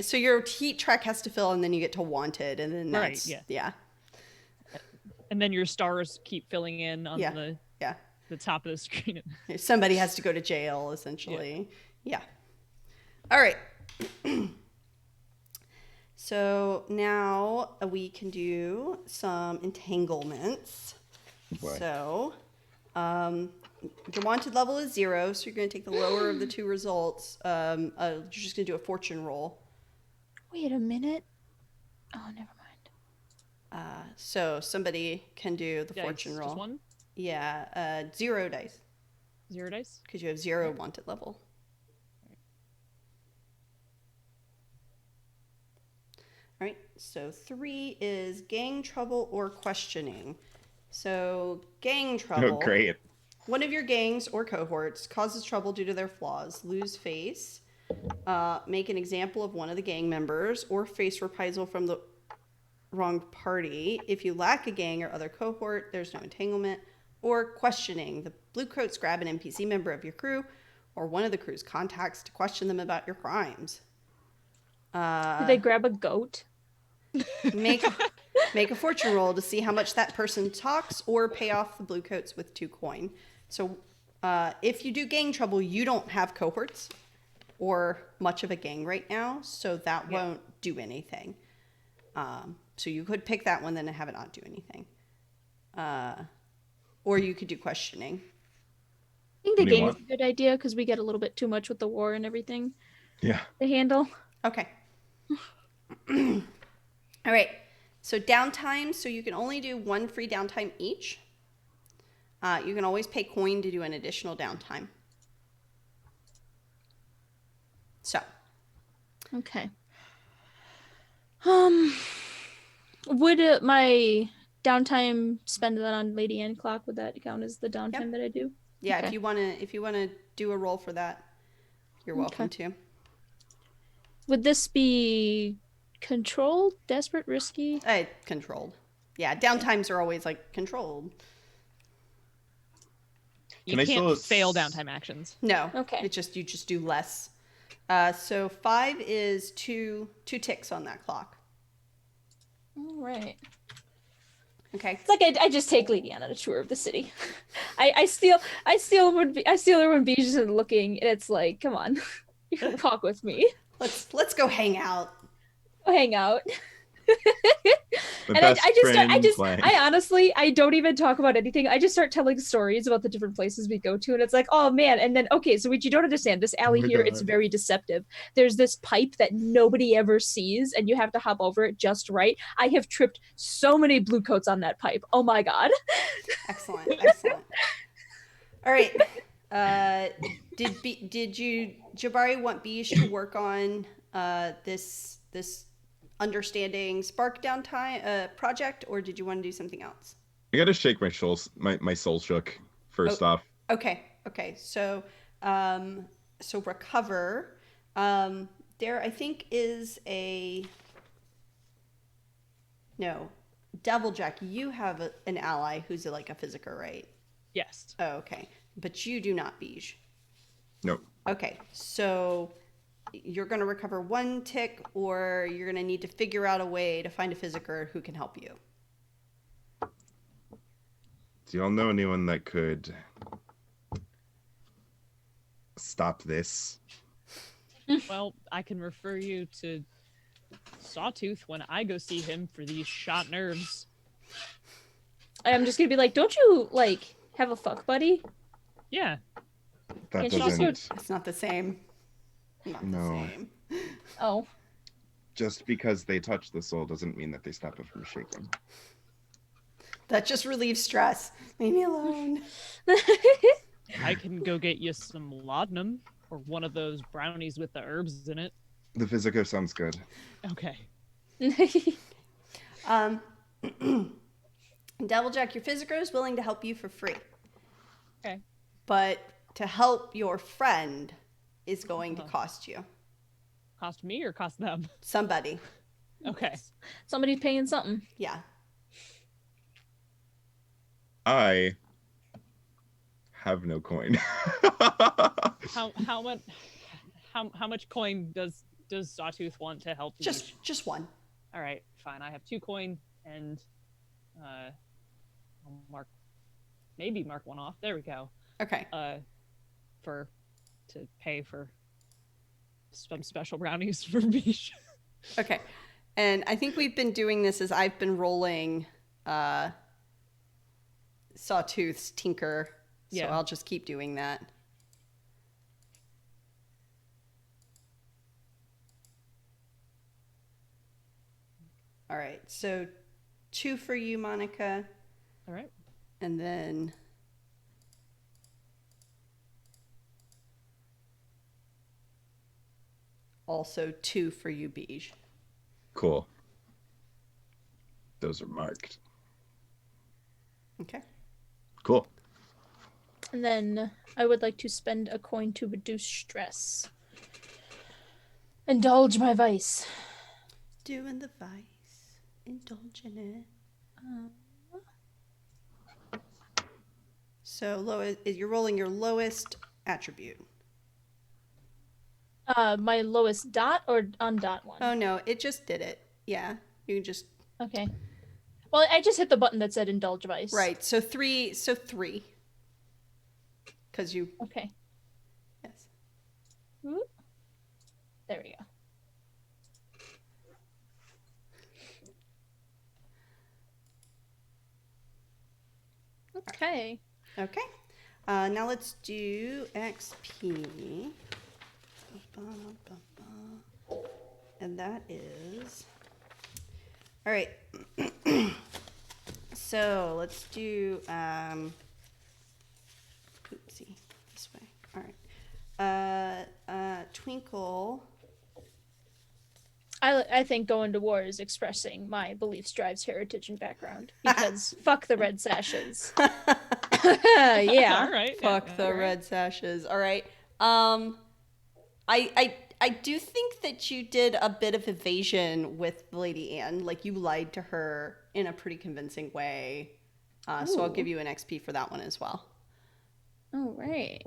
so your heat track has to fill, and then you get to wanted, and then Right, that's yeah. And then your stars keep filling in on Yeah. the yeah. top of the screen. Somebody has to go to jail, essentially. Yeah. All right. So now we can do some entanglements. Boy. So, your wanted level is 0, so you're going to take the lower of the 2 results. You're just going to do a fortune roll. Wait a minute. Oh, never mind. So somebody can do the Dice, fortune roll. Just one? Yeah, 0 dice 0 dice? because you have 0 wanted level. All right, so 3 is gang trouble or questioning. So gang trouble. Oh, great. One of your gangs or cohorts causes trouble due to their flaws, lose face, make an example of one of the gang members, or face reprisal from the wrong party. If you lack a gang or other cohort, there's no entanglement. Or questioning. The bluecoats grab an NPC member of your crew or one of the crew's contacts to question them about your crimes. Did they grab a goat? Make a fortune roll to see how much that person talks, or pay off the bluecoats with 2 coin. So if you do gang trouble, you don't have cohorts or much of a gang right now, so that won't do anything. So you could pick that one then and have it not do anything. Or you could do questioning. I think What the do you game is want? a good idea because we get a little bit too much with the war and everything Yeah. to handle. Okay. All right. So downtime. So you can only do 1 free downtime each. You can always pay coin to do an additional downtime. So Okay. Would my downtime spend that on Lady Anne clock? Would that count as the downtime that I do? yeah, Okay. if you wanna do a roll for that, you're welcome to. Would this be controlled, desperate, risky? Controlled. Yeah, downtimes are always like controlled. You Can I can't still fail downtime actions. No. Okay. You just do less. So 5 is two ticks on that clock. All right. Okay. It's like I just take Lady Anne on a tour of the city. I steal her when Beige isn't looking, and it's like, come on, you can walk with me. Let's go hang out. Go hang out. The And best friend playing. I honestly, I don't even talk about anything. I just start telling stories about the different places we go to, and it's like, oh man. And then, okay, so what you don't understand, this alley my here, God. it's very deceptive. There's this pipe that nobody ever sees, and you have to hop over it just right. I have tripped so many bluecoats on that pipe. Oh my god. Excellent. All right. Did you Jabari want Beige to work on this understanding spark downtime project, or did you want to do something else? I gotta shake my souls. My soul shook first off. Okay. So recover. There I think is Deviljack, you have an ally who's like a physiker, right? Yes. Oh, okay. But you do not, Beige. Nope. Okay, so you're going to recover 1 tick, or you're going to need to figure out a way to find a physiker who can help you. Do y'all know anyone that could stop this? Well, I can refer you to Sawtooth when I go see him for these shot nerves. I'm just gonna be like, don't you like have a fuck buddy? Yeah. That Can't you just doesn't. It's not the same. Not No. the same. Oh. Just because they touch the soul doesn't mean that they stop it from shaking. That just relieves stress. Leave me alone. I can go get you some laudanum or one of those brownies with the herbs in it. The physico sounds good. Okay. Deviljack, your physiker is willing to help you for free. Okay. But to help your friend is going to cost you. Cost me or cost them? Somebody. Okay. Somebody's paying something. Yeah. I have no coin. How much how much coin does Sawtooth want to help Leash? Just one. All right, fine. I have 2 coin, and I'll mark one off. There we go. Okay. To pay for some special brownies for Leash. Okay. And I think we've been doing this as I've been rolling Sawtooth's Tinker. So Yeah. I'll just keep doing that. All right. So 2 for you, Monica. All right. And then also 2 for you, Beige. Cool. Those are marked. Okay. Cool. And then I would like to spend a coin to reduce stress. Indulge my vice. Doing the vice. Indulging it. So you're rolling your lowest attribute. My lowest dot or on dot one? Oh no, it just did it. Yeah. You can just Okay. Well, I just hit the button that said indulge vice. right. So 3. Because you Okay. yes. Whoop. There we go. Okay. Okay. Now let's do XP. And that is. All right. So let's do. Oopsie. This way. All right. Twinkle. I think going to war is expressing my beliefs, drives, heritage, and background. Because fuck the red sashes. Yeah. All right. Fuck yeah, the all right. red sashes. All right. I do think that you did a bit of evasion with Lady Anne. Like you lied to her in a pretty convincing way. So I'll Ooh. give you an XP for that one as well. All right.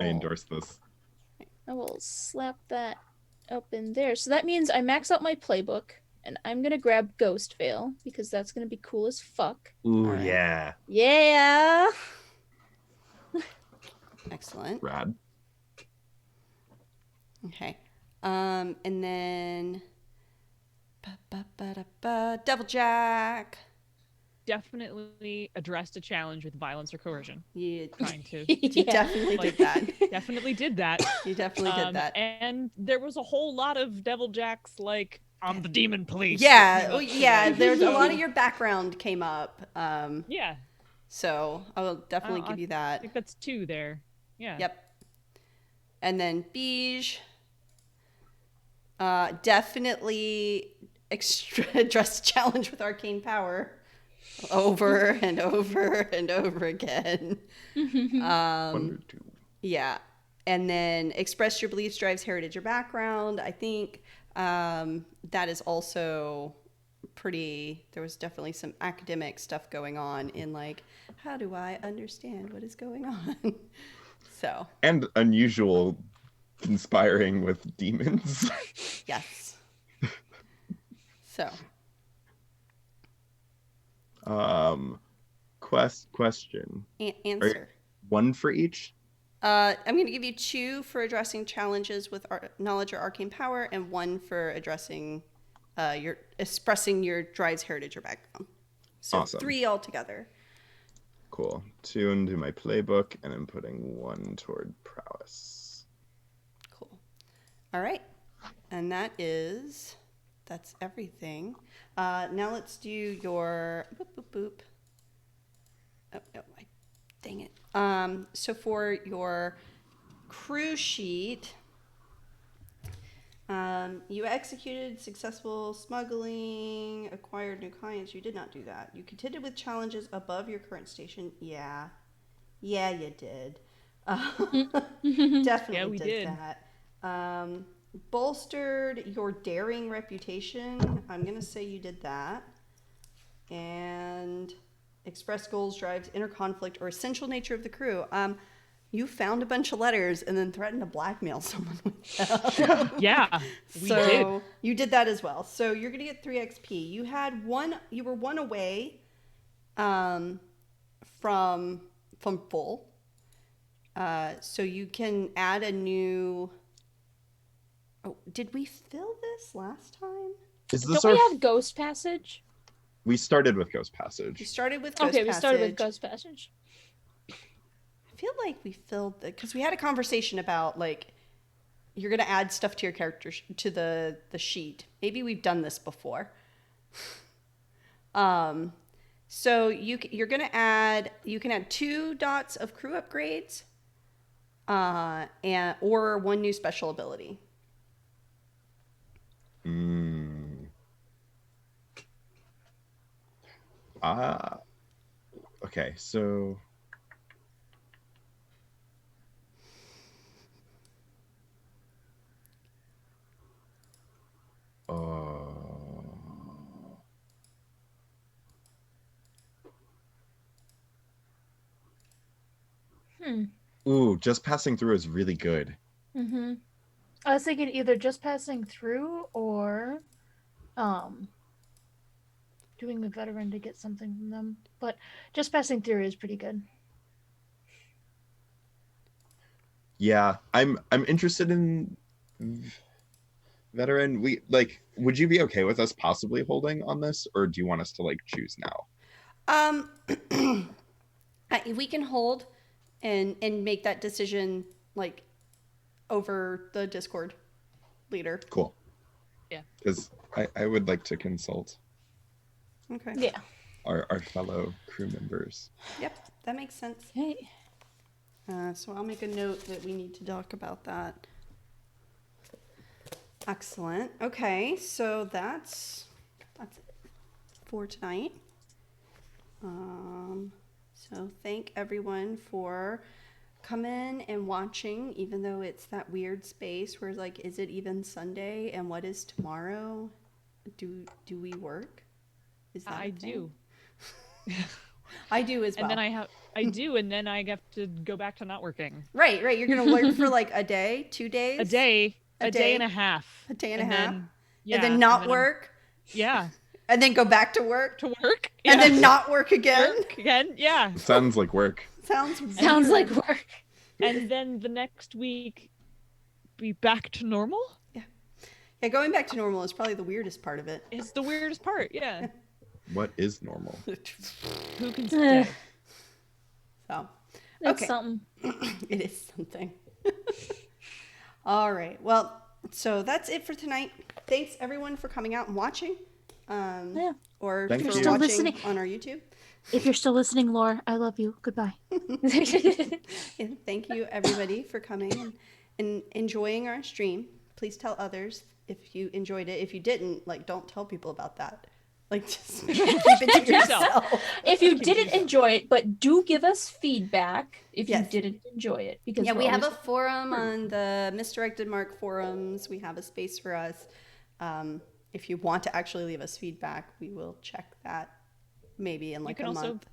I endorse this. I will slap that up in there. So that means I max out my playbook, and I'm gonna grab Ghost Veil because that's gonna be cool as fuck. Ooh, All right. yeah. Yeah. Excellent. Rad. Okay. And then Devil Jack. Definitely addressed a challenge with violence or coercion. You Trying to. you definitely did that. Definitely did that. You definitely did that. And there was a whole lot of Devil Jacks like, I'm the demon police. Yeah, pretty much, yeah. like, There's a so- lot of your background came up. Yeah. So I will definitely give you I that. think that's 2 there. Yeah. Yep. And then Beige. Definitely address challenge with arcane power over and over and over again. 1 or 2. Yeah. And then express your beliefs, drives, heritage, or background. I think that is also pretty, there was definitely some academic stuff going on in like, how do I understand what is going on? So. And unusual conspiring with demons. Yes. So. Question. Answer. 1 for each? I'm going to give you 2 for addressing challenges with knowledge or arcane power, and 1 for addressing expressing your drives, heritage, or background. So Awesome. 3 altogether. Cool. 2 into my playbook, and I'm putting 1 toward prowess. Cool. All right. And that's everything. Now let's do your boop, boop, boop. Oh, dang it. So for your crew sheet, you executed successful smuggling, acquired new clients. You did not do that. You contended with challenges above your current station. Yeah, you did. Definitely Yeah, we did. that. Bolstered your daring reputation. I'm gonna say you did that. And express goals, drives, inner conflict, or essential nature of the crew. You found a bunch of letters and then threatened to blackmail someone with them. Yeah, we So did. you did that as well. So you're gonna get 3 XP. You were one away from full. So you can add a new. Oh, did we fill this last time? Is this Don't we our? have Ghost Passage? We started with Ghost We Passage. started with Ghost Okay, we Passage. started with Ghost Passage. I feel like we filled because we had a conversation about like you're gonna add stuff to your character to the sheet. Maybe we've done this before. So you're gonna add. You can add 2 dots of crew upgrades, or 1 new special ability. Okay, so ooh, just passing through is really good. Mm-hmm. I was thinking either just passing through or doing a veteran to get something from them. But just passing through is pretty good. Yeah, I'm interested in veteran. Would you be okay with us possibly holding on this, or do you want us to like choose now? We can hold and make that decision like over the Discord leader. Cool. Yeah. Because I would like to consult Okay. Yeah. our fellow crew members. Yep, that makes sense. Hey. So I'll make a note that we need to talk about that. Excellent. Okay, so that's it for tonight. So thank everyone for coming and watching, even though it's that weird space where it's like, is it even Sunday? And what is tomorrow? Do we work? Is that I a thing? do. I do as well. And then I do, and then I have to go back to not working. Right. You're gonna work for like a day, 2 days, A day and a half. a day and a half, Yeah, and then not I'm- work, Yeah, and then go back to work, to work. and Yeah. then not work again. Work again. Yeah, Sounds like work. Sounds Sounds weird. like work. and then the next week be back to normal. Yeah, going back to normal is probably the weirdest part of it. It's the weirdest part. Yeah, What is normal? who can say? So, That's okay. something. It is something. All right. Well, so that's it for tonight. Thanks everyone for coming out and watching. Yeah. Or Thank for you. Still watching listening. on our YouTube. If you're still listening, Laura, I love you. Goodbye. And thank you everybody for coming and enjoying our stream. Please tell others if you enjoyed it. If you didn't, like, don't tell people about that. Like, just keep it to yourself. If you didn't enjoy it, but do give us feedback if Yes. you didn't enjoy it. Because Yeah, we're we have a always- forum on the Misdirected Mark forums. We have a space for us. If you want to actually leave us feedback, we will check that maybe in like can a also- month.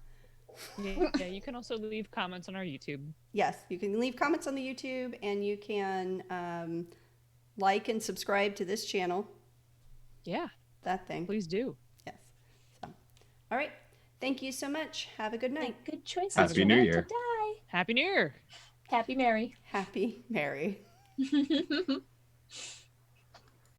Yeah, you can also leave comments on our YouTube. Yes, you can leave comments on the YouTube, and you can like and subscribe to this channel. Yeah, That thing. please do. Yes. So, all right. Thank you so much. Have a good night. Good choices. Happy New Remember Year. to die. Happy New Year. Happy Mary. Happy Mary.